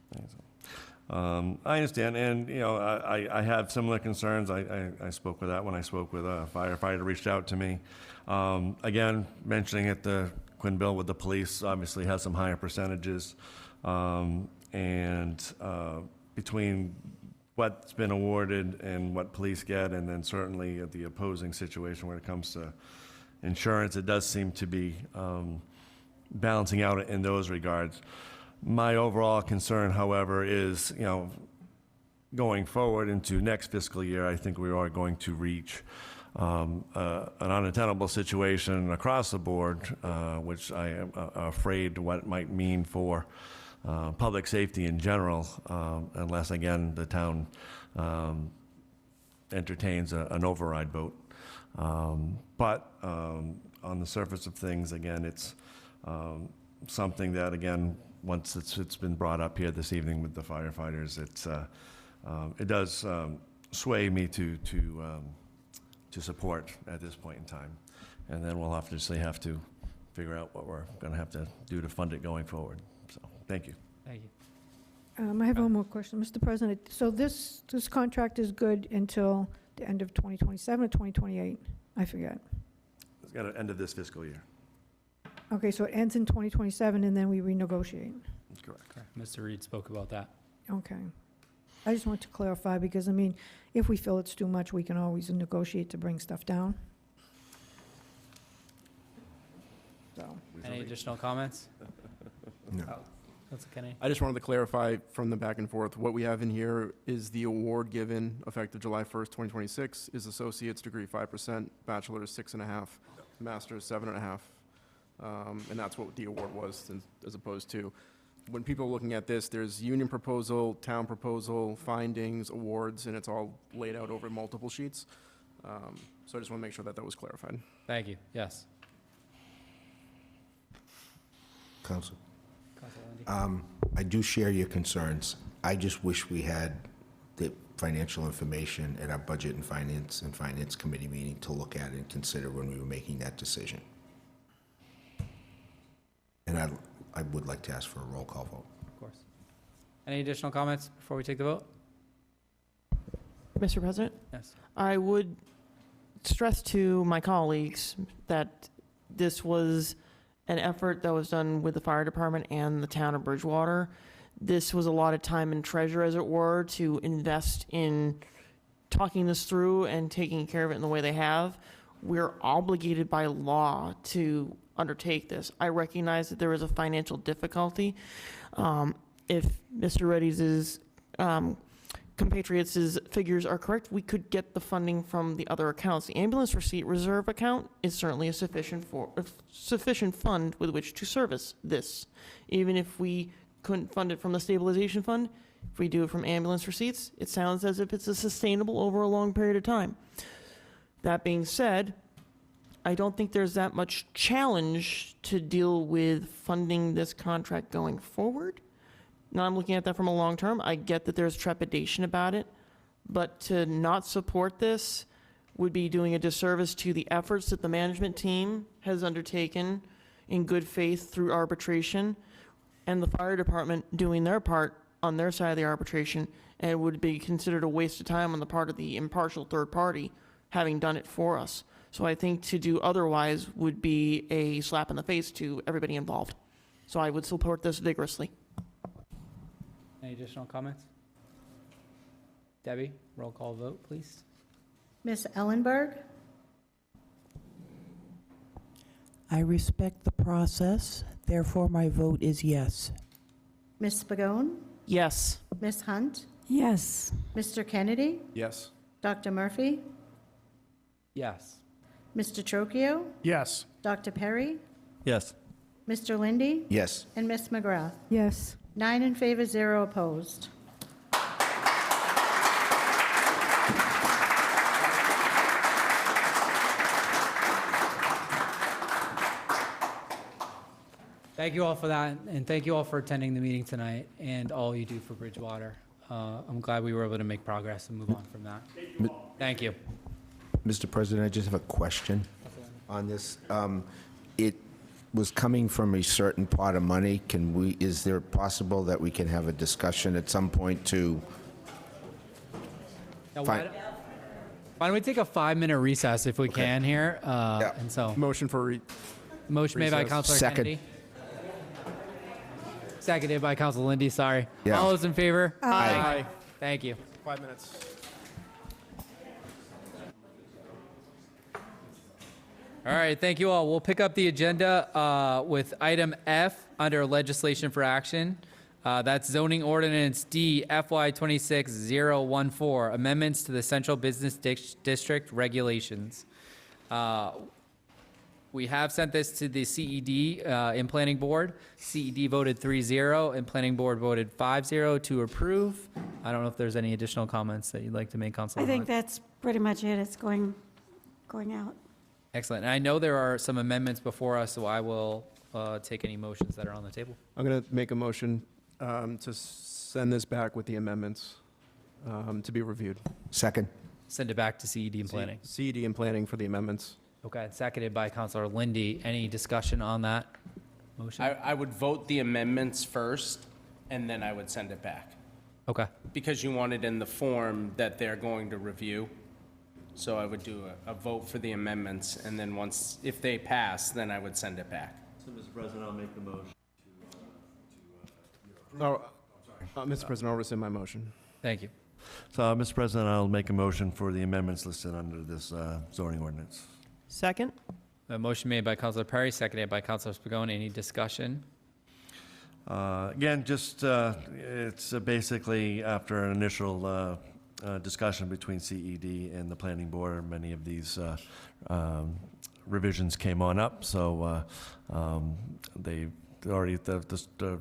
I understand, and I have similar concerns. I spoke with that when I spoke with a firefighter, reached out to me. Again, mentioning it, the Quinn bill with the police obviously has some higher percentages, and between what's been awarded and what police get, and then certainly at the opposing situation when it comes to insurance, it does seem to be balancing out in those regards. My overall concern, however, is, going forward into next fiscal year, I think we are going to reach an untenable situation across the board, which I am afraid what it might mean for public safety in general, unless, again, the town entertains an override vote. But on the surface of things, again, it's something that, again, once it's been brought up here this evening with the firefighters, it does sway me to support at this point in time. And then we'll obviously have to figure out what we're going to have to do to fund it going forward. So, thank you. Thank you. I have one more question, Mr. President. So this contract is good until the end of 2027 or 2028? I forget. It's got to end of this fiscal year. Okay, so it ends in 2027 and then we renegotiate? That's correct. Mr. Reed spoke about that. Okay. I just want to clarify because, I mean, if we feel it's too much, we can always negotiate to bring stuff down. So. Any additional comments? No. That's Kenny. I just wanted to clarify from the back and forth, what we have in here is the award given effective July 1st, 2026, is associate's degree 5%, bachelor's 6.5%, master's 7.5%. And that's what the award was, as opposed to, when people are looking at this, there's union proposal, town proposal, findings, awards, and it's all laid out over multiple sheets. So I just want to make sure that that was clarified. Thank you. Yes. Counsel. I do share your concerns. I just wish we had the financial information at our Budget and Finance Committee meeting to look at and consider when we were making that decision. And I would like to ask for a roll call vote. Of course. Any additional comments before we take the vote? Mr. President? Yes. I would stress to my colleagues that this was an effort that was done with the fire department and the town of Bridgewater. This was a lot of time and treasure, as it were, to invest in talking this through and taking care of it in the way they have. We're obligated by law to undertake this. I recognize that there is a financial difficulty. If Mr. Reddy's compatriots' figures are correct, we could get the funding from the other accounts. The ambulance receipt reserve account is certainly a sufficient fund with which to service this. Even if we couldn't fund it from the stabilization fund, if we do it from ambulance receipts, it sounds as if it's a sustainable over a long period of time. That being said, I don't think there's that much challenge to deal with funding this contract going forward. Now, I'm looking at that from a long term. I get that there's trepidation about it, but to not support this would be doing a disservice to the efforts that the management team has undertaken in good faith through arbitration, and the fire department doing their part on their side of the arbitration, and it would be considered a waste of time on the part of the impartial third party having done it for us. So I think to do otherwise would be a slap in the face to everybody involved. So I would support this vigorously. Any additional comments? Debbie, roll call vote, please. Ms. Ellenberg? I respect the process, therefore my vote is yes. Ms. Pagone? Yes. Ms. Hunt? Yes. Mr. Kennedy? Yes. Dr. Murphy? Yes. Mr. Trocchio? Yes. Dr. Perry? Yes. Mr. Lindy? Yes. And Ms. McGrath? Yes. 9 in favor, 0 opposed. Thank you all for that, and thank you all for attending the meeting tonight and all you do for Bridgewater. I'm glad we were able to make progress and move on from that. Thank you. Mr. President, I just have a question on this. It was coming from a certain pot of money. Is there possible that we can have a discussion at some point to? Now, why don't we take a 5-minute recess if we can here? And so, Motion for motion made by recess. Councilor Second. Kennedy. Seconded by Councilor Lindy, sorry. Yeah. All those in favor? Aye. Thank you. 5 minutes. All right, thank you all. We'll pick up the agenda with item F under legislation for action. That's zoning ordinance D FY 26014, amendments to the central business district regulations. We have sent this to the CED in planning board. CED voted 3-0 and planning board voted 5-0 to approve. I don't know if there's any additional comments that you'd like to make, Councilor I think Hunt. that's pretty much it. It's going out. Excellent. And I know there are some amendments before us, so I will take any motions that are on the table. I'm going to make a motion to send this back with the amendments to be reviewed. Second. Send it back to CED and planning. CED and planning for the amendments. Okay, seconded by Councilor Lindy. Any discussion on that motion? I would vote the amendments first, and then I would send it back. Okay. Because you want it in the form that they're going to review. So I would do a vote for the amendments, and then once, if they pass, then I would send it back. So, Mr. President, I'll make the motion. Mr. President, I'll rescind my motion. Thank you. So, Mr. President, I'll make a motion for the amendments listed under this zoning ordinance. Second? A motion made by Councilor Perry, seconded by Councilor Spagone. Any discussion? Again, just, it's basically after an initial discussion between CED and the planning board, many of these revisions came on up, so they already, the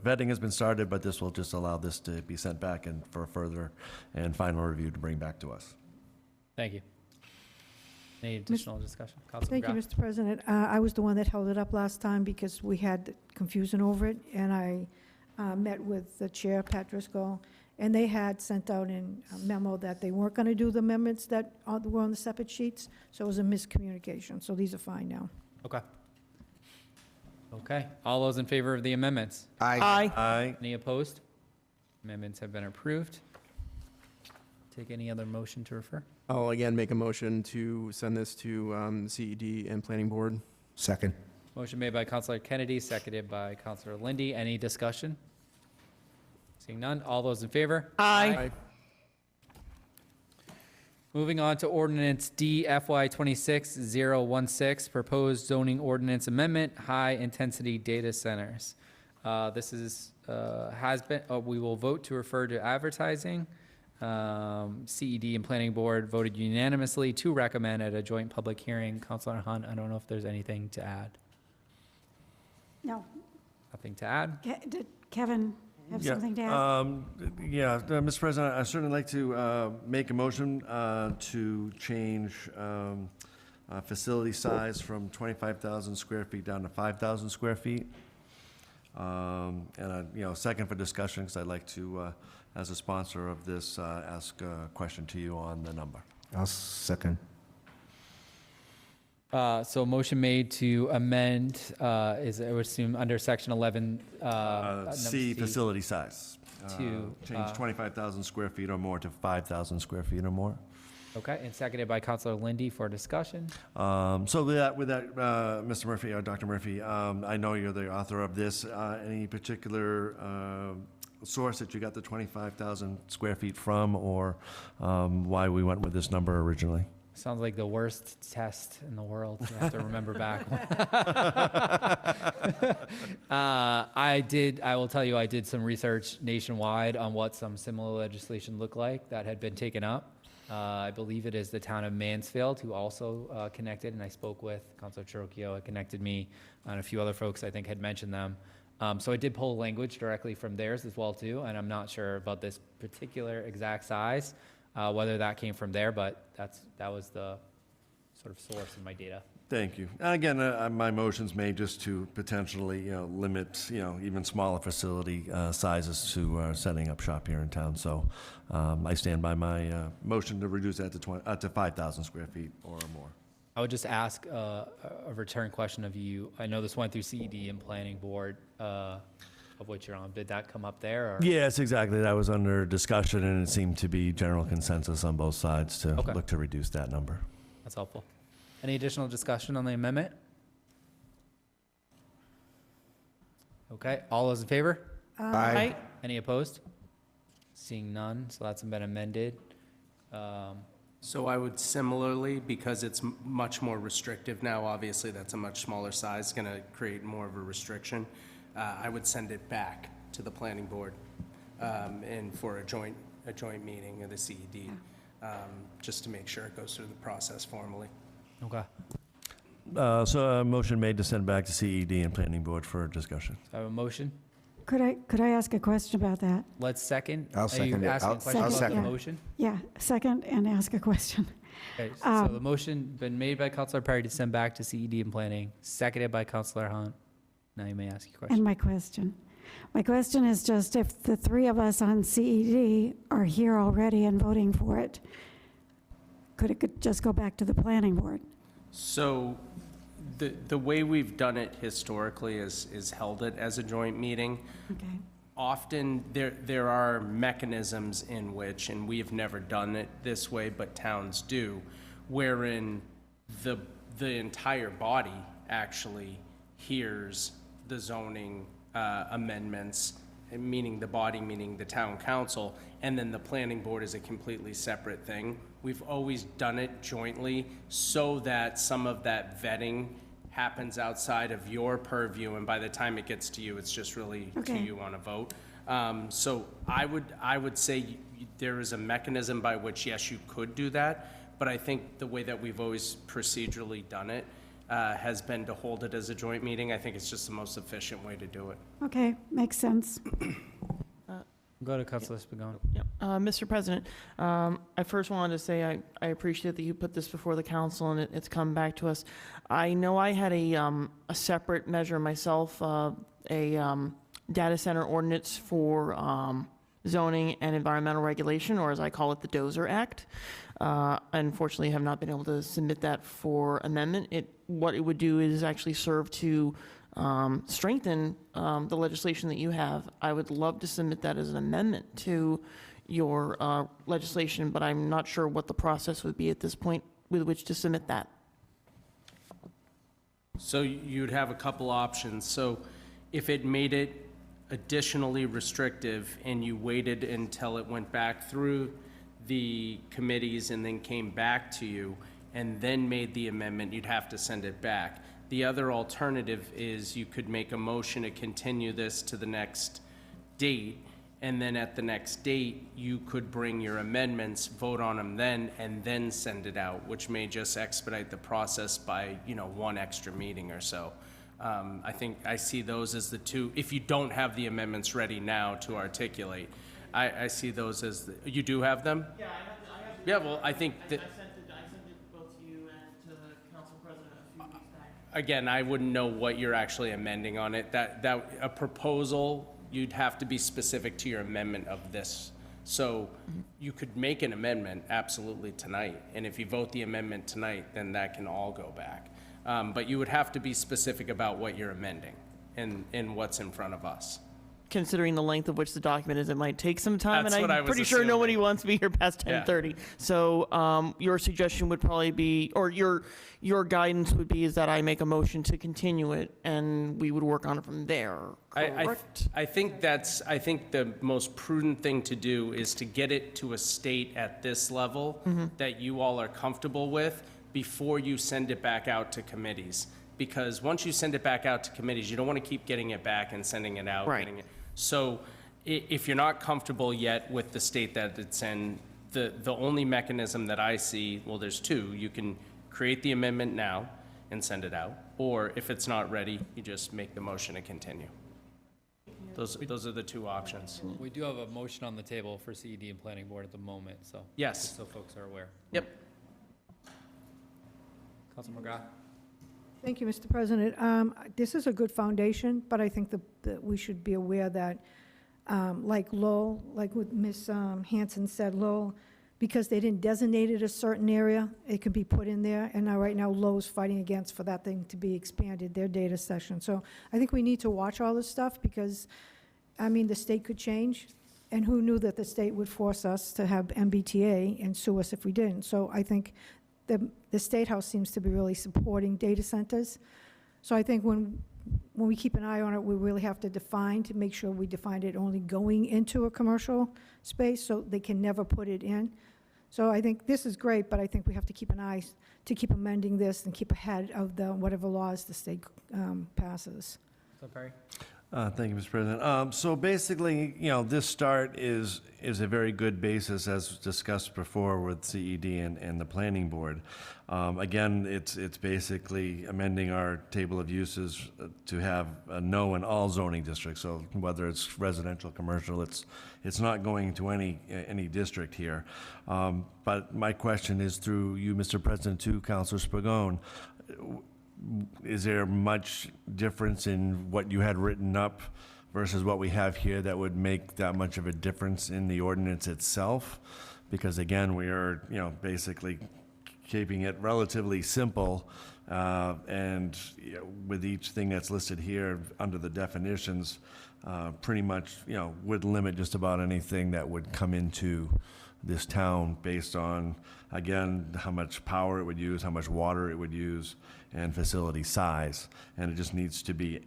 vetting has been started, but this will just allow this to be sent back and for further and final review to bring back to us. Thank you. Any additional discussion? Councilor Thank you, McGrath. Mr. President. I was the one that held it up last time because we had confusion over it, and I met with the chair, Pat Driscoll, and they had sent out in a memo that they weren't going to do the amendments that were on the separate sheets, so it was a miscommunication. So these are fine now. Okay. Okay. All those in favor of the amendments? Aye. Aye. Aye. Any opposed? Amendments have been approved. Take any other motion to refer? I'll again make a motion to send this to CED and Planning Board. Second. Motion made by Councilor Kennedy, seconded by Councilor Lindy. Any discussion? Seeing none, all those in favor? Aye. Moving on to ordinance D FY 26016, proposed zoning ordinance amendment, high intensity data centers. This is, we will vote to refer to advertising. CED and Planning Board voted unanimously to recommend at a joint public hearing. Councilor Hunt, I don't know if there's anything to add. No. Nothing to add? Did Kevin have something to add? Mr. President, I'd certainly like to make a motion to change facility size from 25,000 square feet down to 5,000 square feet. And second for discussion, because I'd like to, as a sponsor of this, ask a question to you on the number. I'll second. So motion made to amend, is, I would assume, under section 11. C, facility size. To, change 25,000 square feet or more to 5,000 square feet or more. Okay, and seconded by Councilor Lindy for discussion. So with that, Mr. Murphy, or Dr. Murphy, I know you're the author of this. Any particular source that you got the 25,000 square feet from, or why we went with this number originally? Sounds like the worst test in the world. You have to remember back. I will tell you, I did some research nationwide on what some similar legislation looked like that had been taken up. I believe it is the town of Mansfield who also connected, and I spoke with Councilor Chirocchio. It connected me, and a few other folks I think had mentioned them. So I did pull language directly from theirs as well too, and I'm not sure about this particular exact size, whether that came from there, but that was the sort of source of my data. Thank you. And again, my motion's made just to potentially, limit, even smaller facility sizes to setting up shop here in town. So I stand by my motion to reduce that to 5,000 square feet or more. I would just ask a return question of you. I know this went through CED and Planning Board, of which you're on. Did that come up there? Or? Yes, exactly. That was under discussion, and it seemed to be general consensus on both sides to look to reduce that number. That's helpful. Any additional discussion on the amendment? Okay, all those in favor? Aye. Any opposed? Seeing none, so that's been amended. So I would similarly, because it's much more restrictive now, obviously that's a much smaller size, going to create more of a restriction. I would send it back to the Planning Board and for a joint meeting of the CED, just to make sure it goes through the process formally. Okay. So a motion made to send back to CED and Planning Board for discussion. I have a motion. Could I ask a question about that? Let's second. I'll second it. I'll second. The motion? Yeah, second and ask a question. Okay, so the motion been made by Councilor Perry to send back to CED and Planning, seconded by Councilor Hunt. Now you may ask your question. And my question is just if the three of us on CED are here already and voting for it, could it just go back to the Planning Board? So the way we've done it historically is held it as a joint meeting. Okay. Often there are mechanisms in which, and we have never done it this way, but towns do, wherein the entire body actually hears the zoning amendments, meaning the body, meaning the town council, and then the planning board is a completely separate thing. We've always done it jointly so that some of that vetting happens outside of your purview, and by the time it gets to you, it's just really Okay. do you want to vote? So I would say there is a mechanism by which, yes, you could do that, but I think the way that we've always procedurally done it has been to hold it as a joint meeting. I think it's just the most efficient way to do it. Okay, makes sense. Go to Councilor Spigot. Yep. Mr. President, I first wanted to say I appreciate that you put this before the council and it's come back to us. I know I had a separate measure myself, a data center ordinance for zoning and environmental regulation, or as I call it, the Dozer Act. Unfortunately, have not been able to submit that for amendment. What it would do is actually serve to strengthen the legislation that you have. I would love to submit that as an amendment to your legislation, but I'm not sure what the process would be at this point with which to submit that. So you'd have a couple options. So if it made it additionally restrictive and you waited until it went back through the committees and then came back to you and then made the amendment, you'd have to send it back. The other alternative is you could make a motion to continue this to the next date, and then at the next date, you could bring your amendments, vote on them then, and then send it out, which may just expedite the process by, one extra meeting or so. I think I see those as the two. If you don't have the amendments ready now to articulate, I see those as, you do have them? Yeah, I have. Yeah, well, I think that, I sent it both to you and to the council president a few weeks back. again, I wouldn't know what you're actually amending on it. That a proposal, you'd have to be specific to your amendment of this. So you could make an amendment absolutely tonight, and if you vote the amendment tonight, then that can all go back. But you would have to be specific about what you're amending and what's in front of us. Considering the length of which the document is, it might take some time, That's and what I I'm was pretty sure assuming. nobody wants to be here past Yeah. 10:30. So your suggestion would probably be, or your guidance would be, is that I make a motion to continue it, and we would work on it from there. Correct? I think the most prudent thing to do is to get it to a state at this level that you all are comfortable with before you send it back out to committees. Because once you send it back out to committees, you don't want to keep getting it back and sending it out. Right. So if you're not comfortable yet with the state that it's in, the only mechanism that I see, well, there's two. You can create the amendment now and send it out. Or if it's not ready, you just make the motion to continue. Those are the two options. We do have a motion on the table for CED and Planning Board at the moment, so. Yes. Just so folks are aware. Yep. Councilor McGrath? Thank you, Mr. President. This is a good foundation, but I think that we should be aware that, like Lowell, like what Ms. Hanson said, Lowell, because they didn't designate it a certain area, it could be put in there, and now, right now, Lowell's fighting against for that thing to be expanded, their data session. So I think we need to watch all this stuff, because, the state could change, and who knew that the state would force us to have MBTA and sue us if we didn't? So I think the State House seems to be really supporting data centers. So I think when we keep an eye on it, we really have to define, to make sure we define it only going into a commercial space, so they can never put it in. So I think this is great, but I think we have to keep an eye to keep amending this and keep ahead of whatever laws the state passes. So Perry? Thank you, Mr. President. So basically, this start is a very good basis, as discussed before with CED and the Planning Board. Again, it's basically amending our table of uses to have a no in all zoning districts. So whether it's residential, commercial, it's not going to any district here. But my question is through you, Mr. President, to Councilor Spagone. Is there much difference in what you had written up versus what we have here that would make that much of a difference in the ordinance itself? Because again, we are, basically keeping it relatively simple, and with each thing that's listed here under the definitions, pretty much, would limit just about anything that would come into this town based on, again, how much power it would use, how much water it would use, and facility size. And it just needs to be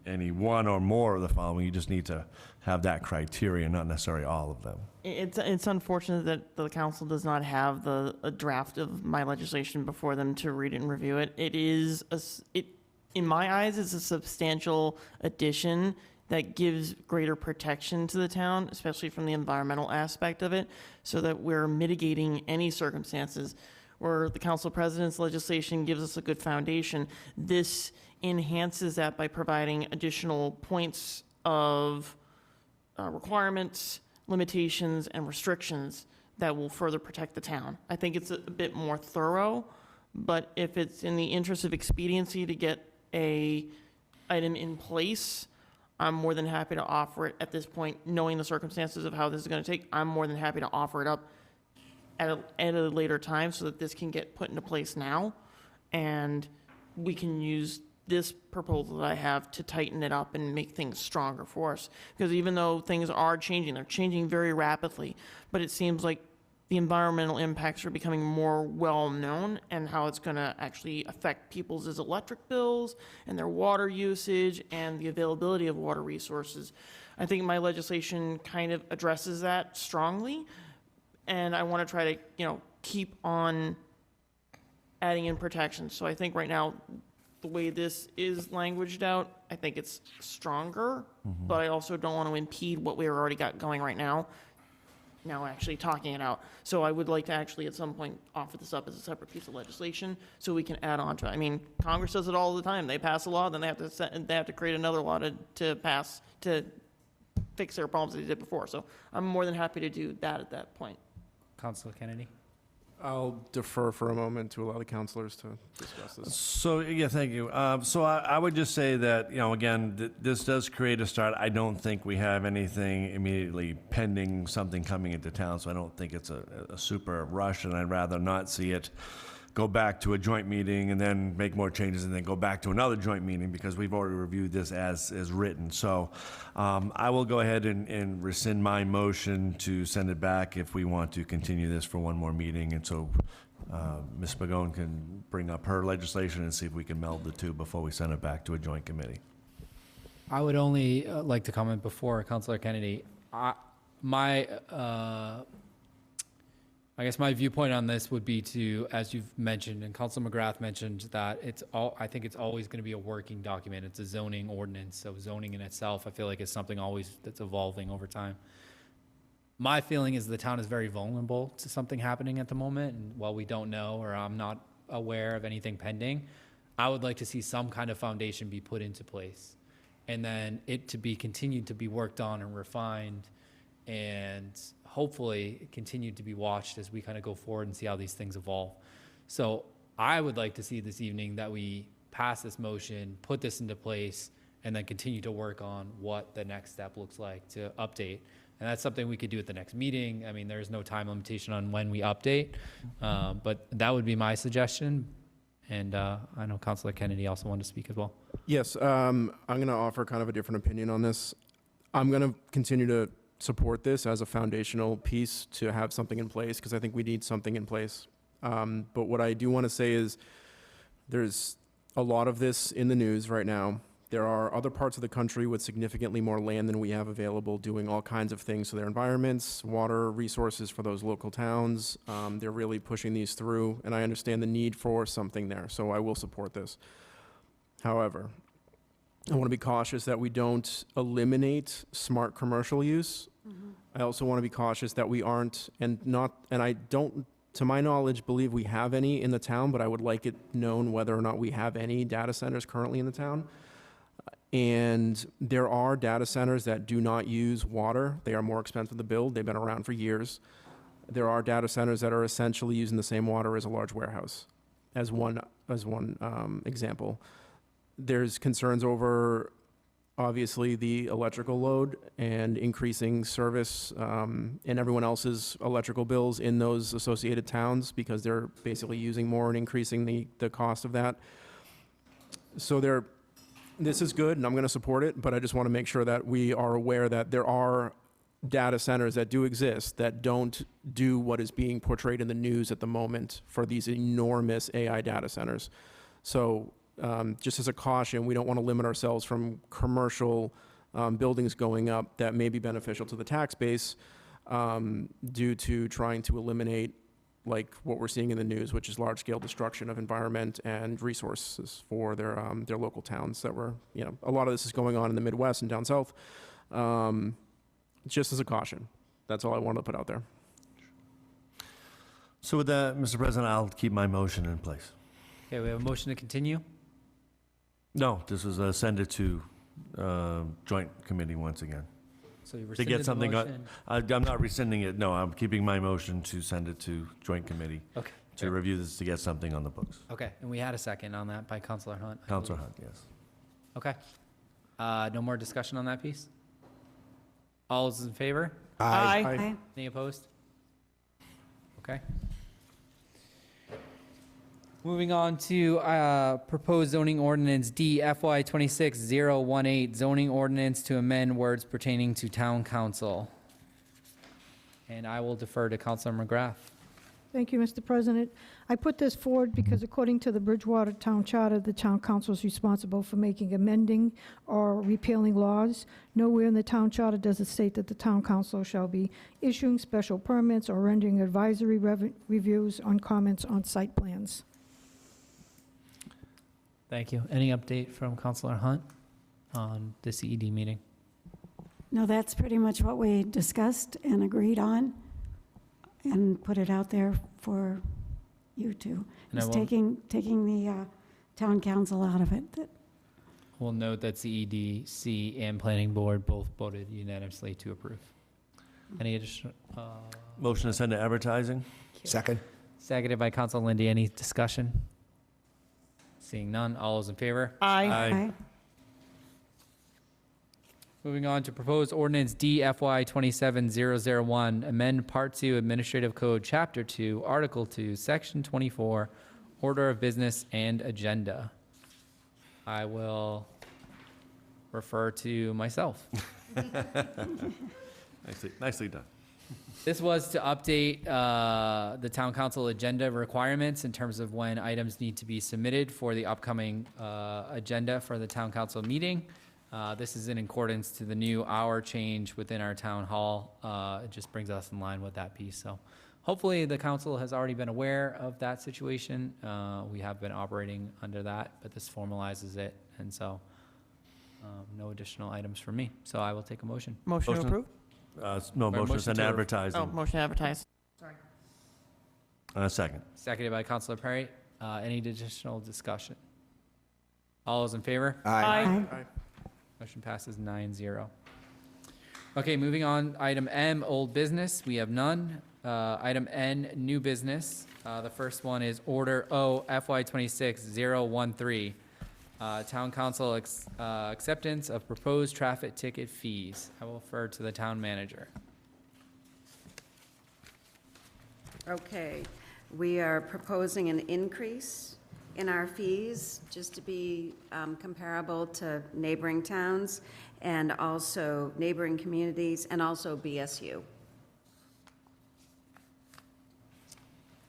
any one or more of the following. You just need to have that criteria, not necessarily all of them. It's unfortunate that the council does not have a draft of my legislation before them to read it and review it. In my eyes, it's a substantial addition that gives greater protection to the town, especially from the environmental aspect of it, so that we're mitigating any circumstances where the council president's legislation gives us a good foundation. This enhances that by providing additional points of requirements, limitations, and restrictions that will further protect the town. I think it's a bit more thorough, but if it's in the interest of expediency to get a item in place, I'm more than happy to offer it at this point, knowing the circumstances of how this is going to take. I'm more than happy to offer it up at a later time so that this can get put into place now, and we can use this proposal that I have to tighten it up and make things stronger for us. Because even though things are changing, they're changing very rapidly, but it seems like the environmental impacts are becoming more well-known and how it's going to actually affect people's electric bills and their water usage and the availability of water resources. I think my legislation kind of addresses that strongly, and I want to try to, keep on adding in protections. So I think right now, the way this is languaged out, I think it's stronger, but I also don't want to impede what we've already got going right now actually talking it out. So I would like to actually at some point offer this up as a separate piece of legislation so we can add on to it. I mean, Congress does it all the time. They pass a law, then they have to create another law to pass to fix their problems that they did before. So I'm more than happy to do that at that point. Councilor Kennedy. I'll defer for a moment to allow the councilors to discuss this. So, yeah, thank you. So I would just say that, again, this does create a start. I don't think we have anything immediately pending, something coming into town, so I don't think it's a super rush, and I'd rather not see it go back to a joint meeting and then make more changes and then go back to another joint meeting because we've already reviewed this as written. So I will go ahead and rescind my motion to send it back if we want to continue this for one more meeting. And so Ms. Pagone can bring up her legislation and see if we can meld the two before we send it back to a joint committee. I would only like to comment before Councilor Kennedy. I guess my viewpoint on this would be to, as you've mentioned, and Councilor McGrath mentioned, that I think it's always going to be a working document. It's a zoning ordinance, so zoning in itself, I feel like, is something always that's evolving over time. My feeling is the town is very vulnerable to something happening at the moment, and while we don't know, or I'm not aware of anything pending, I would like to see some kind of foundation be put into place, and then it to be continued to be worked on and refined, and hopefully continued to be watched as we kind of go forward and see how these things evolve. So I would like to see this evening that we pass this motion, put this into place, and then continue to work on what the next step looks like to update. And that's something we could do at the next meeting. I mean, there's no time limitation on when we update, but that would be my suggestion. And I know Councilor Kennedy also wanted to speak as well. Yes, I'm going to offer kind of a different opinion on this. I'm going to continue to support this as a foundational piece to have something in place because I think we need something in place. But what I do want to say is there's a lot of this in the news right now. There are other parts of the country with significantly more land than we have available doing all kinds of things to their environments, water resources for those local towns. They're really pushing these through, and I understand the need for something there, so I will support this. However, I want to be cautious that we don't eliminate smart commercial use. I also want to be cautious that we aren't, and I don't, to my knowledge, believe we have any in the town, but I would like it known whether or not we have any data centers currently in the town. And there are data centers that do not use water. They are more expensive to build. They've been around for years. There are data centers that are essentially using the same water as a large warehouse, as one example. There's concerns over, obviously, the electrical load and increasing service and everyone else's electrical bills in those associated towns because they're basically using more and increasing the cost of that. So this is good, and I'm going to support it, but I just want to make sure that we are aware that there are data centers that do exist that don't do what is being portrayed in the news at the moment for these enormous AI data centers. So just as a caution, we don't want to limit ourselves from commercial buildings going up that may be beneficial to the tax base due to trying to eliminate like what we're seeing in the news, which is large-scale destruction of environment and resources for their local towns that were, a lot of this is going on in the Midwest and down south. Just as a caution. That's all I wanted to put out there. So with that, Mr. President, I'll keep my motion in place. Okay, we have a motion to continue. No, this is send it to joint committee once again. So you to get something. motion. I'm not rescinding it. No, I'm keeping my motion to send it to joint committee. Okay. To review this to get something on the books. Okay, and we had a second on that by Councilor Hunt. Councilor Hunt, yes. Okay. No more discussion on that piece? All those in favor? Aye. Aye. Any opposed? Okay. Moving on to proposed zoning ordinance D FY 26018, zoning ordinance to amend words pertaining to town council. And I will defer to Councilor McGrath. Thank you, Mr. President. I put this forward because according to the Bridgewater Town Charter, the town council is responsible for making, amending, or repealing laws. Nowhere in the town charter does it state that the town council shall be issuing special permits or rendering advisory reviews on comments on site plans. Thank you. Any update from Councilor Hunt on the CED meeting? No, that's pretty much what we discussed and agreed on and put it out there for you to. And I Just will- taking the town council out of it. We'll note that CEDC and Planning Board both voted unanimously to approve. Any additional? Motion to send to advertising? Second. Seconded by Council Lindy. Any discussion? Seeing none, all those in favor? Aye. Aye. Moving on to proposed ordinance D FY 27001, amend Part 2 Administrative Code, Chapter 2, Article 2, Section 24, Order of Business and Agenda. I will refer to myself. Nicely done. This was to update the town council agenda requirements in terms of when items need to be submitted for the upcoming agenda for the town council meeting. This is in accordance to the new hour change within our town hall. It just brings us in line with that piece. So hopefully the council has already been aware of that situation. We have been operating under that, but this formalizes it. And so no additional items from me. So I will take a motion. Motion to approve? No, Or motion to send to advertising. Oh, motion to advertise. Second. Seconded by Councilor Perry. Any additional discussion? All those in favor? Aye. Motion passes 9-0. Okay, moving on, item M, old business, we have none. Item N, new business. The first one is Order O FY 26013, Town Council acceptance of proposed traffic ticket fees. I will refer to the town manager. Okay, we are proposing an increase in our fees, just to be comparable to neighboring towns and also neighboring communities and also BSU.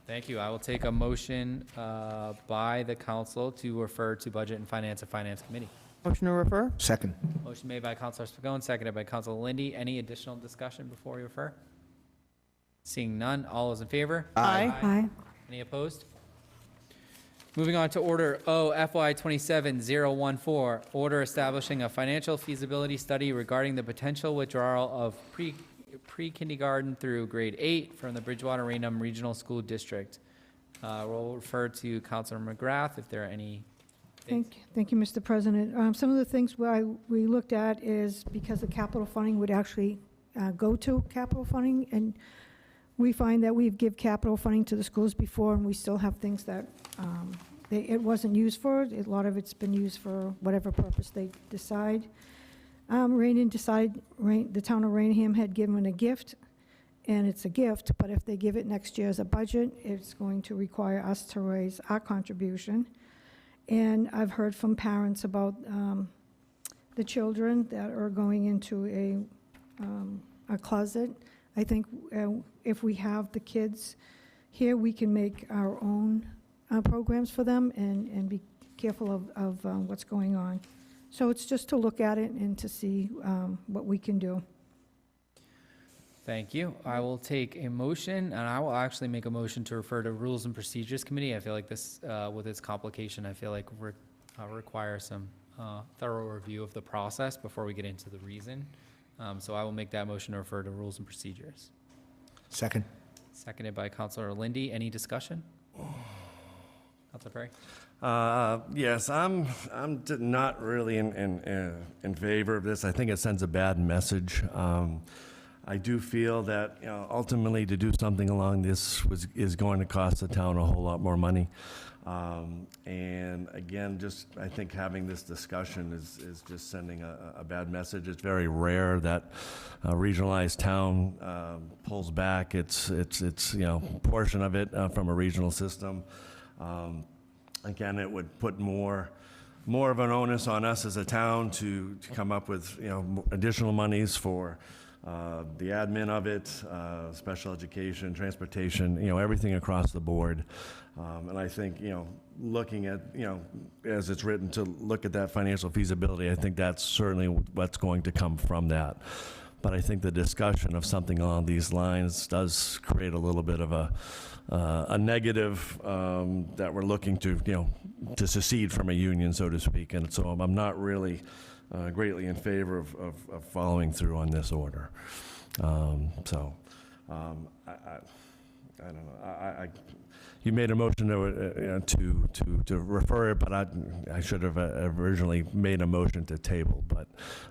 Thank you. I will take a motion by the council to refer to Budget and Finance Committee. Motion to refer? Second. Motion made by Councilor Spigot, seconded by Councilor Lindy. Any additional discussion before we refer? Seeing none, all those in favor? Aye. Aye. Any opposed? Moving on to Order O FY 27014, order establishing a financial feasibility study regarding the potential withdrawal of pre-kindergarten through grade 8 from the Bridgewater Rainham Regional School District. We'll refer to Councilor McGrath if there are any. Thank you, Mr. President. Some of the things we looked at is because the capital funding would actually go to capital funding, and we find that we've give capital funding to the schools before, and we still have things that it wasn't used for. A lot of it's been used for whatever purpose they decide. The town of Rainham had given a gift, and it's a gift, but if they give it next year as a budget, it's going to require us to raise our contribution. And I've heard from parents about the children that are going into a closet. I think if we have the kids here, we can make our own programs for them and be careful of what's going on. So it's just to look at it and to see what we can do. Thank you. I will take a motion, and I will actually make a motion to refer to Rules and Procedures Committee. I feel like this, with its complication, I feel like require some thorough review of the process before we get into the reason. So I will make that motion to refer to Rules and Procedures. Second. Seconded by Councilor Lindy. Any discussion? Councilor Perry? Yes, I'm not really in favor of this. I think it sends a bad message. I do feel that, ultimately to do something along this is going to cost the town a whole lot more money. And again, I think having this discussion is just sending a bad message. It's very rare that a regionalized town pulls back its portion of it from a regional system. Again, it would put more of an onus on us as a town to come up with, additional monies for the admin of it, special education, transportation, everything across the board. And I think, looking at, as it's written, to look at that financial feasibility, I think that's certainly what's going to come from that. But I think the discussion of something along these lines does create a little bit of a negative that we're looking to, to secede from a union, so to speak. And so I'm not really greatly in favor of following through on this order. I don't know. You made a motion to refer it, but I should have originally made a motion to table. But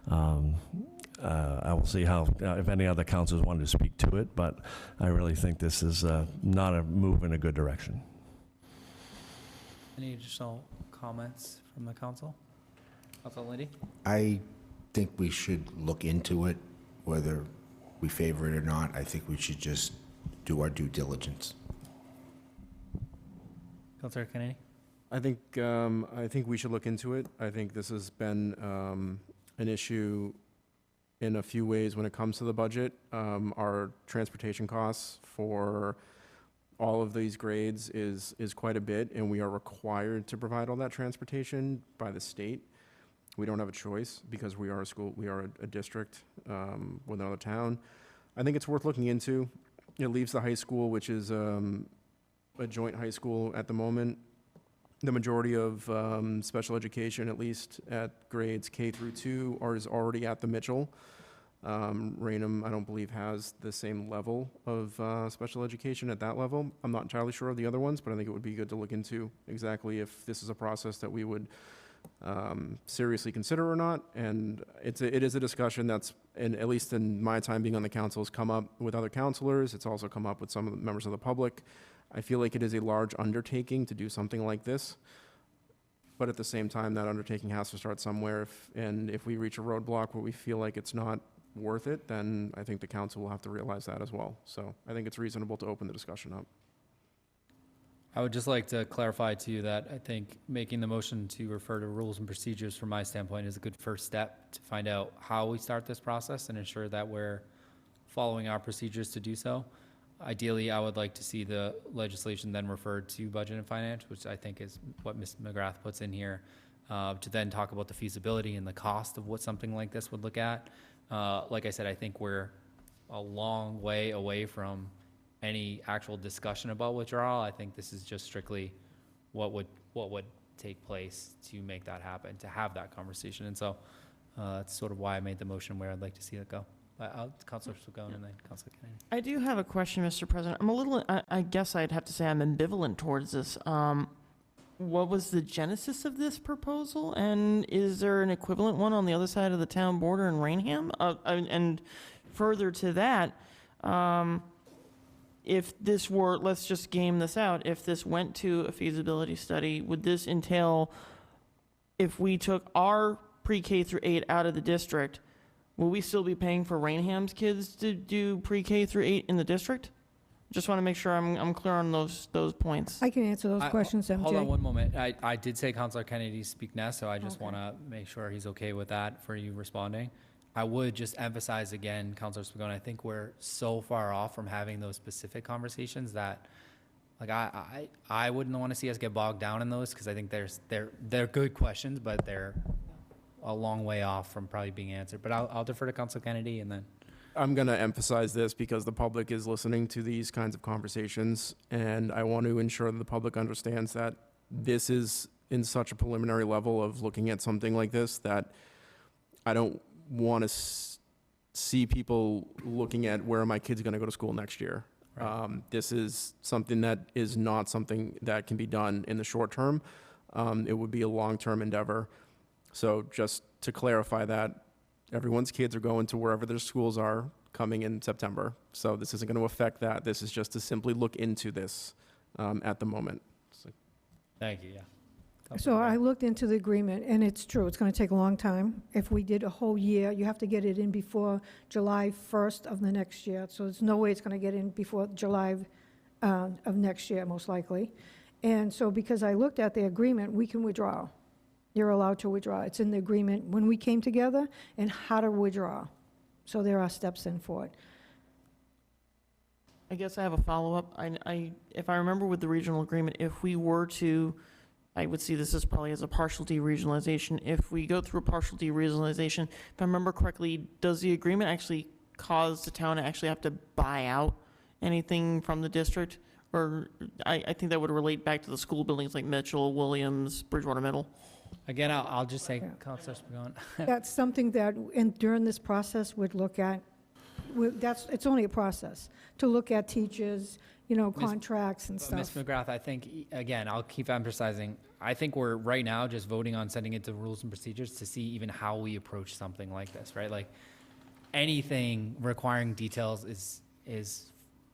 I will see how, if any other councils wanted to speak to it, but I really think this is not a move in a good direction. Any additional comments from the council? Council Lady? I think we should look into it, whether we favor it or not. I think we should just do our due diligence. Councilor Kennedy? I think we should look into it. I think this has been an issue in a few ways when it comes to the budget. Our transportation costs for all of these grades is quite a bit, and we are required to provide all that transportation by the state. We don't have a choice because we are a school, we are a district with another town. I think it's worth looking into. It leaves the high school, which is a joint high school at the moment. The majority of special education, at least at grades K through 2, is already at the Mitchell. Raynham, I don't believe, has the same level of special education at that level. I'm not entirely sure of the other ones, but I think it would be good to look into exactly if this is a process that we would seriously consider or not. And it is a discussion that's, at least in my time being on the council, has come up with other councilors. It's also come up with some of the members of the public. I feel like it is a large undertaking to do something like this, but at the same time, that undertaking has to start somewhere. If we reach a roadblock where we feel like it's not worth it, then I think the council will have to realize that as well. So I think it's reasonable to open the discussion up. I would just like to clarify to you that I think making the motion to refer to rules and procedures from my standpoint is a good first step to find out how we start this process and ensure that we're following our procedures to do so. Ideally, I would like to see the legislation then referred to Budget and Finance, which I think is what Ms. McGrath puts in here, to then talk about the feasibility and the cost of what something like this would look at. Like I said, I think we're a long way away from any actual discussion about withdrawal. I think this is just strictly what would take place to make that happen, to have that conversation. And so that's sort of why I made the motion where I'd like to see it go. Councilor Sugone and then Councilor Kennedy. I do have a question, Mr. President. I'm a little, I guess I'd have to say I'm ambivalent towards this. What was the genesis of this proposal? And is there an equivalent one on the other side of the town border in Rainham? And further to that, if this were, let's just game this out, if this went to a feasibility study, would this entail, if we took our pre-K through 8 out of the district, will we still be paying for Rainham's kids to do pre-K through 8 in the district? Just want to make sure I'm clear on those points. I can answer those questions, MJ. Hold on one moment. I did say Councilor Kennedy speak next, so I just want to make sure he's okay with that for you responding. I would just emphasize again, Councilor Spigone, I think we're so far off from having those specific conversations that, like, I wouldn't want to see us get bogged down in those, because I think they're good questions, but they're a long way off from probably being answered. But I'll defer to Councilor Kennedy, and then I'm going to emphasize this because the public is listening to these kinds of conversations, and I want to ensure that the public understands that this is in such a preliminary level of looking at something like this that I don't want to see people looking at where are my kids going to go to school next year. Right. This is something that is not something that can be done in the short term. It would be a long-term endeavor. So just to clarify that, everyone's kids are going to wherever their schools are coming in September. So this isn't going to affect that. This is just to simply look into this at the moment. So. Thank you, yeah. So I looked into the agreement, and it's true, it's going to take a long time. If we did a whole year, you have to get it in before July 1st of the next year. So there's no way it's going to get in before July of next year, most likely. And so because I looked at the agreement, we can withdraw. You're allowed to withdraw. It's in the agreement when we came together and how to withdraw. So there are steps in for it. I guess I have a follow-up. If I remember with the regional agreement, if we were to, I would see this as probably as a partial deregionalization. If we go through a partial deregionalization, if I remember correctly, does the agreement actually cause the town to actually have to buy out anything from the district? Or I think that would relate back to the school buildings like Mitchell, Williams, Bridgewater Middle. Again, I'll just say, Councilor Spigot. That's something that, during this process, we'd look at. It's only a process, to look at teachers, contracts and Ms. stuff. McGrath, I think, again, I'll keep emphasizing, I think we're right now just voting on sending it to rules and procedures to see even how we approach something like this, right? Like, anything requiring details is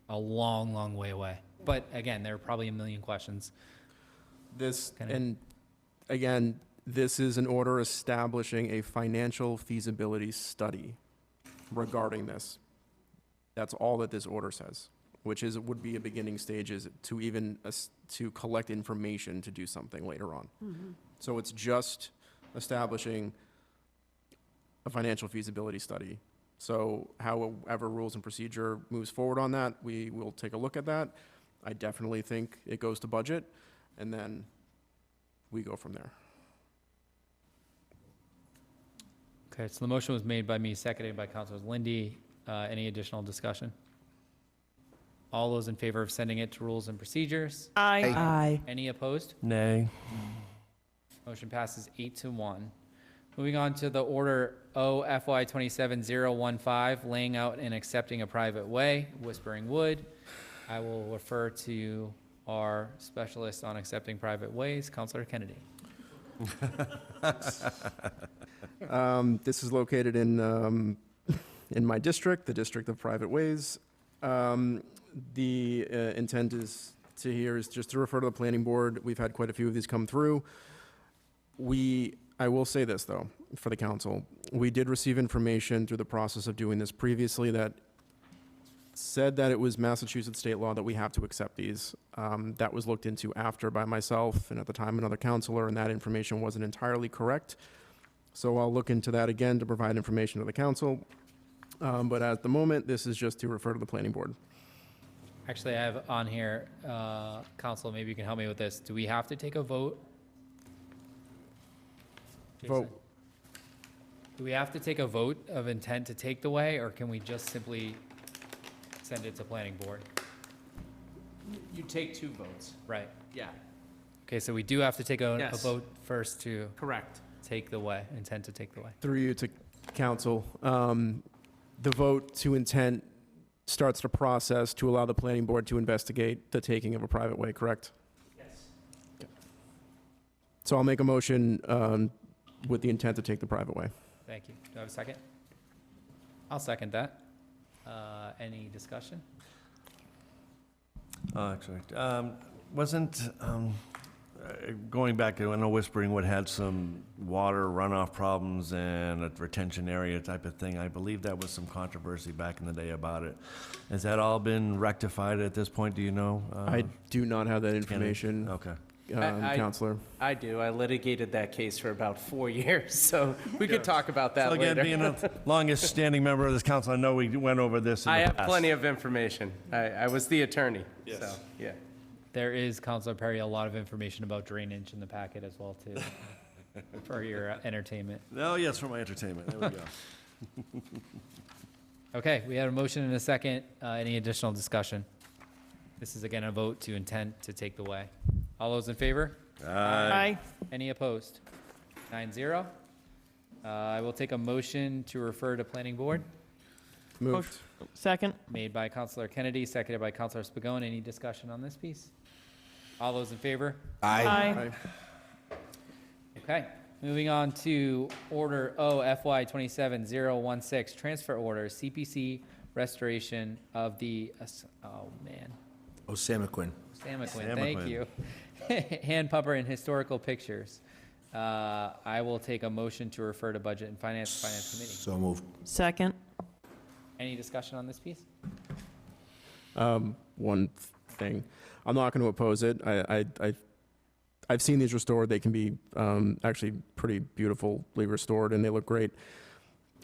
a long, long way away. But again, there are probably a million questions. And again, this is an order establishing a financial feasibility study regarding this. That's all that this order says, which would be a beginning stages to even to collect information to do something later on. So it's just establishing a financial feasibility study. So however rules and procedure moves forward on that, we will take a look at that. I definitely think it goes to budget, and then we go from there. Okay, so the motion was made by me, seconded by Councilors Lindy. Any additional discussion? All those in favor of sending it to rules and procedures? Aye. Aye. Any opposed? Nay. Motion passes 8-1. Moving on to the order OFY 27015, laying out and accepting a private way, Whispering Wood. I will refer to our specialist on accepting private ways, Councilor Kennedy. This is located in my district, the District of Private Ways. The intent is just to refer to the planning board. We've had quite a few of these come through. I will say this, though, for the council. We did receive information through the process of doing this previously that said that it was Massachusetts state law that we have to accept these. That was looked into after by myself and at the time another counselor, and that information wasn't entirely correct. So I'll look into that again to provide information to the council. But at the moment, this is just to refer to the planning board. Actually, I have on here, Council, maybe you can help me with this. Do we have to take a vote? Jason? Vote. Do we have to take a vote of intent to take the way, or can we just simply send it to planning board? You take 2 votes. Right. Yeah. Okay, so we do have to take a Yes. vote first to Correct. take the way, intent to take the way. Through you to council, the vote to intent starts the process to allow the planning board to investigate the taking of a private way, correct? Yes. So I'll make a motion with the intent to take the private way. Thank you. Do I have a second? I'll second that. Any discussion? Actually, wasn't, going back, I know Whispering Wood had some water runoff problems and a retention area type of thing. I believe that was some controversy back in the day about it. Has that all been rectified at this point, do you know? I do not have that information. Okay. Counselor. I do. I litigated that case for about 4 years, so we could talk about that So again, later. being the longest standing member of this council, I know we went over this in I the have past. plenty of information. I was the attorney, Yes. so, yeah. There is, Councilor Perry, a lot of information about drainage in the packet as well, too, for your entertainment. Oh, yes, for my entertainment. There we go. Okay, we had a motion and a second. Any additional discussion? This is again a vote to intent to take the way. All those in favor? Aye. Any opposed? 9-0. I will take a motion to refer to planning board. Moved. Second. Made by Councilor Kennedy, seconded by Councilor Spigot. Any discussion on this piece? All those in favor? Aye. Okay, moving on to Order OFY 27016, transfer order, CPC restoration of the, Osamoquin. Samaquin, thank you. Hand pumper and historical pictures. I will take a motion to refer to Budget and Finance Committee. So moved. Second. Any discussion on this piece? One thing. I'm not going to oppose it. I've seen these restored. They can be actually pretty beautifully restored, and they look great.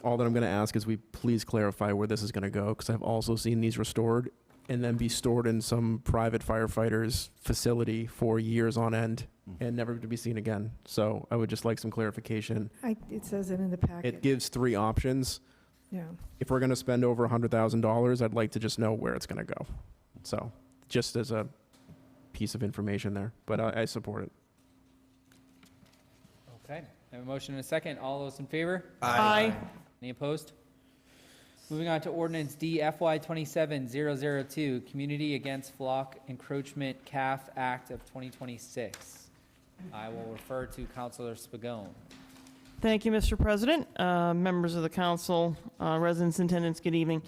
All that I'm going to ask is we please clarify where this is going to go, because I've also seen these restored and then be stored in some private firefighter's facility for years on end and never to be seen again. So I would just like some clarification. It says it in the packet. It gives 3 options. Yeah. If we're going to spend over $100,000, I'd like to just know where it's going to go. So just as a piece of information there, but I support it. Okay, I have a motion and a second. All those in favor? Aye. Any opposed? Moving on to ordinance D FY 27002, Community Against Flock Encroachment CAF Act of 2026. I will refer to Councilor Spagone. Thank you, Mr. President. Members of the council, residents and tenants, good evening.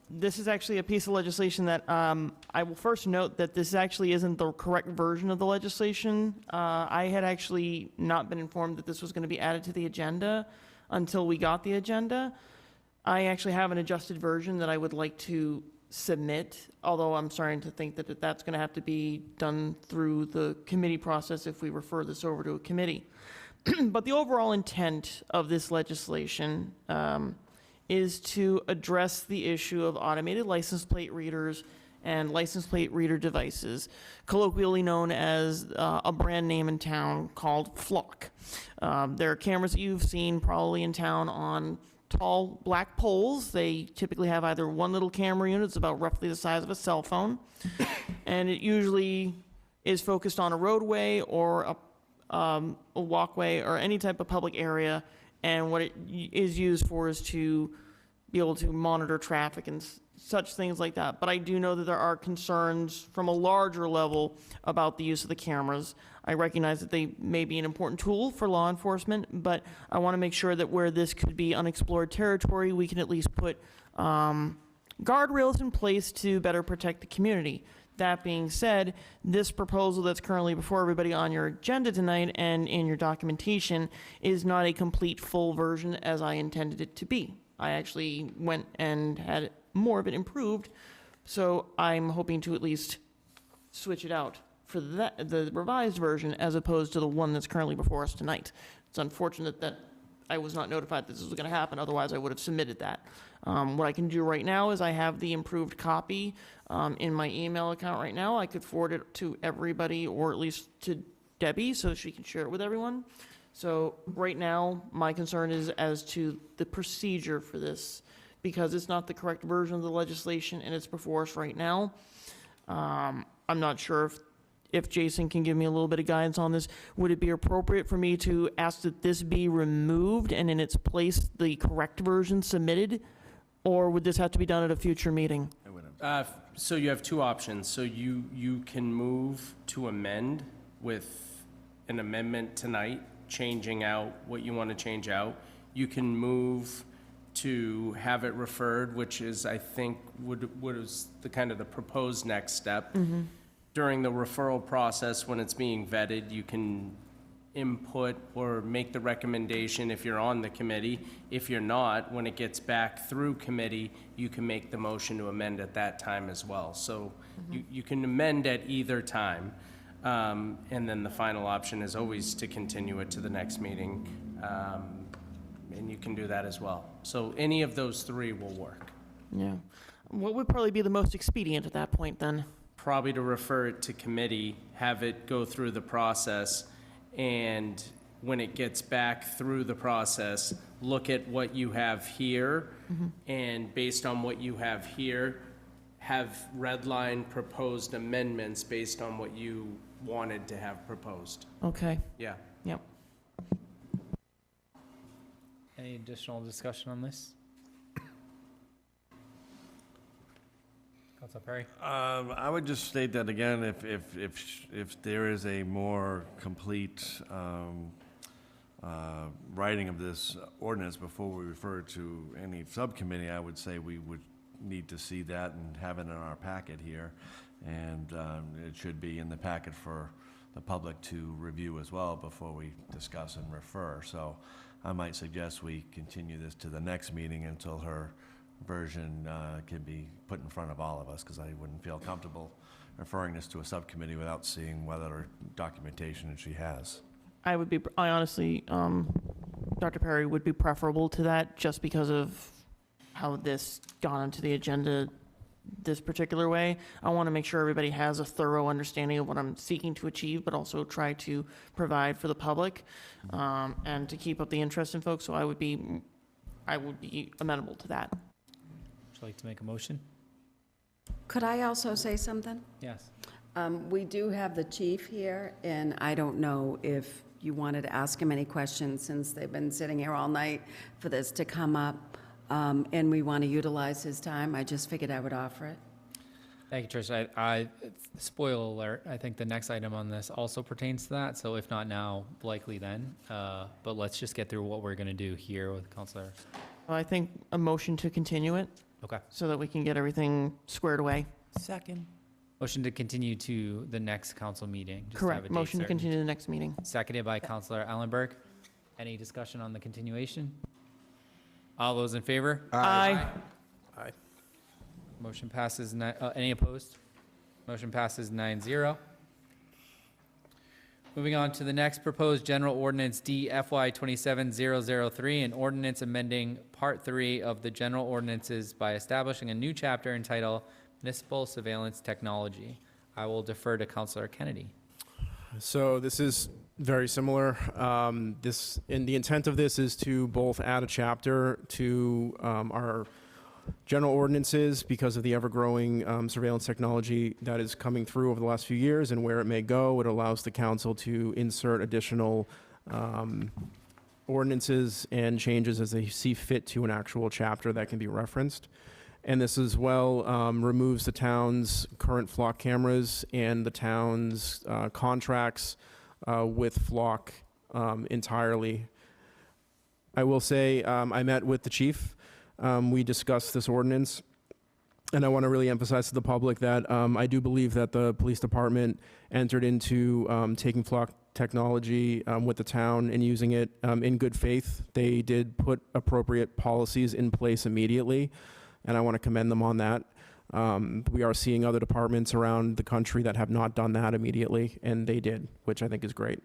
This is actually a piece of legislation that I will first note that this actually isn't the correct version of the legislation. I had actually not been informed that this was going to be added to the agenda until we got the agenda. I actually have an adjusted version that I would like to submit, although I'm starting to think that that's going to have to be done through the committee process if we refer this over to a committee. But the overall intent of this legislation is to address the issue of automated license plate readers and license plate reader devices, colloquially known as a brand name in town called Flock. There are cameras that you've seen probably in town on tall black poles. They typically have either one little camera unit, it's about roughly the size of a cell phone, and it usually is focused on a roadway or a walkway or any type of public area, and what it is used for is to be able to monitor traffic and such things like that. But I do know that there are concerns from a larger level about the use of the cameras. I recognize that they may be an important tool for law enforcement, but I want to make sure that where this could be unexplored territory, we can at least put guardrails in place to better protect the community. That being said, this proposal that's currently before everybody on your agenda tonight and in your documentation is not a complete full version as I intended it to be. I actually went and had more of it improved, so I'm hoping to at least switch it out for the revised version as opposed to the one that's currently before us tonight. It's unfortunate that I was not notified that this was going to happen, otherwise I would have submitted that. What I can do right now is I have the improved copy in my email account right now. I could forward it to everybody, or at least to Debbie, so she can share it with everyone. So right now, my concern is as to the procedure for this, because it's not the correct version of the legislation and it's before us right now. I'm not sure if Jason can give me a little bit of guidance on this. Would it be appropriate for me to ask that this be removed and in its place the correct version submitted? Or would this have to be done at a future meeting? So you have 2 options. So you can move to amend with an amendment tonight, changing out what you want to change out. You can move to have it referred, which is, I think, what is the kind of the proposed next step. Mm-hmm. During the referral process, when it's being vetted, you can input or make the recommendation if you're on the committee. If you're not, when it gets back through committee, you can make the motion to amend at that time as well. So you can amend at either time. And then the final option is always to continue it to the next meeting. And you can do that as well. So any of those 3 will work. Yeah. What would probably be the most expedient at that point then? Probably to refer it to committee, have it go through the process, and when it gets back through the process, look at what you have here, and based on what you have here, have redline proposed amendments based on what you wanted to have proposed. Okay. Yeah. Yep. Any additional discussion on this? Councilor Perry? I would just state that again, if there is a more complete writing of this ordinance before we refer it to any subcommittee, I would say we would need to see that and have it in our packet here. And it should be in the packet for the public to review as well before we discuss and refer. So I might suggest we continue this to the next meeting until her version can be put in front of all of us, because I wouldn't feel comfortable referring this to a subcommittee without seeing what other documentation she has. I honestly, Dr. Perry, would be preferable to that just because of how this got onto the agenda this particular way. I want to make sure everybody has a thorough understanding of what I'm seeking to achieve, but also try to provide for the public, and to keep up the interest in folks. So I would be amenable to that. Would you like to make a motion? Could I also say something? Yes. We do have the chief here, and I don't know if you wanted to ask him any questions, since they've been sitting here all night for this to come up, and we want to utilize his time. I just figured I would offer it. Thank you, Trish. Spoiler alert, I think the next item on this also pertains to that, so if not now, likely then. But let's just get through what we're going to do here with Councilor. I think a motion to continue it. Okay. So that we can get everything squared away. Second. Motion to continue to the next council meeting. Just to have Correct. a date Motion to certain. continue to the next meeting. Seconded by Councilor Ellenberg. Any discussion on the continuation? All those in favor? Aye. Aye. Motion passes. Any opposed? Motion passes 9-0. Moving on to the next proposed general ordinance D FY 27003, an ordinance amending Part 3 of the general ordinances by establishing a new chapter entitled Municipal Surveillance Technology. I will defer to Councilor Kennedy. So this is very similar. And the intent of this is to both add a chapter to our general ordinances because of the ever-growing surveillance technology that is coming through over the last few years and where it may go. It allows the council to insert additional ordinances and changes as they see fit to an actual chapter that can be referenced. And this as well removes the town's current flock cameras and the town's contracts with flock entirely. I will say I met with the chief. We discussed this ordinance, and I want to really emphasize to the public that I do believe that the police department entered into taking flock technology with the town and using it in good faith. They did put appropriate policies in place immediately, and I want to commend them on that. We are seeing other departments around the country that have not done that immediately, and they did, which I think is great.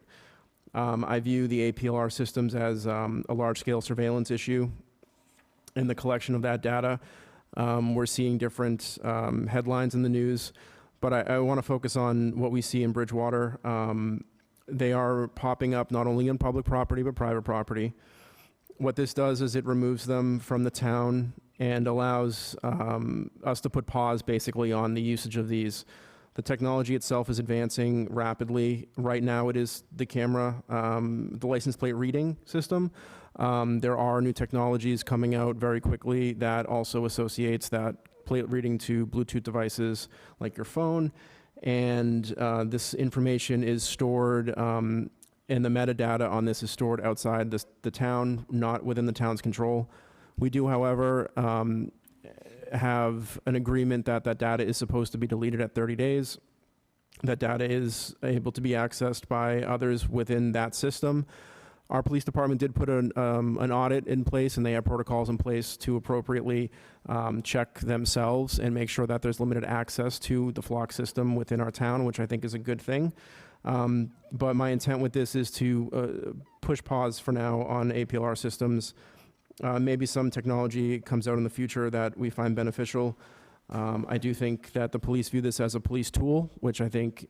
I view the APLR systems as a large-scale surveillance issue. In the collection of that data, we're seeing different headlines in the news, but I want to focus on what we see in Bridgewater. They are popping up not only on public property, but private property. What this does is it removes them from the town and allows us to put pause basically on the usage of these. The technology itself is advancing rapidly. Right now it is the camera, the license plate reading system. There are new technologies coming out very quickly that also associates that plate reading to Bluetooth devices like your phone. And this information is stored, and the metadata on this is stored outside the town, not within the town's control. We do, however, have an agreement that that data is supposed to be deleted at 30 days. That data is able to be accessed by others within that system. Our police department did put an audit in place, and they have protocols in place to appropriately check themselves and make sure that there's limited access to the flock system within our town, which I think is a good thing. But my intent with this is to push pause for now on APLR systems. Maybe some technology comes out in the future that we find beneficial. I do think that the police view this as a police tool, which I think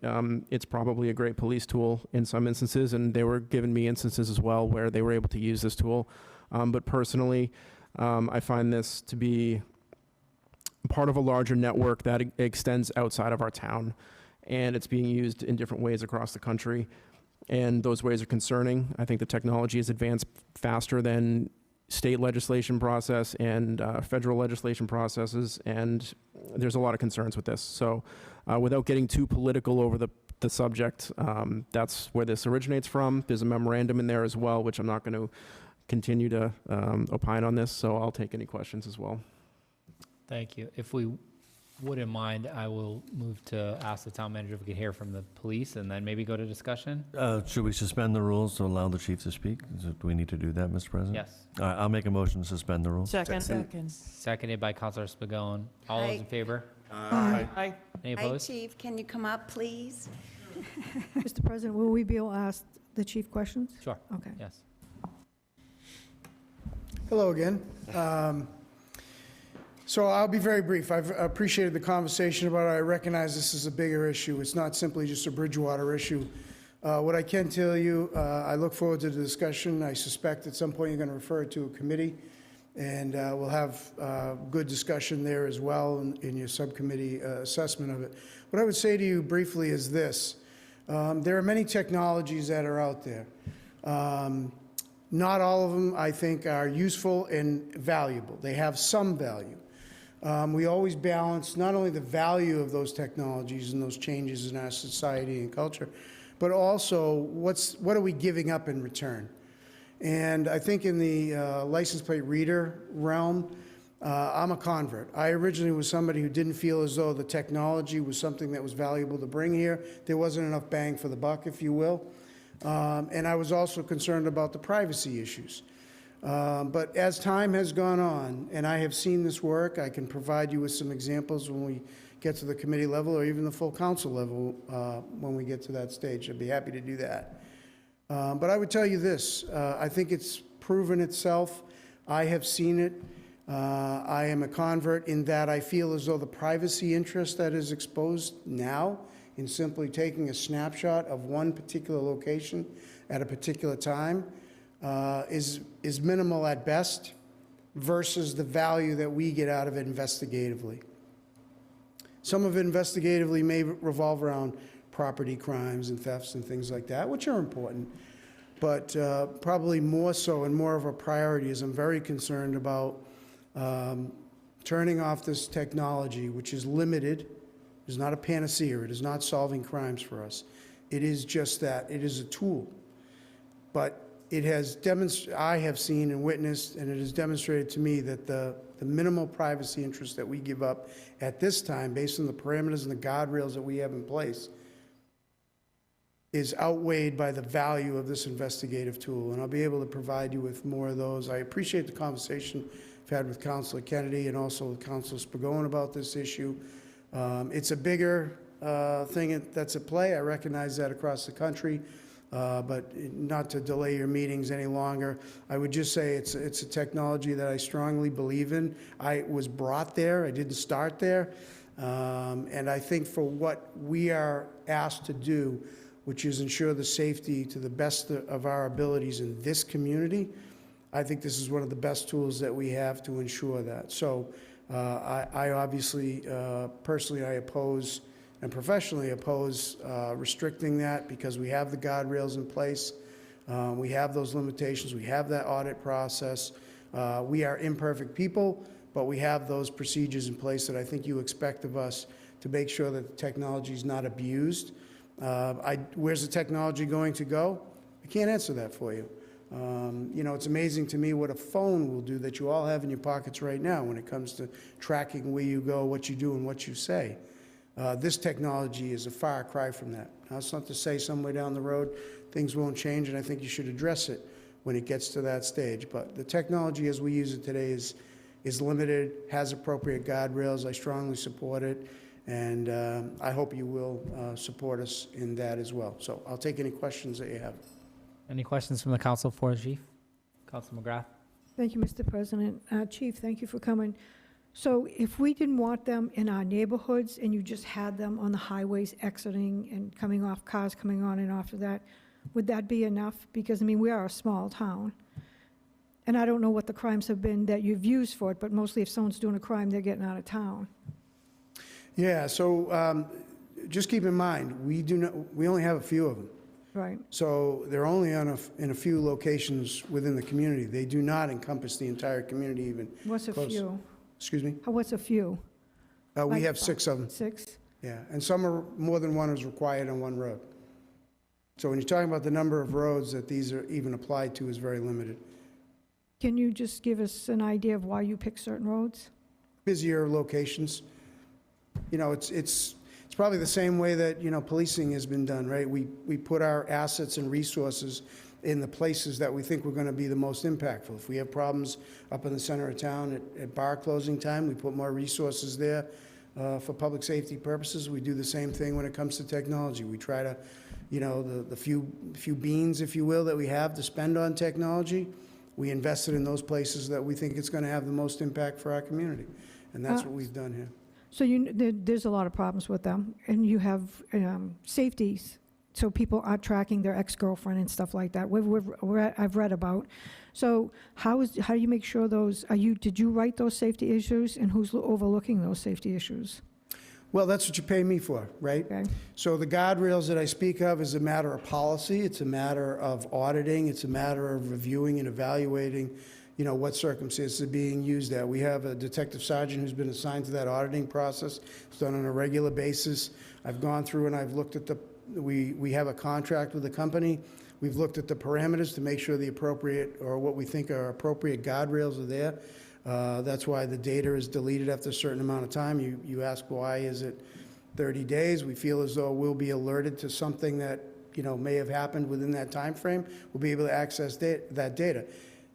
it's probably a great police tool in some instances, and they were giving me instances as well where they were able to use this tool. But personally, I find this to be part of a larger network that extends outside of our town, and it's being used in different ways across the country, and those ways are concerning. I think the technology has advanced faster than state legislation process and federal legislation processes, and there's a lot of concerns with this. So without getting too political over the subject, that's where this originates from. There's a memorandum in there as well, which I'm not going to continue to opine on this, so I'll take any questions as well. Thank you. If we wouldn't mind, I will move to ask the town manager if we could hear from the police and then maybe go to discussion. Should we suspend the rules to allow the chief to speak? Do we need to do that, Mr. President? Yes. All right, I'll make a motion to suspend the rules. Second. Seconded by Councilor Spigot. All those in favor? Aye. Any Hi, opposed? Chief, can you come up, please? Mr. President, will we be able to ask the chief questions? Sure. Okay. Yes. Hello again. So I'll be very brief. I've appreciated the conversation about it. I recognize this is a bigger issue. It's not simply just a Bridgewater issue. What I can tell you, I look forward to the discussion. I suspect at some point you're going to refer it to a committee, and we'll have good discussion there as well in your subcommittee assessment of it. What I would say to you briefly is this. There are many technologies that are out there. Not all of them, I think, are useful and valuable. They have some value. We always balance not only the value of those technologies and those changes in our society and culture, but also what are we giving up in return? And I think in the license plate reader realm, I'm a convert. I originally was somebody who didn't feel as though the technology was something that was valuable to bring here. There wasn't enough bang for the buck, if you will. And I was also concerned about the privacy issues. But as time has gone on, and I have seen this work, I can provide you with some examples when we get to the committee level or even the full council level when we get to that stage. I'd be happy to do that. But I would tell you this, I think it's proven itself. I have seen it. I am a convert in that I feel as though the privacy interest that is exposed now in simply taking a snapshot of one particular location at a particular time is minimal at best versus the value that we get out of it investigatively. Some of it investigatively may revolve around property crimes and thefts and things like that, which are important, but probably more so and more of a priority is I'm very concerned about turning off this technology, which is limited. It is not a panacea. It is not solving crimes for us. It is just that. It is a tool. But it has I have seen and witnessed, and it has demonstrated to me that the minimal privacy interest that we give up at this time, based on the parameters and the guardrails that we have in place, is outweighed by the value of this investigative tool. And I'll be able to provide you with more of those. I appreciate the conversation I've had with Councilor Kennedy and also with Councilor Spigot about this issue. It's a bigger thing that's at play. I recognize that across the country. But not to delay your meetings any longer, I would just say it's a technology that I strongly believe in. I was brought there. I didn't start there. And I think for what we are asked to do, which is ensure the safety to the best of our abilities in this community, I think this is one of the best tools that we have to ensure that. So I obviously, personally, I oppose and professionally oppose restricting that because we have the guardrails in place. We have those limitations. We have that audit process. We are imperfect people, but we have those procedures in place that I think you expect of us to make sure that the technology is not abused. Where's the technology going to go? I can't answer that for you. You know, it's amazing to me what a phone will do that you all have in your pockets right now when it comes to tracking where you go, what you do, and what you say. This technology is a far cry from that. Now, it's not to say somewhere down the road things won't change, and I think you should address it when it gets to that stage. But the technology as we use it today is limited, has appropriate guardrails. I strongly support it, and I hope you will support us in that as well. So I'll take any questions that you have. Any questions from the council for the chief? Council McGrath? Thank you, Mr. President. Chief, thank you for coming. So if we didn't want them in our neighborhoods and you just had them on the highways exiting and coming off, cars coming on and off of that, would that be enough? Because, I mean, we are a small town. And I don't know what the crimes have been that you've used for it, but mostly if someone's doing a crime, they're getting out of town. Yeah, so just keep in mind, we only have a few of them. Right. So they're only in a few locations within the community. They do not encompass the entire community even. What's a close. few? Excuse me? What's a few? We Like have 6 of them. 6? Yeah, and some are more than one is required on one road. So when you're talking about the number of roads that these are even applied to is very limited. Can you just give us an idea of why you pick certain roads? Busier locations. it's probably the same way that, policing has been done, right? We put our assets and resources in the places that we think we're going to be the most impactful. If we have problems up in the center of town at bar closing time, we put more resources there for public safety purposes. We do the same thing when it comes to technology. We try to, the few beans, if you will, that we have to spend on technology, we invest it in those places that we think it's going to have the most impact for our community. And that's what we've done here. So there's a lot of problems with them, and you have safeties, so people are tracking their ex-girlfriend and stuff like that. I've read about. So how do you make sure those, did you write those safety issues, and who's overlooking those safety issues? Well, that's what you pay me for, right? Okay. So the guardrails that I speak of is a matter of policy. It's a matter of auditing. It's a matter of reviewing and evaluating, what circumstances are being used at. We have a detective sergeant who's been assigned to that auditing process. It's done on a regular basis. I've gone through and I've looked at we have a contract with the company. We've looked at the parameters to make sure the appropriate, or what we think are appropriate guardrails are there. That's why the data is deleted after a certain amount of time. You ask why is it 30 days? We feel as though we'll be alerted to something that may have happened within that time frame. We'll be able to access that data.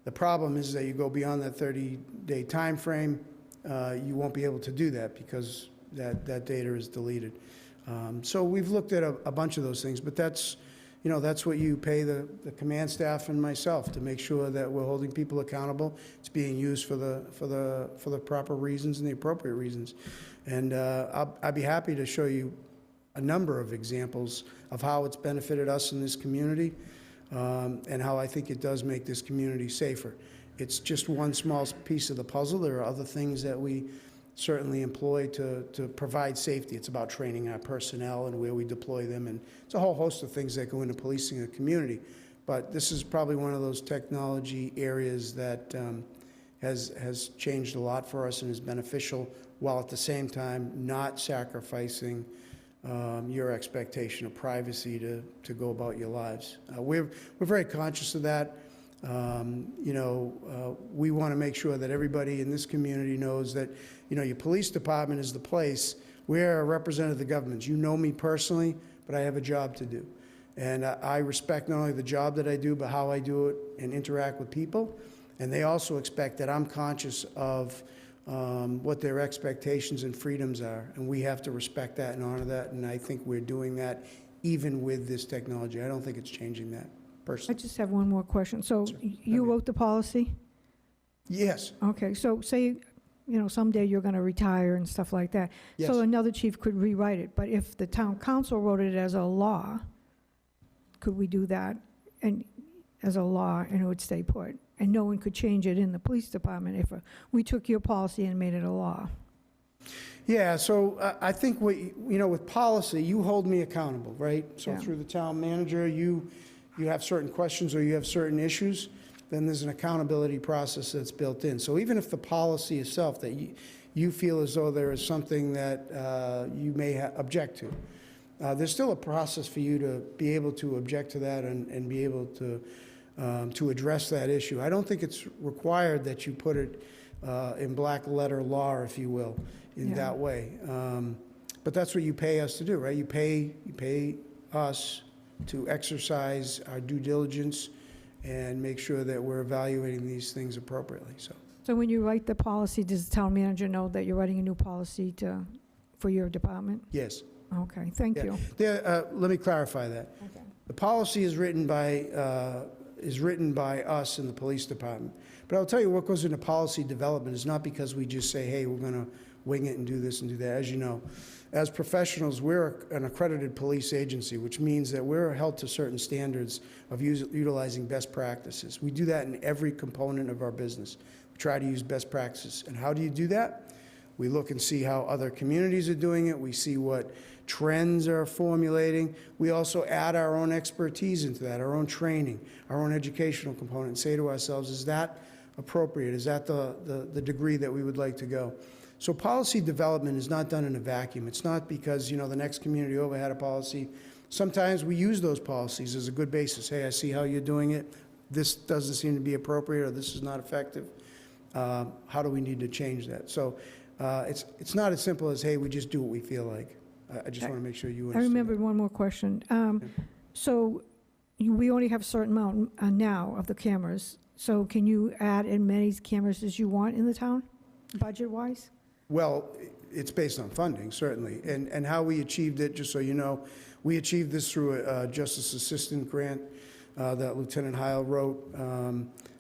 The problem is that you go beyond that 30-day time frame, you won't be able to do that because that data is deleted. So we've looked at a bunch of those things, but that's what you pay the command staff and myself to make sure that we're holding people accountable. It's being used for the proper reasons and the appropriate reasons. And I'd be happy to show you a number of examples of how it's benefited us in this community, and how I think it does make this community safer. It's just one small piece of the puzzle. There are other things that we certainly employ to provide safety. It's about training our personnel and where we deploy them, and it's a whole host of things that go into policing a community. But this is probably one of those technology areas that has changed a lot for us and is beneficial, while at the same time not sacrificing your expectation of privacy to go about your lives. We're very conscious of that. We want to make sure that everybody in this community knows that, your police department is the place. We're a representative of the government. You know me personally, but I have a job to do. And I respect not only the job that I do, but how I do it and interact with people. And they also expect that I'm conscious of what their expectations and freedoms are. And we have to respect that and honor that. And I think we're doing that even with this technology. I don't think it's changing that personally. I just have one more question. So you wrote the policy? Yes. Okay, so say, someday you're going to retire and stuff like that. Yes. So another chief could rewrite it, but if the town council wrote it as a law, could we do that and as a law, and it would stay put? And no one could change it in the police department if we took your policy and made it a law? Yeah, so I think with policy, you hold me accountable, right? So Yeah. through the town manager, you have certain questions or you have certain issues, then there's an accountability process that's built in. So even if the policy itself that you feel as though there is something that you may object to, there's still a process for you to be able to object to that and be able to address that issue. I don't think it's required that you put it in black letter law, if you will, in that way. But that's what you pay us to do, right? You pay us to exercise our due diligence and make sure that we're evaluating these things appropriately. So when you write the policy, does the town manager know that you're writing a new policy for your department? Yes. Okay, thank you. Let me clarify that. Okay. The policy is written by us in the police department. But I'll tell you what goes into policy development is not because we just say, hey, we're going to wing it and do this and do that. As you know, as professionals, we're an accredited police agency, which means that we're held to certain standards of utilizing best practices. We do that in every component of our business. We try to use best practices. And how do you do that? We look and see how other communities are doing it. We see what trends are formulating. We also add our own expertise into that, our own training, our own educational component, and say to ourselves, is that appropriate? Is that the degree that we would like to go? So policy development is not done in a vacuum. It's not because, the next community over had a policy. Sometimes we use those policies as a good basis. Hey, I see how you're doing it. This doesn't seem to be appropriate, or this is not effective. How do we need to change that? So It's not as simple as, hey, we just do what we feel like. I just want to make sure you I understand. remembered one more question. So we only have a certain amount now of the cameras. So can you add as many cameras as you want in the town, budget-wise? Well, it's based on funding, certainly. And how we achieved it, just so you know, we achieved this through a Justice Assistant grant that Lieutenant Heil wrote.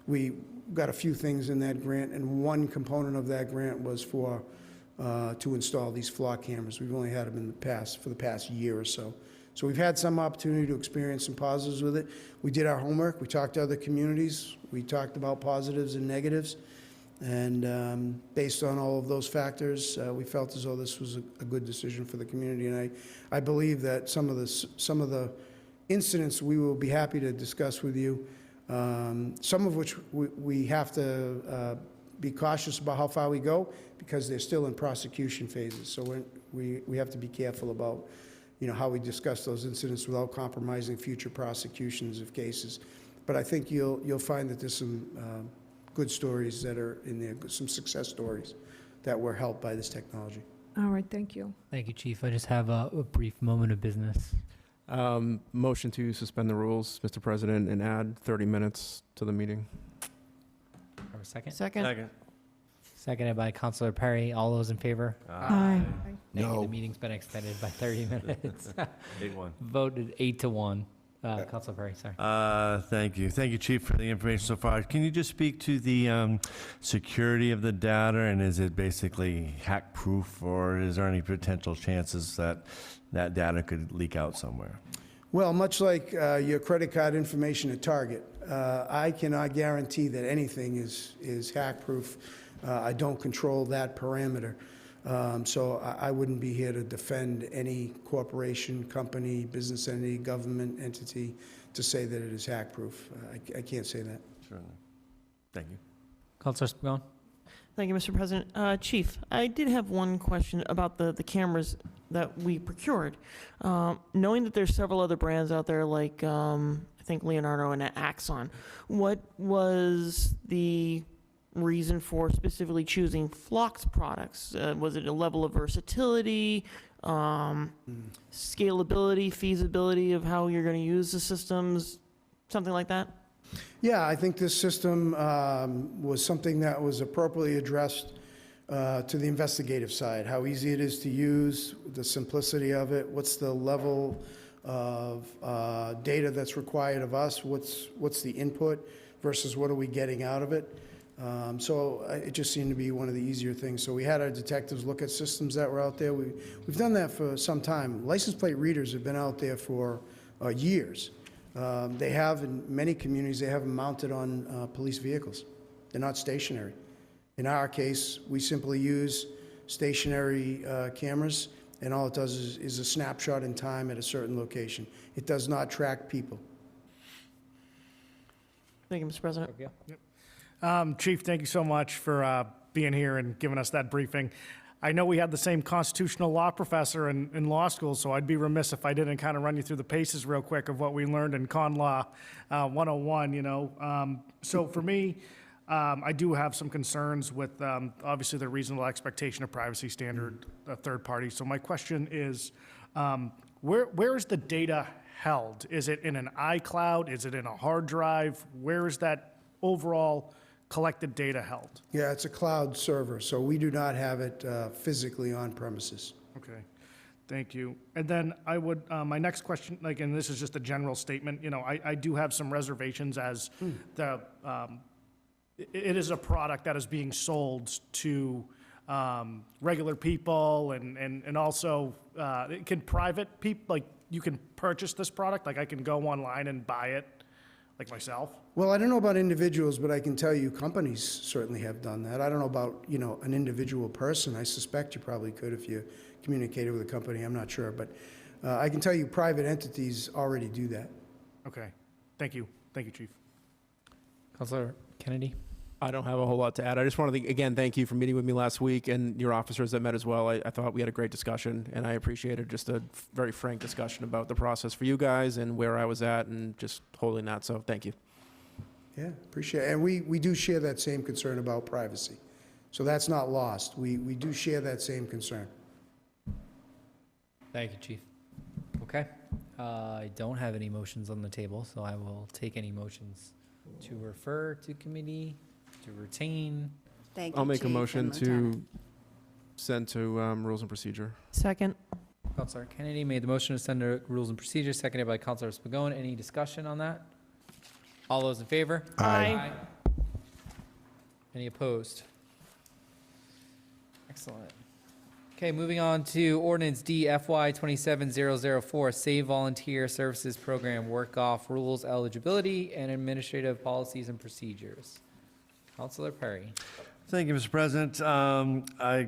We got a few things in that grant, and one component of that grant was for to install these flock cameras. We've only had them in the past, for the past year or so. So we've had some opportunity to experience some positives with it. We did our homework. We talked to other communities. We talked about positives and negatives. And based on all of those factors, we felt as though this was a good decision for the community. And I believe that some of the incidents we will be happy to discuss with you, some of which we have to be cautious about how far we go because they're still in prosecution phases. So we have to be careful about how we discuss those incidents without compromising future prosecutions of cases. But I think you'll find that there's some good stories that are in there, some success stories that were helped by this technology. All right, thank you. Thank you, Chief. I just have a brief moment of business. Motion to suspend the rules, Mr. President, and add 30 minutes to the meeting. Have a second? Second. Seconded by Councilor Perry. All those in favor? Aye. Thank you. The meeting's been extended by 30 minutes. 8-1. Voted 8-1. Councilor Perry, sorry. Thank you. Thank you, Chief, for the information so far. Can you just speak to the security of the data, and is it basically hack-proof, or is there any potential chances that that data could leak out somewhere? Well, much like your credit card information at Target, I cannot guarantee that anything is hack-proof. I don't control that parameter. So I wouldn't be here to defend any corporation, company, business entity, government entity to say that it is hack-proof. I can't say that. Certainly. Thank you. Councilor Spigon. Thank you, Mr. President. Chief, I did have one question about the cameras that we procured. Knowing that there's several other brands out there like I think Leonardo and Axon, what was the reason for specifically choosing Flock's products? Was it a level of versatility, scalability, feasibility of how you're going to use the systems, something like that? Yeah, I think this system was something that was appropriately addressed to the investigative side, how easy it is to use, the simplicity of it, what's the level of data that's required of us, what's the input versus what are we getting out of it. So it just seemed to be one of the easier things. So we had our detectives look at systems that were out there. We've done that for some time. License plate readers have been out there for years. They have, in many communities, they have them mounted on police vehicles. They're not stationary. In our case, we simply use stationary cameras, and all it does is a snapshot in time at a certain location. It does not track people. Thank you, Mr. President. Chief, thank you so much for being here and giving us that briefing. I know we had the same constitutional law professor in law school, so I'd be remiss if I didn't kind of run you through the paces real quick of what we learned in Con Law 101, So for me, I do have some concerns with, obviously, the reasonable expectation of privacy standard, third party. So my question is, where is the data held? Is it in an iCloud? Is it in a hard drive? Where is that overall collected data held? Yeah, it's a cloud server, so we do not have it physically on premises. Okay, thank you. And then I would, my next question, and this is just a general statement, I do have some reservations as it is a product that is being sold to regular people and also can private people, you can purchase this product, I can go online and buy it, like myself? Well, I don't know about individuals, but I can tell you companies certainly have done that. I don't know about, an individual person. I suspect you probably could if you communicated with a company. I'm not sure. But I can tell you private entities already do that. Okay. Thank you. Thank you, Chief. Councilor Kennedy. I don't have a whole lot to add. I just wanted to, again, thank you for meeting with me last week and your officers that met as well. I thought we had a great discussion, and I appreciated just a very frank discussion about the process for you guys and where I was at and just holding that. So thank you. Yeah, appreciate it. And we do share that same concern about privacy. So that's not lost. We do share that same concern. Thank you, Chief. Okay. I don't have any motions on the table, so I will take any motions to refer to committee, to retain. Thank you, I'll make a Chief motion and to Lieutenant. send to Rules and Procedure. Second. Counselor Kennedy made the motion to send to Rules and Procedures, seconded by Counselor Spagone. Any discussion on that? All those in favor? Aye. Any opposed? Excellent. Okay, moving on to Ordinance D FY 27004, Save Volunteer Services Program, Work Off Rules, Eligibility, and Administrative Policies and Procedures. Counselor Perry. Thank you, Mr. President. I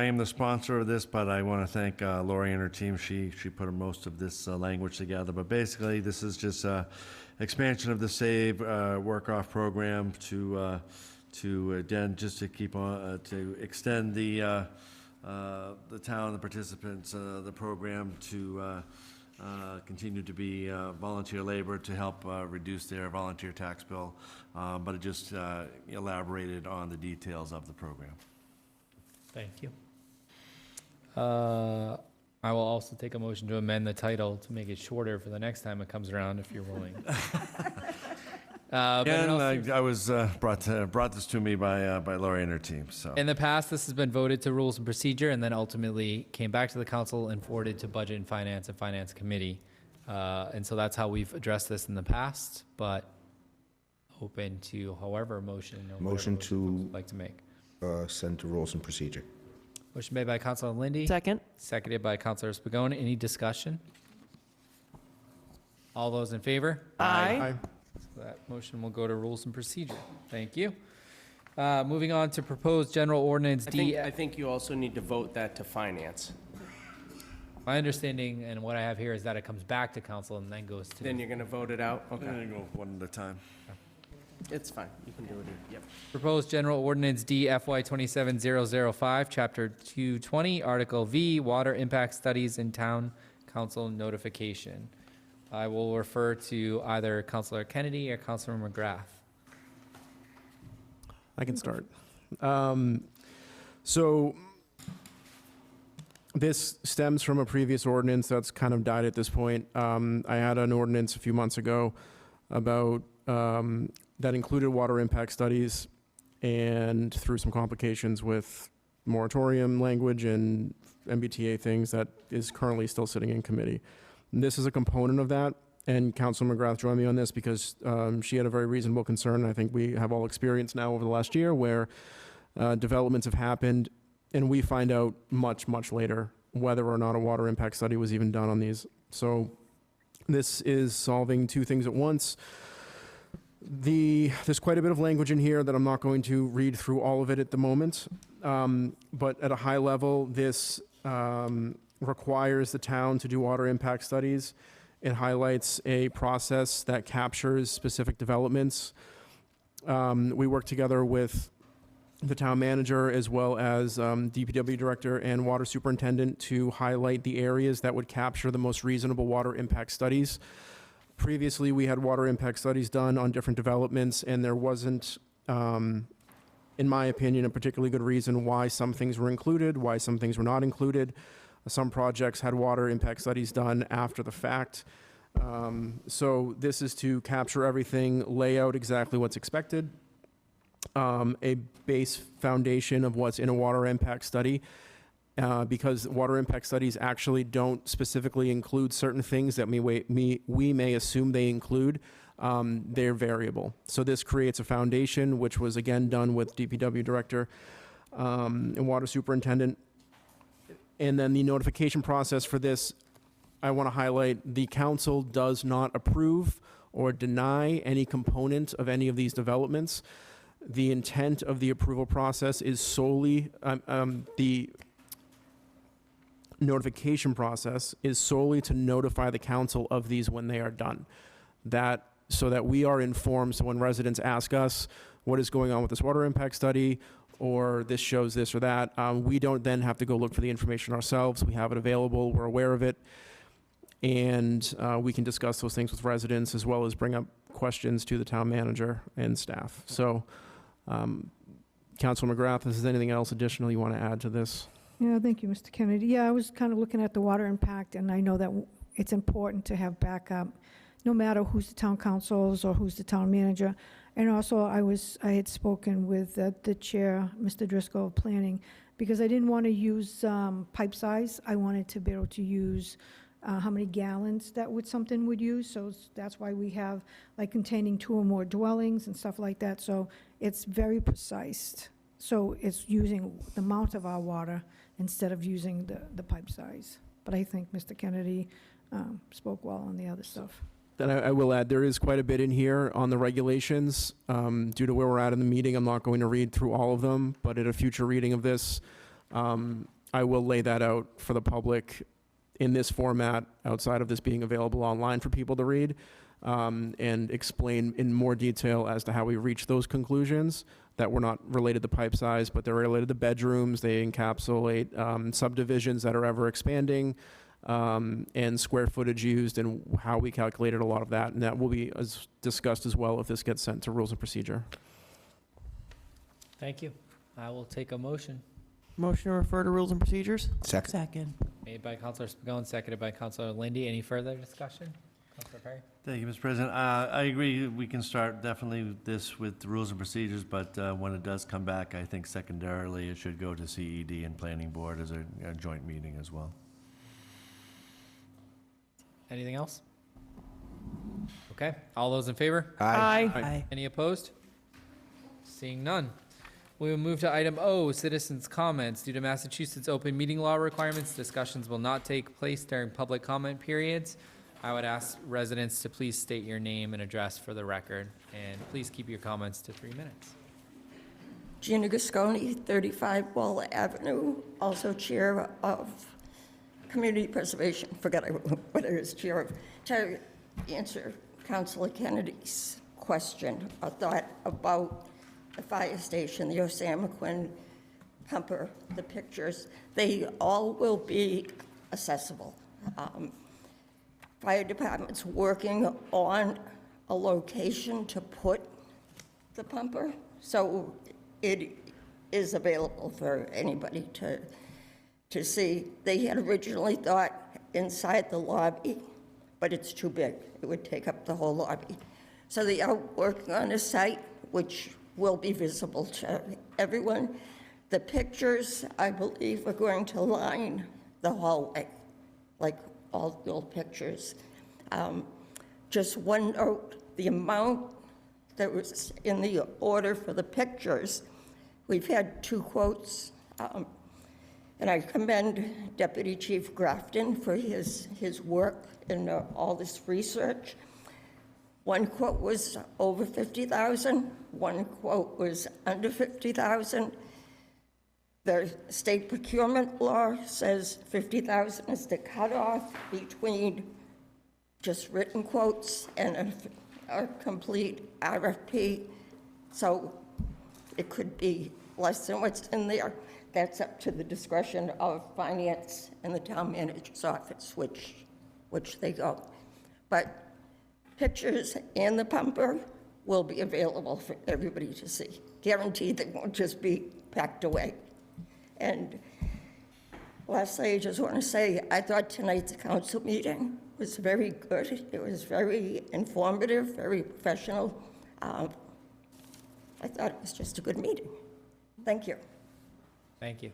am the sponsor of this, but I want to thank Lori and her team. She put most of this language together. But basically, this is just expansion of the Save Work Off program to again just to keep on to extend the town, the participants, the program to continue to be volunteer labor to help reduce their volunteer tax bill, but it just elaborated on the details of the program. Thank you. I will also take a motion to amend the title to make it shorter for the next time it comes around, if you're willing. I was brought this to me by Lori and her team. So In the past, this has been voted to Rules and Procedure and then ultimately came back to the council and forwarded to Budget and Finance Committee. And so that's how we've addressed this in the past, but open to however motion or Motion whatever to you'd like to make. send to Rules and Procedure. Motion made by Councilor Lindy. Second. Seconded by Councilor Spagone. Any discussion? All those in favor? Aye. So that motion will go to Rules and Procedure. Thank you. Moving on to proposed general ordinance D. I think you also need to vote that to finance. My understanding and what I have here is that it comes back to council and then goes to. Then you're going to vote it out? I'm Okay. gonna go one at a time. It's fine. You can do it. Yep. Proposed general ordinance D FY 27005, Chapter 220, Article V, Water Impact Studies and Town Council Notification. I will refer to either Councilor Kennedy or Councilor McGrath. I can start. So this stems from a previous ordinance that's kind of died at this point. I had an ordinance a few months ago about that included water impact studies, and through some complications with moratorium language and MBTA things, that is currently still sitting in committee. And this is a component of that, and Councilor McGrath joined me on this because she had a very reasonable concern. I think we have all experienced now over the last year where developments have happened, and we find out much, much later whether or not a water impact study was even done on these. So this is solving two things at once. There's quite a bit of language in here that I'm not going to read through all of it at the moment, but at a high level, this requires the town to do water impact studies. It highlights a process that captures specific developments. We work together with the town manager as well as DPW director and water superintendent to highlight the areas that would capture the most reasonable water impact studies. Previously, we had water impact studies done on different developments, and there wasn't, in my opinion, a particularly good reason why some things were included, why some things were not included. Some projects had water impact studies done after the fact. So this is to capture everything, lay out exactly what's expected, a base foundation of what's in a water impact study, because water impact studies actually don't specifically include certain things that we may assume they include. They're variable. So this creates a foundation, which was again done with DPW director and water superintendent. And then the notification process for this, I want to highlight, the council does not approve or deny any component of any of these developments. The intent of the approval process is solely, the notification process is solely to notify the council of these when they are done. So that we are informed, so when residents ask us what is going on with this water impact study, or this shows this or that, we don't then have to go look for the information ourselves. We have it available, we're aware of it, and we can discuss those things with residents as well as bring up questions to the town manager and staff. So Councilor McGrath, if there's anything else additional you want to add to this? Yeah, thank you, Mr. Kennedy. Yeah, I was kind of looking at the water impact, and I know that it's important to have backup, no matter who's the town councils or who's the town manager. And also, I had spoken with the chair, Mr. Driscoll, of planning, because I didn't want to use pipe size. I wanted to be able to use how many gallons that something would use. So that's why we have like containing 2 or more dwellings and stuff like that. So it's very precise. So it's using the amount of our water instead of using the pipe size. But I think Mr. Kennedy spoke well on the other stuff. Then I will add, there is quite a bit in here on the regulations. Due to where we're at in the meeting, I'm not going to read through all of them, but at a future reading of this, I will lay that out for the public in this format, outside of this being available online for people to read, and explain in more detail as to how we reach those conclusions that were not related to pipe size, but they're related to bedrooms. They encapsulate subdivisions that are ever expanding, and square footage used, and how we calculated a lot of that. And that will be discussed as well if this gets sent to Rules and Procedure. Thank you. I will take a motion. Motion to refer to Rules and Procedures? Second. Made by Councilor Spigot, seconded by Councilor Lindy. Any further discussion? Councilor Perry? Thank you, Mr. President. I agree, we can start definitely this with the rules and procedures, but when it does come back, I think secondarily it should go to CED and Planning Board as a joint meeting as well. Anything else? Okay, all those in favor? Aye. Aye. Any opposed? Seeing none. We will move to item O, citizens' comments. Due to Massachusetts open meeting law requirements, discussions will not take place during public comment periods. I would ask residents to please state your name and address for the record, and please keep your comments to 3 minutes. Gina Gasconi, 35 Wall Avenue, also chair of Community Preservation, forgot what I was chair of. To answer Councilor Kennedy's question, a thought about the fire station, the Osamoquin pumper, the pictures, they all will be accessible. Fire department's working on a location to put the pumper, so it is available for anybody to see. They had originally thought inside the lobby, but it's too big. It would take up the whole lobby. So they are working on a site which will be visible to everyone. The pictures, I believe, are going to line the hallway, like all the old pictures. Just one note, the amount that was in the order for the pictures, we've had 2 quotes, and I commend Deputy Chief Grafton for his work in all this research. One quote was over $50,000, one quote was under $50,000. The state procurement law says $50,000 is the cutoff between just written quotes and a complete RFP. So it could be less than what's in there. That's up to the discretion of finance and the town manager's office, which they go. But pictures and the pumper will be available for everybody to see. Guaranteed they won't just be packed away. And lastly, I just want to say, I thought tonight's council meeting was very good. It was very informative, very professional. I thought it was just a good meeting. Thank you. Thank you.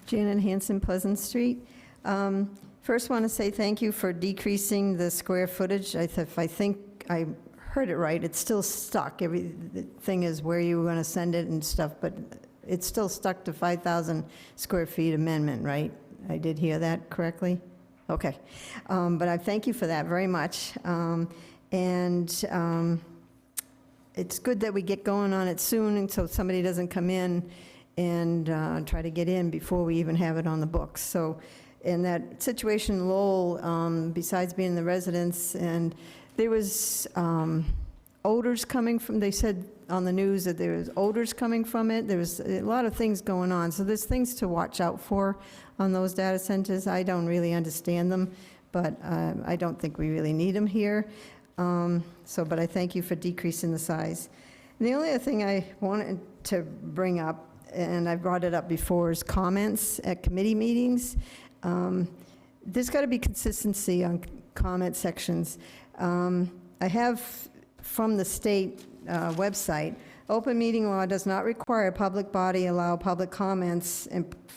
Janet Hanson, Pleasant Street. First, want to say thank you for decreasing the square footage. I think I heard it right. It's still stuck. The thing is where you were going to send it and stuff, but it's still stuck to 5,000 square feet amendment, right? I did hear that correctly? Okay. But I thank you for that very much. It's good that we get going on it soon, and so somebody doesn't come in and try to get in before we even have it on the books. So in that situation in Lowell, besides being the residents, and there was odors coming from, they said on the news that there was odors coming from it. There was a lot of things going on. So there's things to watch out for on those data centers. I don't really understand them, but I don't think we really need them here. But I thank you for decreasing the size. And the only other thing I wanted to bring up, and I brought it up before, is comments at committee meetings. There's got to be consistency on comment sections. I have from the state website, open meeting law does not require a public body allow public comments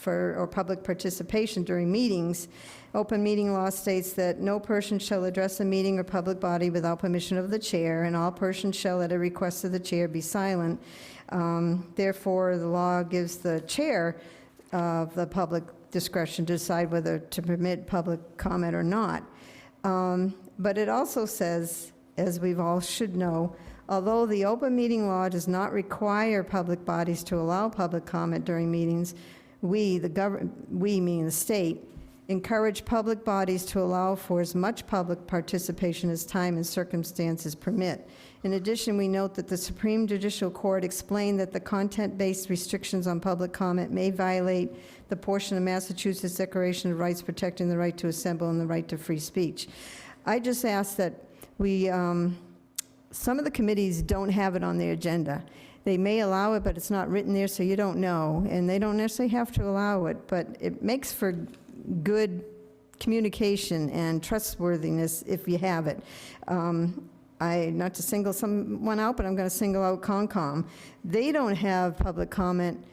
or public participation during meetings. Open meeting law states that no person shall address a meeting or public body without permission of the chair, and all persons shall at a request of the chair be silent. Therefore, the law gives the chair of the public discretion to decide whether to permit public comment or not. But it also says, as we've all should know, although the open meeting law does not require public bodies to allow public comment during meetings, we meaning the state, encourage public bodies to allow for as much public participation as time and circumstances permit. In addition, we note that the Supreme Judicial Court explained that the content-based restrictions on public comment may violate the portion of Massachusetts Declaration of Rights protecting the right to assemble and the right to free speech. I just ask that we, some of the committees don't have it on their agenda. They may allow it, but it's not written there, so you don't know, and they don't necessarily have to allow it, but it makes for good communication and trustworthiness if you have it. Not to single someone out, but I'm going to single out Concom. They don't have public comment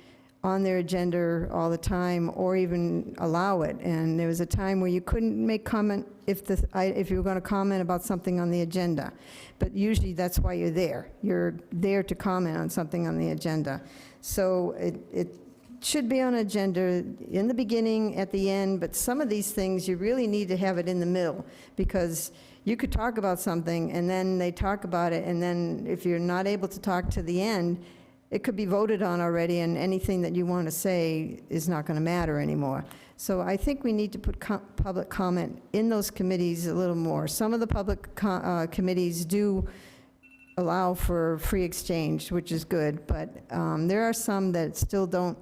on their agenda all the time or even allow it. And there was a time where you couldn't make comment if you were going to comment about something on the agenda. But usually that's why you're there. You're there to comment on something on the agenda. So it should be on agenda in the beginning, at the end, but some of these things you really need to have it in the middle, because you could talk about something and then they talk about it, and then if you're not able to talk to the end, it could be voted on already, and anything that you want to say is not going to matter anymore. So I think we need to put public comment in those committees a little more. Some of the public committees do allow for free exchange, which is good, but there are some that still don't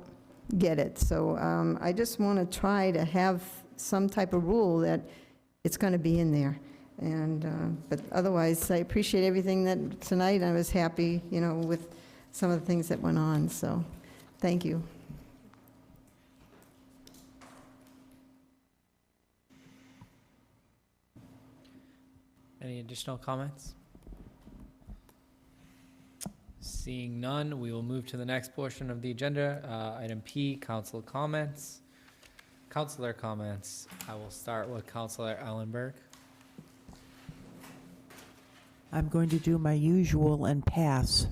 get it. So I just want to try to have some type of rule that it's going to be in there. And but otherwise, I appreciate everything that tonight. I was happy, with some of the things that went on. So, thank you. Any additional comments? Seeing none, we will move to the next portion of the agenda. Item P, council comments. Councilor comments. I will start with Councilor Ellenberg. I'm going to do my usual and pass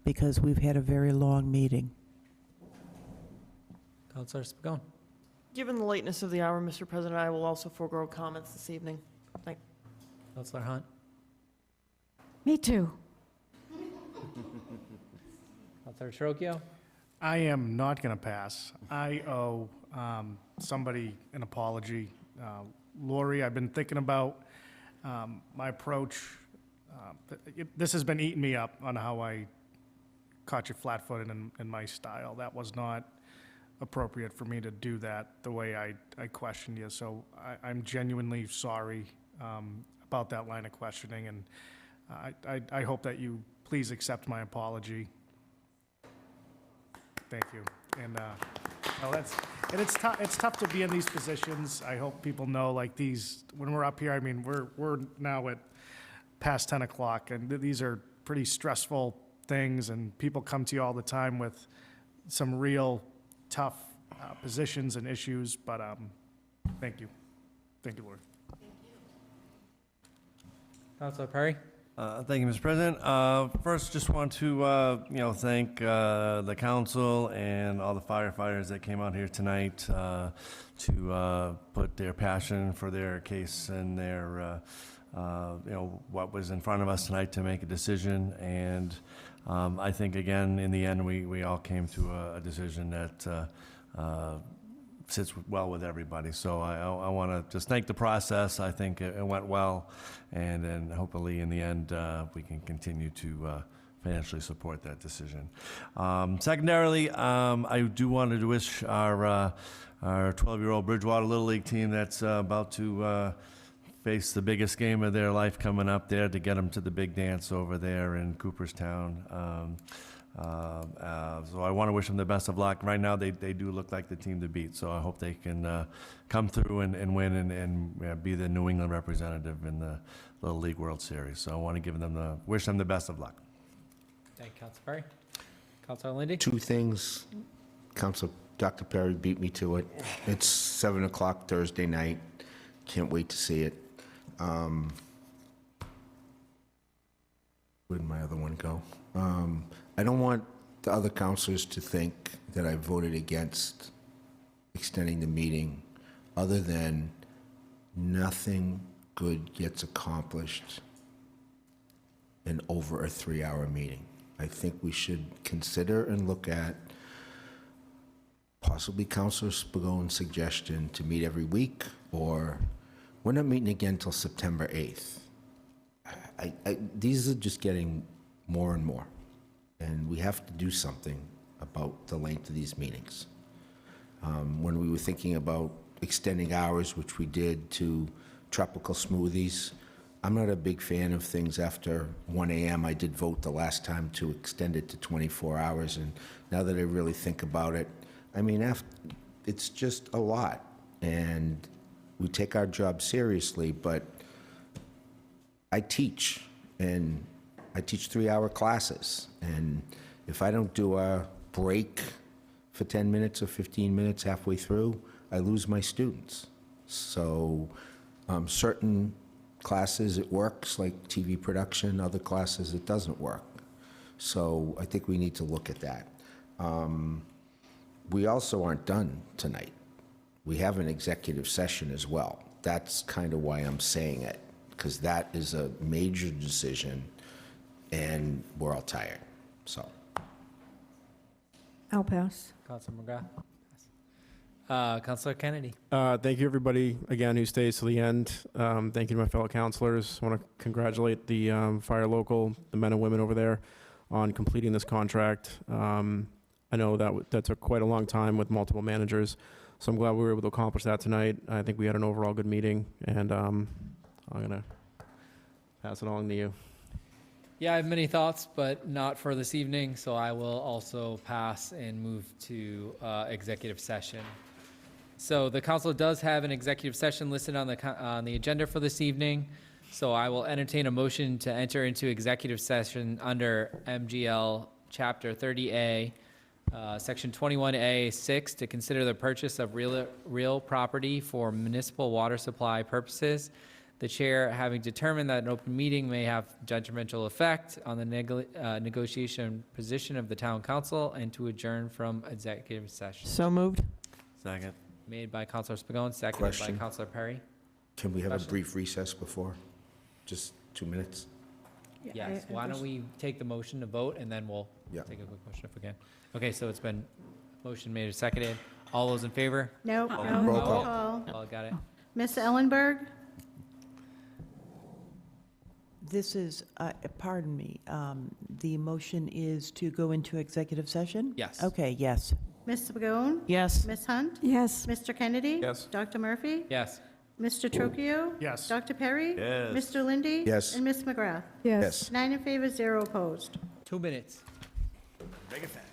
because we've had a very long meeting. Councilor Spagone. Given the lateness of the hour, Mr. President, I will also forego comments this evening. Thank you. Councilor Hunt. Me too. Councilor Trocchio. I am not going to pass. I owe somebody an apology. Lori, I've been thinking about my approach. This has been eating me up on how I caught you flat-footed in my style. That was not appropriate for me to do that the way I questioned you. So I'm genuinely sorry about that line of questioning, and I hope that you please accept my apology. Thank you. And it's tough to be in these positions. I hope people know, like, these, when we're up here, I mean, we're now at past 10 o'clock, and these are pretty stressful things, and people come to you all the time with some real tough positions and issues, but thank you. Thank you, Lord. Councilor Perry. Thank you, Mr. President. First, just want to, thank the council and all the firefighters that came out here tonight to put their passion for their case and their, what was in front of us tonight to make a decision. And I think, again, in the end, we all came to a decision that sits well with everybody. So I want to just thank the process. I think it went well, and then hopefully in the end we can continue to financially support that decision. Secondarily, I do want to wish our 12-year-old Bridgewater Little League team that's about to face the biggest game of their life coming up there to get them to the big dance over there in Cooperstown. So I want to wish them the best of luck. Right now, they do look like the team to beat, so I hope they can come through and win and be the New England representative in the Little League World Series. So I want to wish them the best of luck. Thank you, Councilor Perry. Councilor Lindy? Two things. Dr. Perry beat me to it. It's 7 o'clock Thursday night. Can't wait to see it. Where'd my other one go? I don't want the other councilors to think that I voted against extending the meeting, other than nothing good gets accomplished in over a 3-hour meeting. I think we should consider and look at possibly Councilor Spagone's suggestion to meet every week, or we're not meeting again until September 8th. These are just getting more and more, and we have to do something about the length of these meetings. When we were thinking about extending hours, which we did, to tropical smoothies, I'm not a big fan of things after 1 a.m. I did vote the last time to extend it to 24 hours, and now that I really think about it, I mean, it's just a lot, and we take our job seriously, but I teach, and I teach 3-hour classes, and if I don't do a break for 10 minutes or 15 minutes halfway through, I lose my students. So certain classes it works, like TV production, other classes it doesn't work. So I think we need to look at that. We also aren't done tonight. We have an executive session as well. That's kind of why I'm saying it, because that is a major decision, and we're all tired, so. I'll pass. Councilor McGrath. Councilor Kennedy. Thank you, everybody, again, who stays to the end. Thank you to my fellow councilors. I want to congratulate the Fire Local, the men and women over there, on completing this contract. I know that took quite a long time with multiple managers, so I'm glad we were able to accomplish that tonight. I think we had an overall good meeting, and I'm going to pass it along to you. Yeah, I have many thoughts, but not for this evening, so I will also pass and move to executive session. So the council does have an executive session listed on the agenda for this evening, so I will entertain a motion to enter into executive session under MGL Chapter 30A, Section 21A 6, to consider the purchase of real property for municipal water supply purposes. The chair, having determined that an open meeting may have detrimental effect on the negotiation position of the town council, and to adjourn from executive session. So moved. Second. Made by Councilor Spagone, seconded by Question. Councilor Perry. Can we have Question? a brief recess before? Just 2 minutes? Yes, why don't we take the motion to vote, and then we'll Yeah. take a quick motion if we can. Okay, so it's been motion made and seconded. All those in favor? No, no, Roll call. All got it? Ms. Ellenberg? This is, pardon me, the motion is to go into executive session? Yes. Okay, yes. Ms. Pagone? Yes. Ms. Hunt? Yes. Mr. Kennedy? Yes. Dr. Murphy? Yes. Mr. Trocchio? Yes. Dr. Perry? Yes. Mr. Lindy? Yes. And Ms. McGrath? Yes. 9 in favor, 0 opposed. 2 minutes. Make it fast.